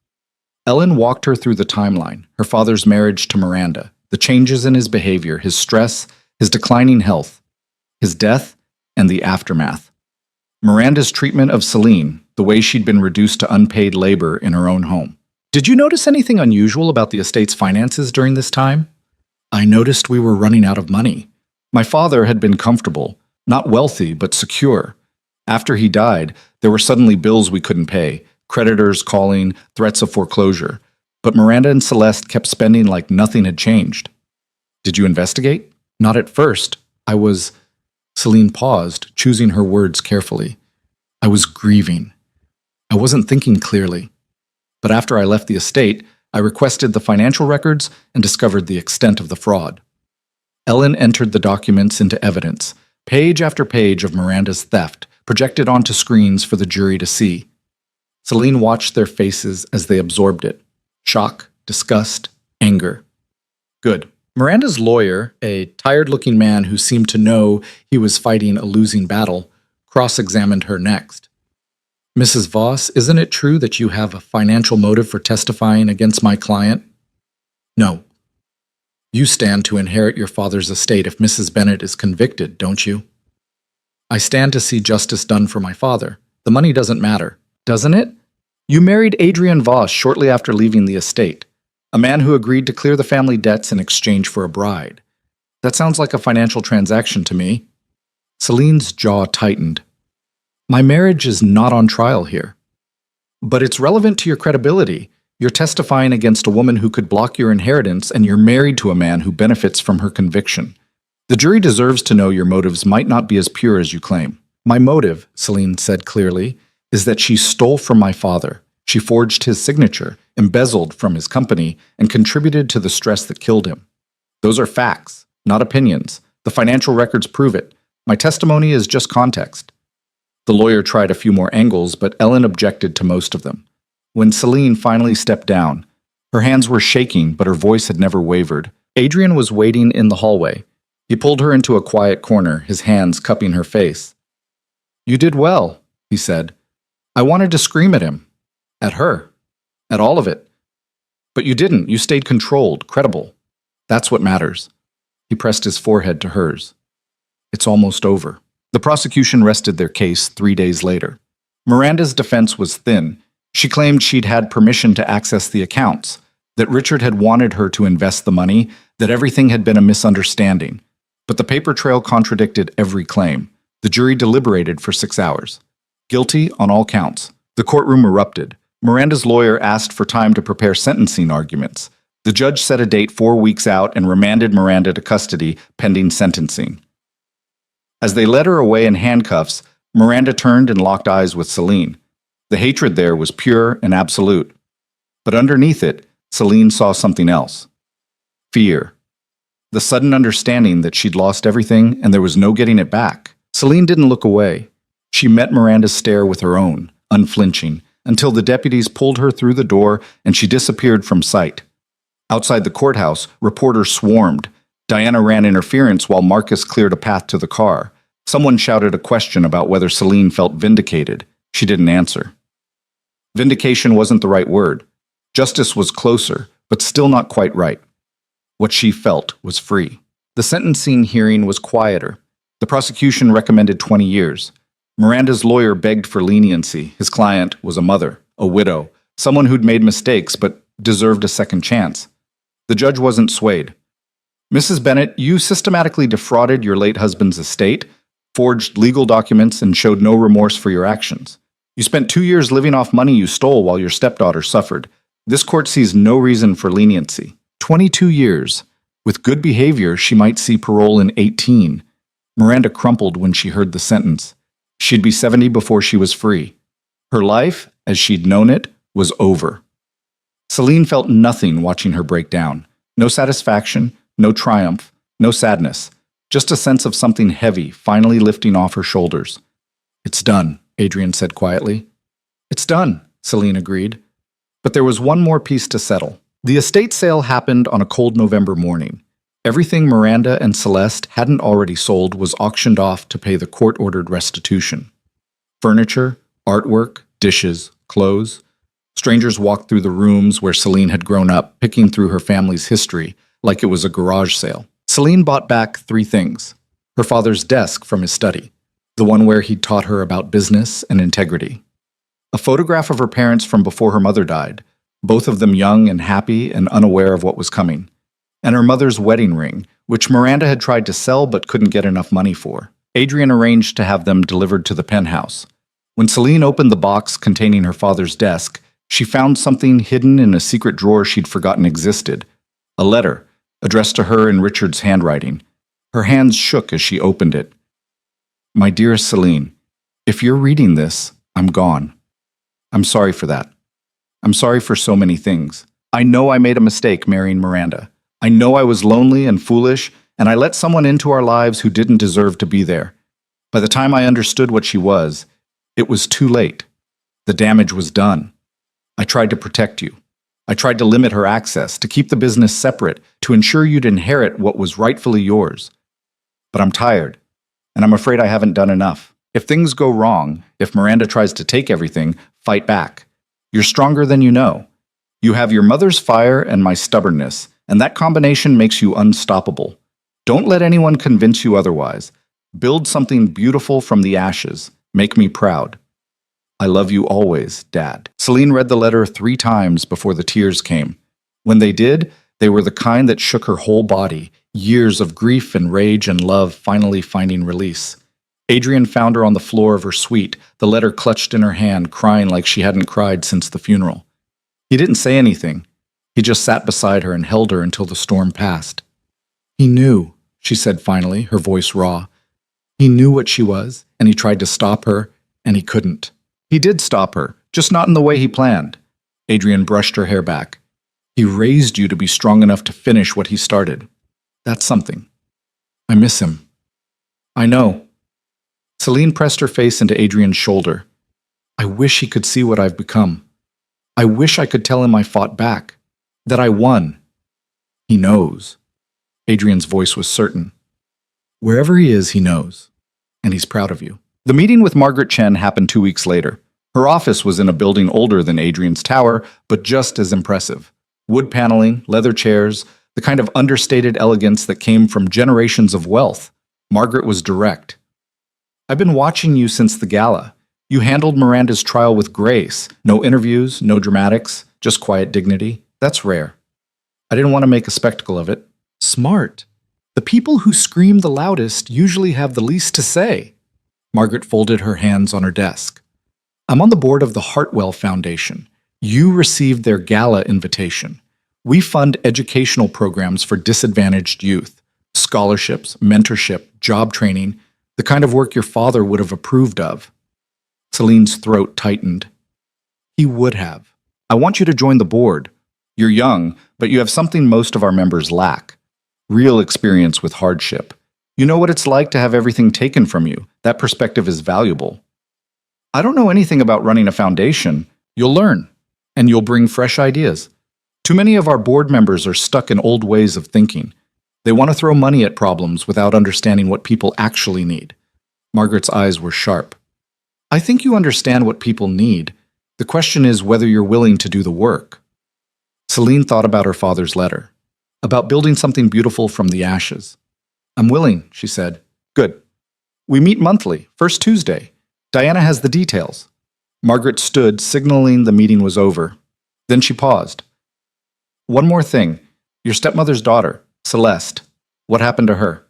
[SPEAKER 1] Ellen walked her through the timeline, her father's marriage to Miranda, the changes in his behavior, his stress, his declining health, his death, and the aftermath. Miranda's treatment of Celine, the way she'd been reduced to unpaid labor in her own home. Did you notice anything unusual about the estate's finances during this time? I noticed we were running out of money. My father had been comfortable, not wealthy, but secure. After he died, there were suddenly bills we couldn't pay, creditors calling, threats of foreclosure. But Miranda and Celeste kept spending like nothing had changed. Did you investigate? Not at first. Celine paused, choosing her words carefully. I was grieving. I wasn't thinking clearly. But after I left the estate, I requested the financial records and discovered the extent of the fraud. Ellen entered the documents into evidence, page after page of Miranda's theft, projected onto screens for the jury to see. Celine watched their faces as they absorbed it. Shock, disgust, anger. Good. Miranda's lawyer, a tired-looking man who seemed to know he was fighting a losing battle, cross-examined her next. Mrs. Voss, isn't it true that you have a financial motive for testifying against my client? No. You stand to inherit your father's estate if Mrs. Bennet is convicted, don't you? I stand to see justice done for my father. The money doesn't matter, doesn't it? You married Adrian Voss shortly after leaving the estate, a man who agreed to clear the family debts in exchange for a bride. That sounds like a financial transaction to me. Celine's jaw tightened. My marriage is not on trial here. But it's relevant to your credibility. You're testifying against a woman who could block your inheritance, and you're married to a man who benefits from her conviction. The jury deserves to know your motives might not be as pure as you claim. My motive, Celine said clearly, is that she stole from my father. She forged his signature, embezzled from his company, and contributed to the stress that killed him. Those are facts, not opinions. The financial records prove it. My testimony is just context. The lawyer tried a few more angles, but Ellen objected to most of them. When Celine finally stepped down, her hands were shaking, but her voice had never wavered. Adrian was waiting in the hallway. He pulled her into a quiet corner, his hands cupping her face. You did well, he said. I wanted to scream at him. At her. At all of it. But you didn't. You stayed controlled, credible. That's what matters. He pressed his forehead to hers. It's almost over. The prosecution rested their case 3 days later. Miranda's defense was thin. She claimed she'd had permission to access the accounts, that Richard had wanted her to invest the money, that everything had been a misunderstanding. But the paper trail contradicted every claim. The jury deliberated for 6 hours. Guilty on all counts. The courtroom erupted. Miranda's lawyer asked for time to prepare sentencing arguments. The judge set a date 4 weeks out and remanded Miranda to custody pending sentencing. As they led her away in handcuffs, Miranda turned and locked eyes with Celine. The hatred there was pure and absolute. But underneath it, Celine saw something else. Fear. The sudden understanding that she'd lost everything and there was no getting it back. Celine didn't look away. She met Miranda's stare with her own, unflinching, until the deputies pulled her through the door and she disappeared from sight. Outside the courthouse, reporters swarmed. Diana ran interference while Marcus cleared a path to the car. Someone shouted a question about whether Celine felt vindicated. She didn't answer. Vindication wasn't the right word. Justice was closer, but still not quite right. What she felt was free. The sentencing hearing was quieter. The prosecution recommended 20 years. Miranda's lawyer begged for leniency. His client was a mother, a widow, someone who'd made mistakes but deserved a second chance. The judge wasn't swayed. Mrs. Bennet, you systematically defrauded your late husband's estate, forged legal documents, and showed no remorse for your actions. You spent 2 years living off money you stole while your stepdaughter suffered. This court sees no reason for leniency. 22 years. With good behavior, she might see parole in 18. Miranda crumpled when she heard the sentence. She'd be 70 before she was free. Her life, as she'd known it, was over. Celine felt nothing watching her break down. No satisfaction, no triumph, no sadness. Just a sense of something heavy finally lifting off her shoulders. It's done, Adrian said quietly. It's done, Celine agreed. But there was one more piece to settle. The estate sale happened on a cold November morning. Everything Miranda and Celeste hadn't already sold was auctioned off to pay the court-ordered restitution. Furniture, artwork, dishes, clothes. Strangers walked through the rooms where Celine had grown up, picking through her family's history like it was a garage sale. Celine bought back 3 things. Her father's desk from his study, the one where he'd taught her about business and integrity. A photograph of her parents from before her mother died, both of them young and happy and unaware of what was coming. And her mother's wedding ring, which Miranda had tried to sell but couldn't get enough money for. Adrian arranged to have them delivered to the penthouse. When Celine opened the box containing her father's desk, she found something hidden in a secret drawer she'd forgotten existed. A letter, addressed to her in Richard's handwriting. Her hands shook as she opened it. My dearest Celine, if you're reading this, I'm gone. I'm sorry for that. I'm sorry for so many things. I know I made a mistake marrying Miranda. I know I was lonely and foolish, and I let someone into our lives who didn't deserve to be there. By the time I understood what she was, it was too late. The damage was done. I tried to protect you. I tried to limit her access, to keep the business separate, to ensure you'd inherit what was rightfully yours. But I'm tired, and I'm afraid I haven't done enough. If things go wrong, if Miranda tries to take everything, fight back. You're stronger than you know. You have your mother's fire and my stubbornness, and that combination makes you unstoppable. Don't let anyone convince you otherwise. Build something beautiful from the ashes. Make me proud. I love you always, Dad. Celine read the letter 3 times before the tears came. When they did, they were the kind that shook her whole body, years of grief and rage and love finally finding release. Adrian found her on the floor of her suite, the letter clutched in her hand, crying like she hadn't cried since the funeral. He didn't say anything. He just sat beside her and held her until the storm passed. He knew, she said finally, her voice raw. He knew what she was, and he tried to stop her, and he couldn't. He did stop her, just not in the way he planned. Adrian brushed her hair back. He raised you to be strong enough to finish what he started. That's something. I miss him. I know. Celine pressed her face into Adrian's shoulder. I wish he could see what I've become. I wish I could tell him I fought back, that I won. He knows. Adrian's voice was certain. Wherever he is, he knows. And he's proud of you. The meeting with Margaret Chen happened 2 weeks later. Her office was in a building older than Adrian's tower, but just as impressive. Wood paneling, leather chairs, the kind of understated elegance that came from generations of wealth. Margaret was direct. I've been watching you since the gala. You handled Miranda's trial with grace. No interviews, no dramatics, just quiet dignity. That's rare. I didn't want to make a spectacle of it. Smart. The people who scream the loudest usually have the least to say. Margaret folded her hands on her desk. I'm on the board of the Hartwell Foundation. You received their gala invitation. We fund educational programs for disadvantaged youth, scholarships, mentorship, job training, the kind of work your father would have approved of. Celine's throat tightened. He would have. I want you to join the board. You're young, but you have something most of our members lack. Real experience with hardship. You know what it's like to have everything taken from you. That perspective is valuable. I don't know anything about running a foundation. You'll learn, and you'll bring fresh ideas. Too many of our board members are stuck in old ways of thinking. They want to throw money at problems without understanding what people actually need. Margaret's eyes were sharp. I think you understand what people need. The question is whether you're willing to do the work. Celine thought about her father's letter, about building something beautiful from the ashes. I'm willing, she said. Good. We meet monthly, first Tuesday. Diana has the details. Margaret stood, signaling the meeting was over. Then she paused. One more thing. Your stepmother's daughter, Celeste. What happened to her?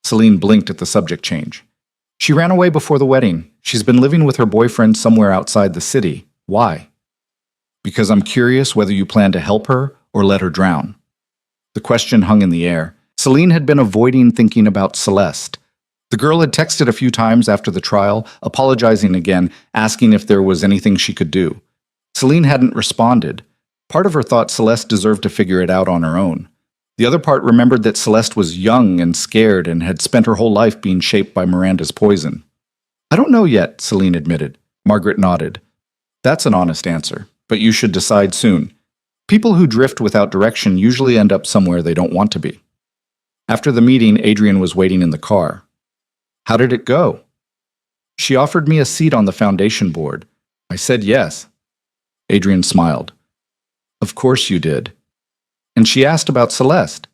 [SPEAKER 1] Celine blinked at the subject change. She ran away before the wedding. She's been living with her boyfriend somewhere outside the city. Why? Because I'm curious whether you plan to help her or let her drown. The question hung in the air. Celine had been avoiding thinking about Celeste. The girl had texted a few times after the trial, apologizing again, asking if there was anything she could do. Celine hadn't responded. Part of her thought Celeste deserved to figure it out on her own. The other part remembered that Celeste was young and scared and had spent her whole life being shaped by Miranda's poison. I don't know yet, Celine admitted. Margaret nodded. That's an honest answer, but you should decide soon. People who drift without direction usually end up somewhere they don't want to be. After the meeting, Adrian was waiting in the car. How did it go? She offered me a seat on the foundation board. I said yes. Adrian smiled. Of course you did. And she asked about Celeste.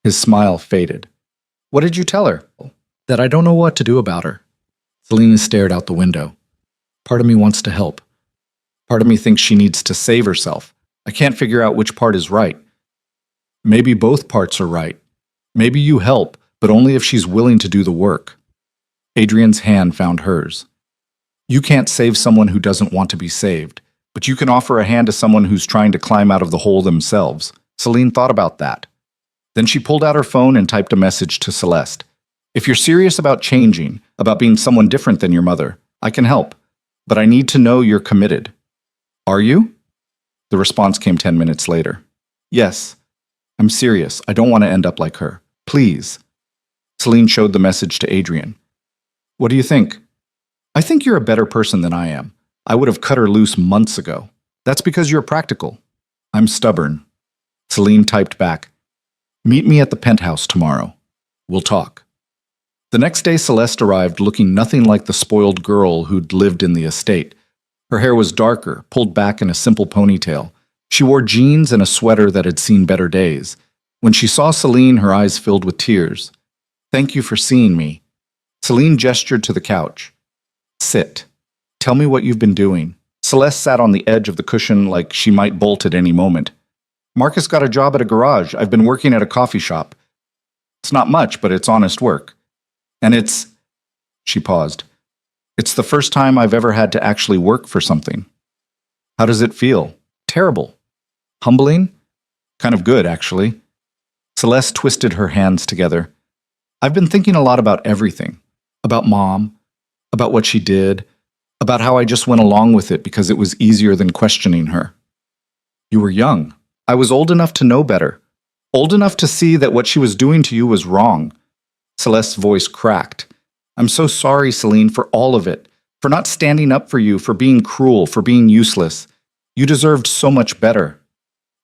[SPEAKER 1] His smile faded. What did you tell her? That I don't know what to do about her. Selena stared out the window. Part of me wants to help. Part of me thinks she needs to save herself. I can't figure out which part is right. Maybe both parts are right. Maybe you help, but only if she's willing to do the work. Adrian's hand found hers. You can't save someone who doesn't want to be saved, but you can offer a hand to someone who's trying to climb out of the hole themselves. Celine thought about that. Then she pulled out her phone and typed a message to Celeste. If you're serious about changing, about being someone different than your mother, I can help, but I need to know you're committed. Are you? The response came 10 minutes later. Yes. I'm serious. I don't want to end up like her. Please. Celine showed the message to Adrian. What do you think? I think you're a better person than I am. I would have cut her loose months ago. That's because you're practical. I'm stubborn. Celine typed back. Meet me at the penthouse tomorrow. We'll talk. The next day, Celeste arrived looking nothing like the spoiled girl who'd lived in the estate. Her hair was darker, pulled back in a simple ponytail. She wore jeans and a sweater that had seen better days. When she saw Celine, her eyes filled with tears. Thank you for seeing me. Celine gestured to the couch. Sit. Tell me what you've been doing. Celeste sat on the edge of the cushion like she might bolt at any moment. Marcus got a job at a garage. I've been working at a coffee shop. It's not much, but it's honest work. And it's... She paused. It's the first time I've ever had to actually work for something. How does it feel? Terrible. Humbling? Kind of good, actually. Celeste twisted her hands together. I've been thinking a lot about everything. About Mom. About what she did. About how I just went along with it because it was easier than questioning her. You were young. I was old enough to know better. Old enough to see that what she was doing to you was wrong. Celeste's voice cracked. I'm so sorry, Celine, for all of it. For not standing up for you, for being cruel, for being useless. You deserved so much better.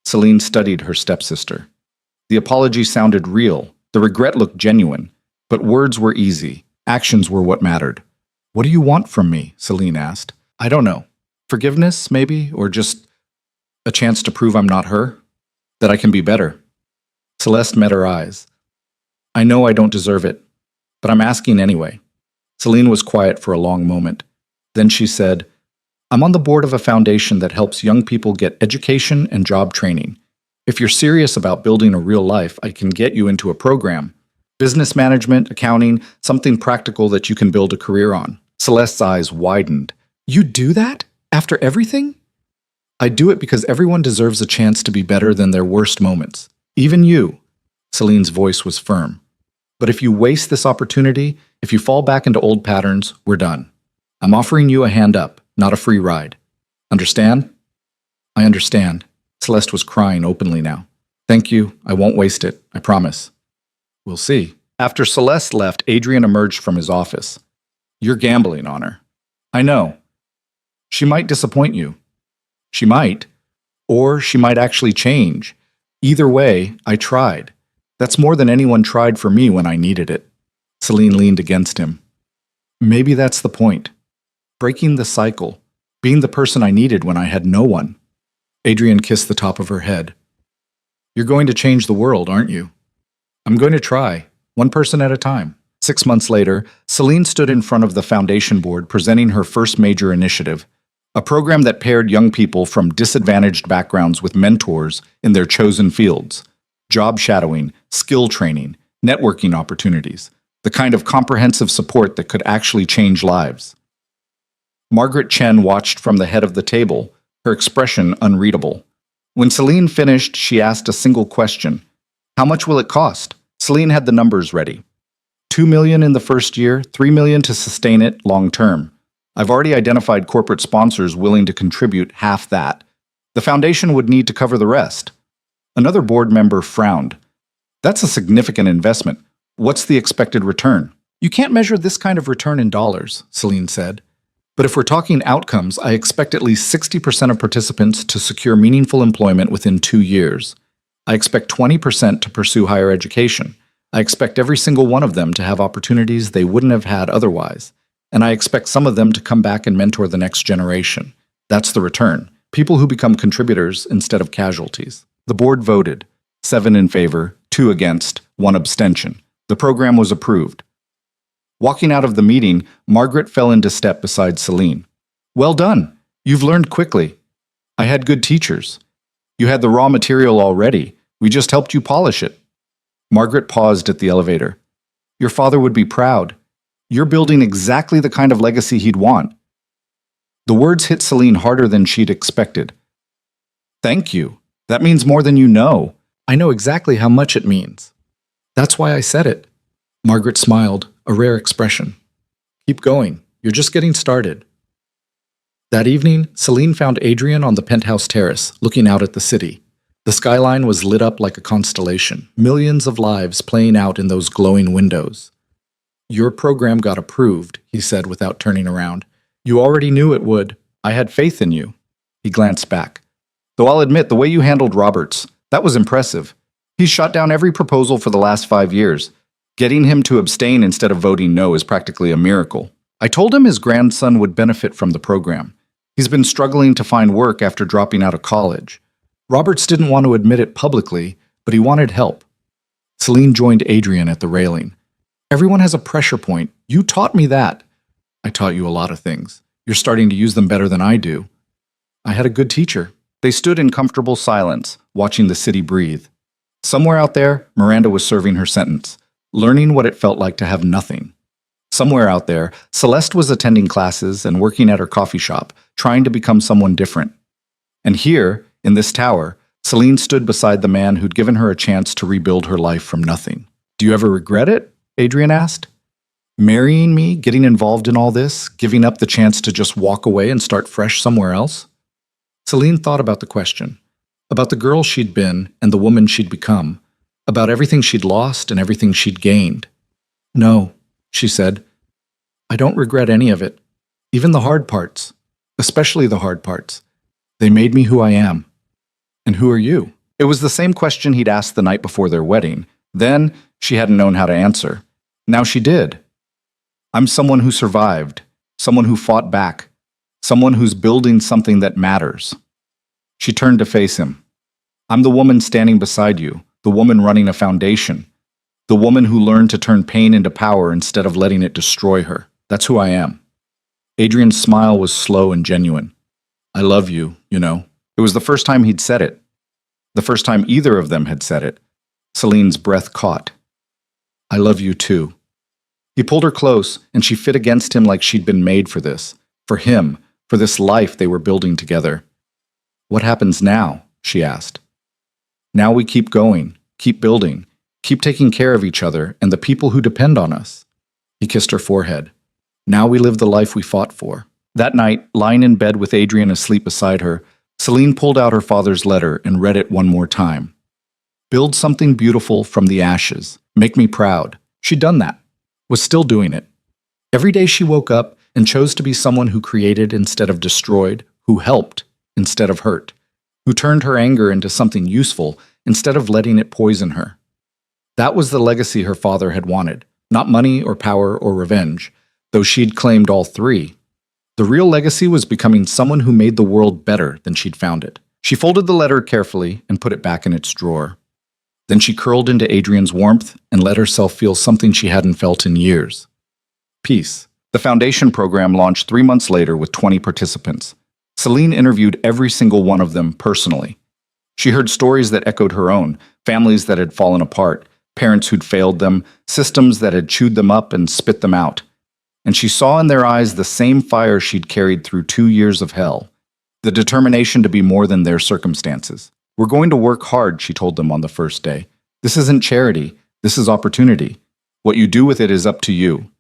[SPEAKER 1] Celine studied her stepsister. The apology sounded real. The regret looked genuine. But words were easy. Actions were what mattered. What do you want from me? Celine asked. I don't know. Forgiveness, maybe? Or just a chance to prove I'm not her? That I can be better? Celeste met her eyes. I know I don't deserve it, but I'm asking anyway. Celine was quiet for a long moment. Then she said, I'm on the board of a foundation that helps young people get education and job training. If you're serious about building a real life, I can get you into a program. Business management, accounting, something practical that you can build a career on. Celeste's eyes widened. You do that? After everything? I do it because everyone deserves a chance to be better than their worst moments. Even you. Celine's voice was firm. But if you waste this opportunity, if you fall back into old patterns, we're done. I'm offering you a hand up, not a free ride. Understand? I understand. Celeste was crying openly now. Thank you. I won't waste it. I promise. We'll see. After Celeste left, Adrian emerged from his office. You're gambling on her. I know. She might disappoint you. She might. Or she might actually change. Either way, I tried. That's more than anyone tried for me when I needed it. Celine leaned against him. Maybe that's the point. Breaking the cycle. Being the person I needed when I had no one. Adrian kissed the top of her head. You're going to change the world, aren't you? I'm going to try, one person at a time. 6 months later, Celine stood in front of the foundation board presenting her first major initiative, a program that paired young people from disadvantaged backgrounds with mentors in their chosen fields. Job shadowing, skill training, networking opportunities, the kind of comprehensive support that could actually change lives. Margaret Chen watched from the head of the table, her expression unreadable. When Celine finished, she asked a single question. How much will it cost? Celine had the numbers ready. $2 million in the first year, $3 million to sustain it long term. I've already identified corporate sponsors willing to contribute half that. The foundation would need to cover the rest. Another board member frowned. That's a significant investment. What's the expected return? You can't measure this kind of return in dollars, Celine said. But if we're talking outcomes, I expect at least 60% of participants to secure meaningful employment within 2 years. I expect 20% to pursue higher education. I expect every single one of them to have opportunities they wouldn't have had otherwise. And I expect some of them to come back and mentor the next generation. That's the return. People who become contributors instead of casualties. The board voted, 7 in favor, 2 against, 1 abstention. The program was approved. Walking out of the meeting, Margaret fell into step beside Celine. Well done. You've learned quickly. I had good teachers. You had the raw material already. We just helped you polish it. Margaret paused at the elevator. Your father would be proud. You're building exactly the kind of legacy he'd want. The words hit Celine harder than she'd expected. Thank you. That means more than you know. I know exactly how much it means. That's why I said it. Margaret smiled, a rare expression. Keep going. You're just getting started. That evening, Celine found Adrian on the penthouse terrace, looking out at the city. The skyline was lit up like a constellation, millions of lives playing out in those glowing windows. Your program got approved, he said without turning around. You already knew it would. I had faith in you. He glanced back. Though I'll admit, the way you handled Roberts, that was impressive. He's shot down every proposal for the last 5 years. Getting him to abstain instead of voting no is practically a miracle. I told him his grandson would benefit from the program. He's been struggling to find work after dropping out of college. Roberts didn't want to admit it publicly, but he wanted help. Celine joined Adrian at the railing. Everyone has a pressure point. You taught me that. I taught you a lot of things. You're starting to use them better than I do. I had a good teacher. They stood in comfortable silence, watching the city breathe. Somewhere out there, Miranda was serving her sentence, learning what it felt like to have nothing. Somewhere out there, Celeste was attending classes and working at her coffee shop, trying to become someone different. And here, in this tower, Celine stood beside the man who'd given her a chance to rebuild her life from nothing. Do you ever regret it? Adrian asked. Marrying me, getting involved in all this, giving up the chance to just walk away and start fresh somewhere else? Celine thought about the question, about the girl she'd been and the woman she'd become, about everything she'd lost and everything she'd gained. No, she said. I don't regret any of it, even the hard parts, especially the hard parts. They made me who I am. And who are you? It was the same question he'd asked the night before their wedding. Then, she hadn't known how to answer. Now she did. I'm someone who survived, someone who fought back, someone who's building something that matters. She turned to face him. I'm the woman standing beside you, the woman running a foundation, the woman who learned to turn pain into power instead of letting it destroy her. That's who I am. Adrian's smile was slow and genuine. I love you, you know. It was the first time he'd said it. The first time either of them had said it. Celine's breath caught. I love you too. He pulled her close, and she fit against him like she'd been made for this, for him, for this life they were building together. What happens now? She asked. Now we keep going, keep building, keep taking care of each other and the people who depend on us. He kissed her forehead. Now we live the life we fought for. That night, lying in bed with Adrian asleep beside her, Celine pulled out her father's letter and read it one more time. Build something beautiful from the ashes. Make me proud. She'd done that. Was still doing it. Every day she woke up and chose to be someone who created instead of destroyed, who helped instead of hurt, who turned her anger into something useful instead of letting it poison her. That was the legacy her father had wanted, not money or power or revenge, though she'd claimed all three. The real legacy was becoming someone who made the world better than she'd found it. She folded the letter carefully and put it back in its drawer. Then she curled into Adrian's warmth and let herself feel something she hadn't felt in years. Peace. The foundation program launched 3 months later with 20 participants. Celine interviewed every single one of them personally. She heard stories that echoed her own, families that had fallen apart, parents who'd failed them, systems that had chewed them up and spit them out. And she saw in their eyes the same fire she'd carried through 2 years of hell, the determination to be more than their circumstances. We're going to work hard, she told them on the first day. This isn't charity. This is opportunity. What you do with it is up to you.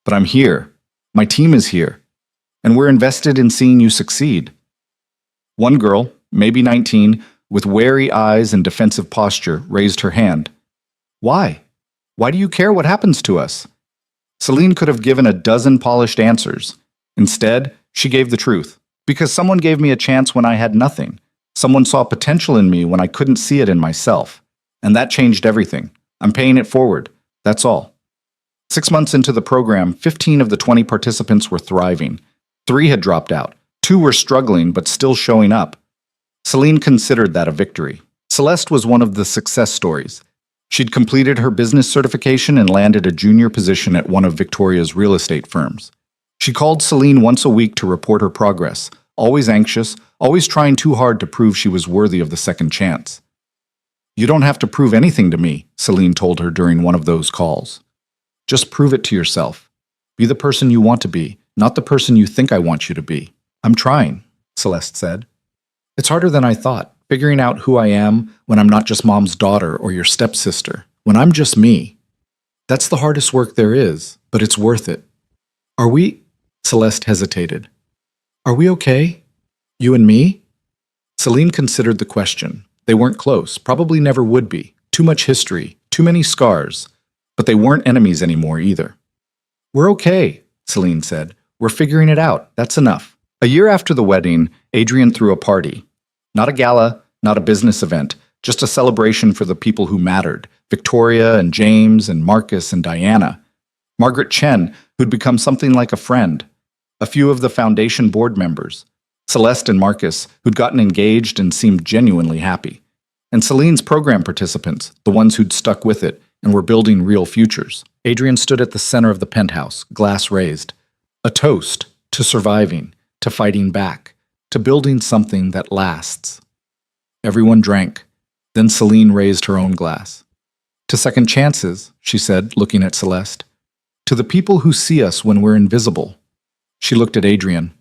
[SPEAKER 1] But I'm here. My team is here. And we're invested in seeing you succeed. One girl, maybe 19, with wary eyes and defensive posture, raised her hand. Why? Why do you care what happens to us? Celine could have given a dozen polished answers. Instead, she gave the truth. Because someone gave me a chance when I had nothing. Someone saw potential in me when I couldn't see it in myself. And that changed everything. I'm paying it forward. That's all. 6 months into the program, 15 of the 20 participants were thriving. 3 had dropped out. 2 were struggling but still showing up. Celine considered that a victory. Celeste was one of the success stories. She'd completed her business certification and landed a junior position at one of Victoria's real estate firms. She called Celine once a week to report her progress, always anxious, always trying too hard to prove she was worthy of the second chance. "You don't have to prove anything to me," Celine told her during one of those calls. "Just prove it to yourself. Be the person you want to be, not the person you think I want you to be." "I'm trying," Celeste said. "It's harder than I thought, figuring out who I am when I'm not just mom's daughter or your stepsister, when I'm just me. That's the hardest work there is, but it's worth it." "Are we—" Celeste hesitated. "Are we okay? You and me?" Celine considered the question. They weren't close, probably never would be. Too much history, too many scars. But they weren't enemies anymore either. "We're okay," Celine said. "We're figuring it out. That's enough." A year after the wedding, Adrian threw a party. Not a gala, not a business event, just a celebration for the people who mattered. Victoria and James and Marcus and Diana. Margaret Chen, who'd become something like a friend. A few of the foundation board members. Celeste and Marcus, who'd gotten engaged and seemed genuinely happy. And Celine's program participants, the ones who'd stuck with it and were building real futures. Adrian stood at the center of the penthouse, glass raised. A toast to surviving, to fighting back, to building something that lasts. Everyone drank. Then Celine raised her own glass. "To second chances," she said, looking at Celeste. "To the people who see us when we're invisible." She looked at Adrian.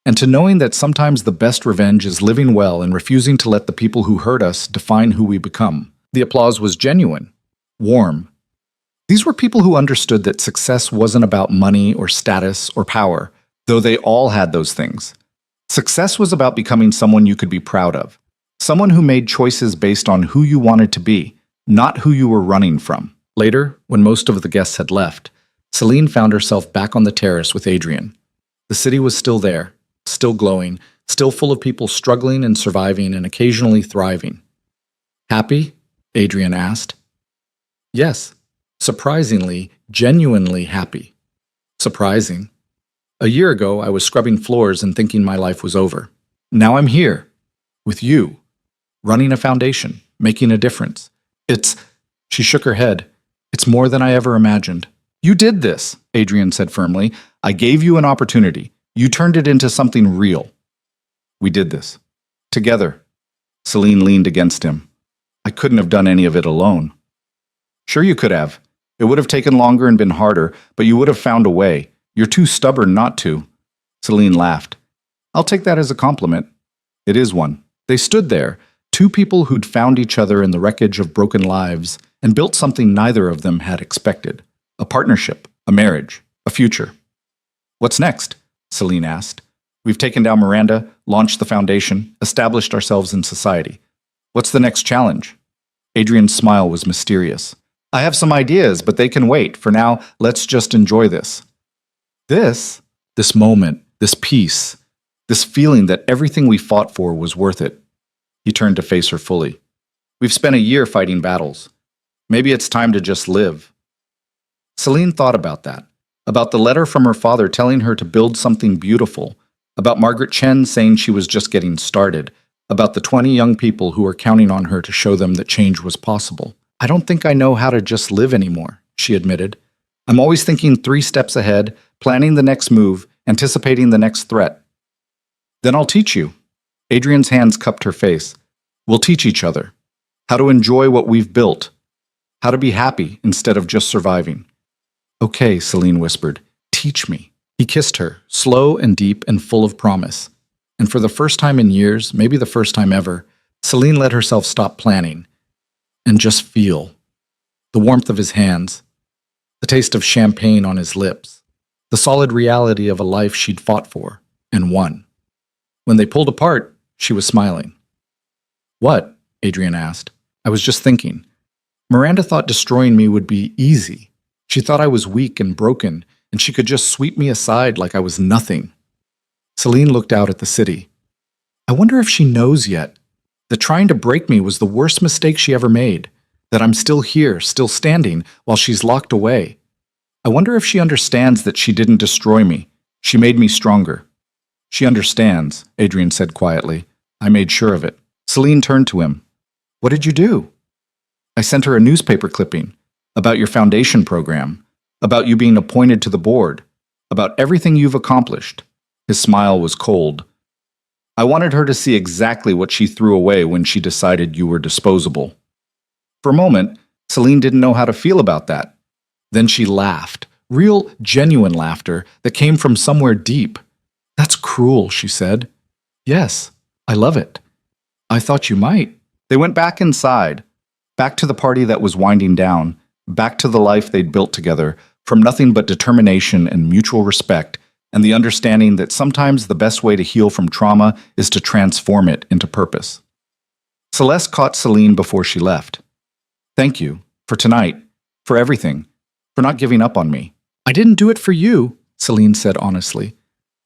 [SPEAKER 1] "And to knowing that sometimes the best revenge is living well and refusing to let the people who hurt us define who we become." The applause was genuine, warm. These were people who understood that success wasn't about money or status or power, though they all had those things. Success was about becoming someone you could be proud of, someone who made choices based on who you wanted to be, not who you were running from. Later, when most of the guests had left, Celine found herself back on the terrace with Adrian. The city was still there, still glowing, still full of people struggling and surviving and occasionally thriving. "Happy?" Adrian asked. "Yes. Surprisingly, genuinely happy." "Surprising. A year ago, I was scrubbing floors and thinking my life was over. Now I'm here, with you, running a foundation, making a difference. It's—" She shook her head. "It's more than I ever imagined." "You did this," Adrian said firmly. "I gave you an opportunity. You turned it into something real." "We did this. Together." Celine leaned against him. "I couldn't have done any of it alone." "Sure you could have. It would have taken longer and been harder, but you would have found a way. You're too stubborn not to." Celine laughed. "I'll take that as a compliment." It is one. They stood there, two people who'd found each other in the wreckage of broken lives and built something neither of them had expected. A partnership, a marriage, a future. "What's next?" Celine asked. "We've taken down Miranda, launched the foundation, established ourselves in society. What's the next challenge?" Adrian's smile was mysterious. "I have some ideas, but they can wait. For now, let's just enjoy this." This moment, this peace, this feeling that everything we fought for was worth it. He turned to face her fully. "We've spent a year fighting battles. Maybe it's time to just live." Celine thought about that, about the letter from her father telling her to build something beautiful, about Margaret Chen saying she was just getting started, about the 20 young people who were counting on her to show them that change was possible. "I don't think I know how to just live anymore," she admitted. "I'm always thinking 3 steps ahead, planning the next move, anticipating the next threat." "Then I'll teach you." Adrian's hands cupped her face. "We'll teach each other. How to enjoy what we've built. How to be happy instead of just surviving." "Okay," Celine whispered. "Teach me." He kissed her, slow and deep and full of promise. And for the first time in years, maybe the first time ever, Celine let herself stop planning and just feel. The warmth of his hands, the taste of champagne on his lips, the solid reality of a life she'd fought for and won. When they pulled apart, she was smiling. "What?" Adrian asked. "I was just thinking. Miranda thought destroying me would be easy. She thought I was weak and broken, and she could just sweep me aside like I was nothing." Celine looked out at the city. "I wonder if she knows yet that trying to break me was the worst mistake she ever made, that I'm still here, still standing, while she's locked away. I wonder if she understands that she didn't destroy me. She made me stronger." "She understands," Adrian said quietly. "I made sure of it." Celine turned to him. "What did you do?" I sent her a newspaper clipping about your foundation program, about you being appointed to the board, about everything you've accomplished. His smile was cold. I wanted her to see exactly what she threw away when she decided you were disposable. For a moment, Celine didn't know how to feel about that. Then she laughed, real, genuine laughter that came from somewhere deep. That's cruel, she said. Yes, I love it. I thought you might. They went back inside, back to the party that was winding down, back to the life they'd built together, from nothing but determination and mutual respect, and the understanding that sometimes the best way to heal from trauma is to transform it into purpose. Celeste caught Celine before she left. Thank you, for tonight, for everything, for not giving up on me. I didn't do it for you, Celine said honestly.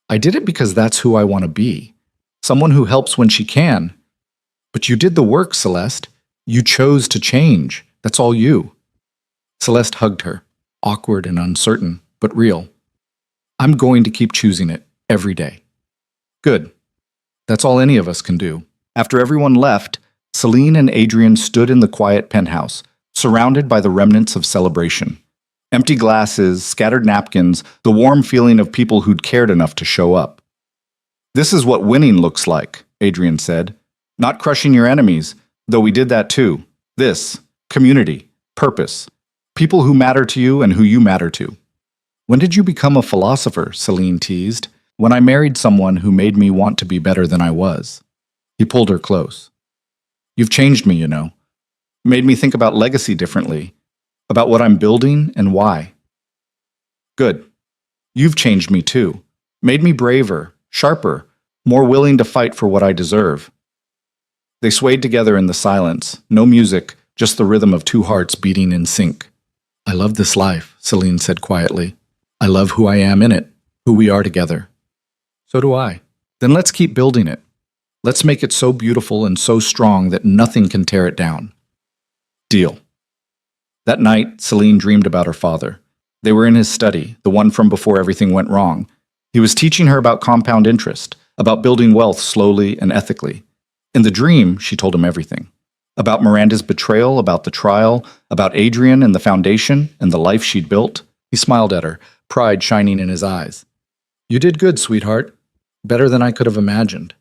[SPEAKER 1] I did it because that's who I want to be. Someone who helps when she can. But you did the work, Celeste. You chose to change. That's all you. Celeste hugged her, awkward and uncertain, but real. I'm going to keep choosing it every day. Good. That's all any of us can do. After everyone left, Celine and Adrian stood in the quiet penthouse, surrounded by the remnants of celebration. Empty glasses, scattered napkins, the warm feeling of people who'd cared enough to show up. This is what winning looks like, Adrian said. Not crushing your enemies, though we did that too. This, community, purpose, people who matter to you and who you matter to. When did you become a philosopher? Celine teased. When I married someone who made me want to be better than I was. He pulled her close. You've changed me, you know. Made me think about legacy differently, about what I'm building and why. Good. You've changed me too. Made me braver, sharper, more willing to fight for what I deserve. They swayed together in the silence, no music, just the rhythm of two hearts beating in sync. I love this life, Celine said quietly. I love who I am in it, who we are together. So do I. Then let's keep building it. Let's make it so beautiful and so strong that nothing can tear it down. Deal. That night, Celine dreamed about her father. They were in his study, the one from before everything went wrong. He was teaching her about compound interest, about building wealth slowly and ethically. In the dream, she told him everything. About Miranda's betrayal, about the trial, about Adrian and the foundation and the life she'd built. He smiled at her, pride shining in his eyes. You did good, sweetheart. Better than I could have imagined.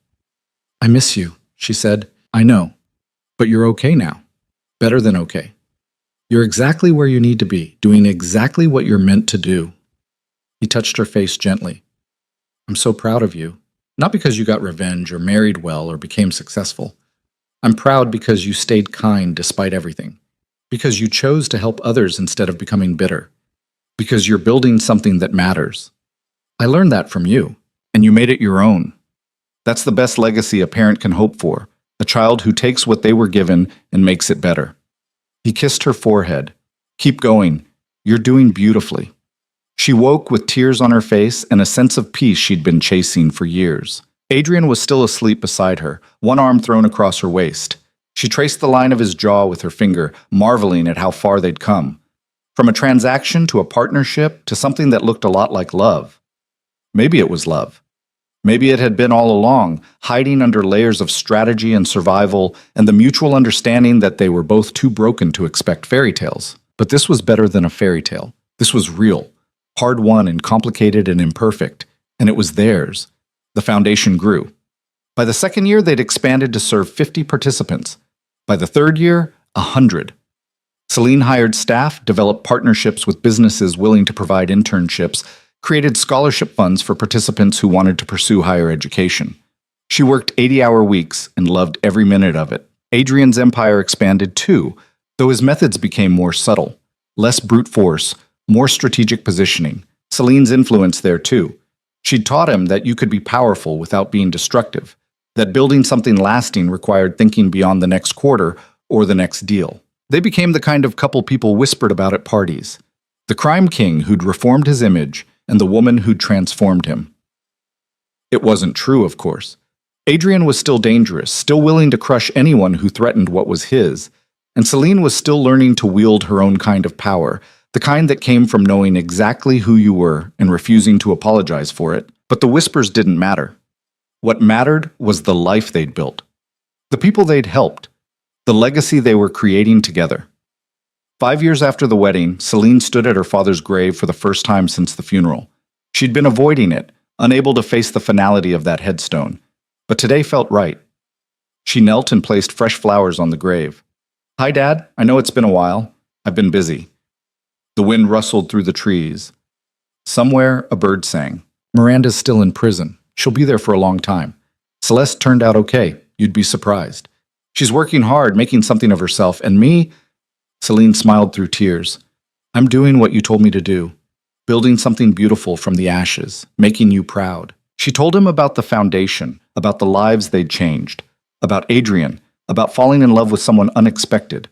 [SPEAKER 1] I miss you, she said. I know. But you're okay now. Better than okay. You're exactly where you need to be, doing exactly what you're meant to do. He touched her face gently. I'm so proud of you. Not because you got revenge or married well or became successful. I'm proud because you stayed kind despite everything. Because you chose to help others instead of becoming bitter. Because you're building something that matters. I learned that from you, and you made it your own. That's the best legacy a parent can hope for, a child who takes what they were given and makes it better. He kissed her forehead. Keep going. You're doing beautifully. She woke with tears on her face and a sense of peace she'd been chasing for years. Adrian was still asleep beside her, one arm thrown across her waist. She traced the line of his jaw with her finger, marveling at how far they'd come. From a transaction to a partnership to something that looked a lot like love. Maybe it was love. Maybe it had been all along, hiding under layers of strategy and survival and the mutual understanding that they were both too broken to expect fairy tales. But this was better than a fairy tale. This was real, hard-won and complicated and imperfect, and it was theirs. The foundation grew. By the second year, they'd expanded to serve 50 participants. By the third year, 100. Celine hired staff, developed partnerships with businesses willing to provide internships, created scholarship funds for participants who wanted to pursue higher education. She worked 80-hour weeks and loved every minute of it. Adrian's empire expanded too, though his methods became more subtle, less brute force, more strategic positioning. Celine's influence there too. She'd taught him that you could be powerful without being destructive, that building something lasting required thinking beyond the next quarter or the next deal. They became the kind of couple people whispered about at parties. The crime king who'd reformed his image and the woman who'd transformed him. It wasn't true, of course. Adrian was still dangerous, still willing to crush anyone who threatened what was his, and Celine was still learning to wield her own kind of power, the kind that came from knowing exactly who you were and refusing to apologize for it. But the whispers didn't matter. What mattered was the life they'd built, the people they'd helped, the legacy they were creating together. 5 years after the wedding, Celine stood at her father's grave for the first time since the funeral. She'd been avoiding it, unable to face the finality of that headstone. But today felt right. She knelt and placed fresh flowers on the grave. "Hi, Dad. I know it's been a while. I've been busy." The wind rustled through the trees. Somewhere, a bird sang. "Miranda's still in prison. She'll be there for a long time. Celeste turned out okay. You'd be surprised. She's working hard, making something of herself, and me..." Celine smiled through tears. "I'm doing what you told me to do. Building something beautiful from the ashes, making you proud." She told him about the foundation, about the lives they'd changed, about Adrian, about falling in love with someone unexpected,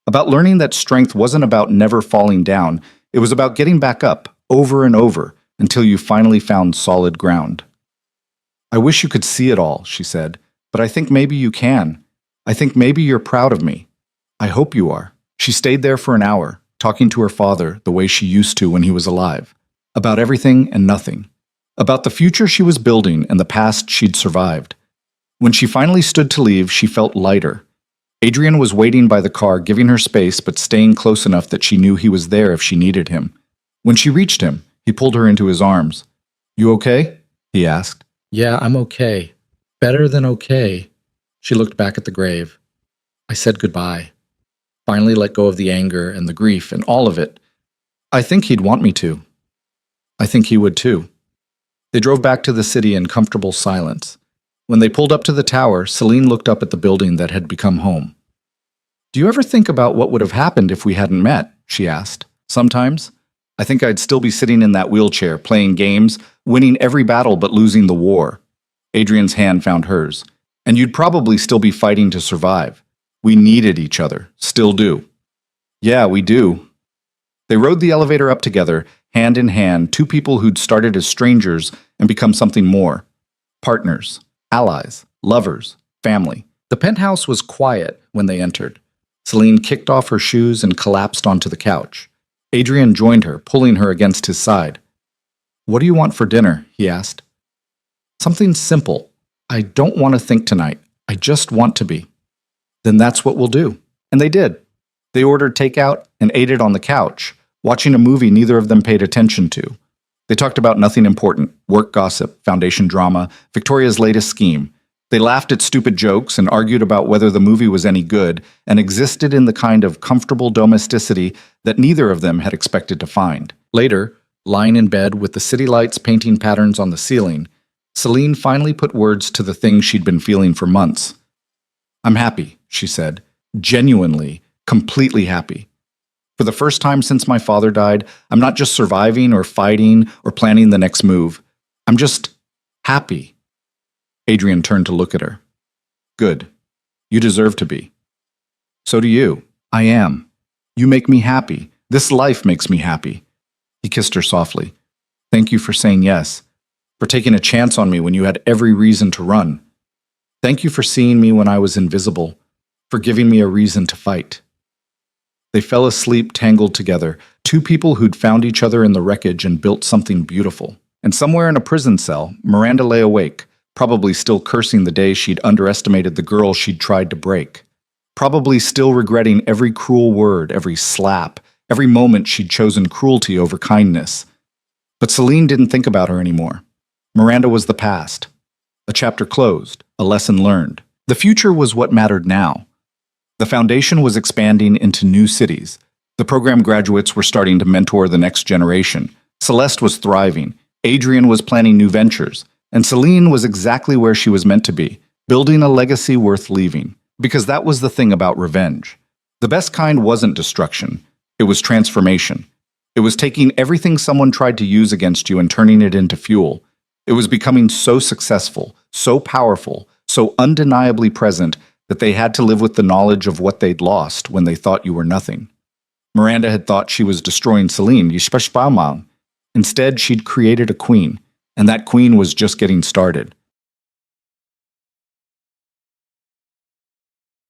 [SPEAKER 1] about learning that strength wasn't about never falling down, it was about getting back up, over and over, until you finally found solid ground. "I wish you could see it all," she said, "but I think maybe you can. I think maybe you're proud of me. I hope you are." She stayed there for an hour, talking to her father the way she used to when he was alive, about everything and nothing, about the future she was building and the past she'd survived. When she finally stood to leave, she felt lighter. Adrian was waiting by the car, giving her space but staying close enough that she knew he was there if she needed him. When she reached him, he pulled her into his arms. "You okay?" he asked. "Yeah, I'm okay. Better than okay." She looked back at the grave. "I said goodbye. Finally let go of the anger and the grief and all of it. I think he'd want me to. I think he would too." They drove back to the city in comfortable silence. When they pulled up to the tower, Celine looked up at the building that had become home. "Do you ever think about what would have happened if we hadn't met?" she asked. "Sometimes. I think I'd still be sitting in that wheelchair, playing games, winning every battle but losing the war." Adrian's hand found hers. "And you'd probably still be fighting to survive. We needed each other. Still do." "Yeah, we do." They rode the elevator up together, hand in hand, two people who'd started as strangers and become something more. Partners, allies, lovers, family. The penthouse was quiet when they entered. Celine kicked off her shoes and collapsed onto the couch. Adrian joined her, pulling her against his side. "What do you want for dinner?" he asked. "Something simple. I don't want to think tonight. I just want to be." "Then that's what we'll do." And they did. They ordered takeout and ate it on the couch, watching a movie neither of them paid attention to. They talked about nothing important, work gossip, foundation drama, Victoria's latest scheme. They laughed at stupid jokes and argued about whether the movie was any good, and existed in the kind of comfortable domesticity that neither of them had expected to find. Later, lying in bed with the city lights painting patterns on the ceiling, Celine finally put words to the things she'd been feeling for months. "I'm happy," she said. "Genuinely, completely happy. For the first time since my father died, I'm not just surviving or fighting or planning the next move. I'm just happy." Adrian turned to look at her. "Good. You deserve to be." "So do you." "I am. You make me happy. This life makes me happy." He kissed her softly. "Thank you for saying yes, for taking a chance on me when you had every reason to run. Thank you for seeing me when I was invisible, for giving me a reason to fight." They fell asleep tangled together, two people who'd found each other in the wreckage and built something beautiful. And somewhere in a prison cell, Miranda lay awake, probably still cursing the day she'd underestimated the girl she'd tried to break. Probably still regretting every cruel word, every slap, every moment she'd chosen cruelty over kindness. But Celine didn't think about her anymore. Miranda was the past. A chapter closed, a lesson learned. The future was what mattered now. The foundation was expanding into new cities. The program graduates were starting to mentor the next generation. Celeste was thriving. Adrian was planning new ventures. And Celine was exactly where she was meant to be, building a legacy worth leaving. Because that was the thing about revenge. The best kind wasn't destruction. It was transformation. It was taking everything someone tried to use against you and turning it into fuel. It was becoming so successful, so powerful, so undeniably present that they had to live with the knowledge of what they'd lost when they thought you were nothing. Miranda had thought she was destroying Celine. Instead, she'd created a queen, and that queen was just getting started.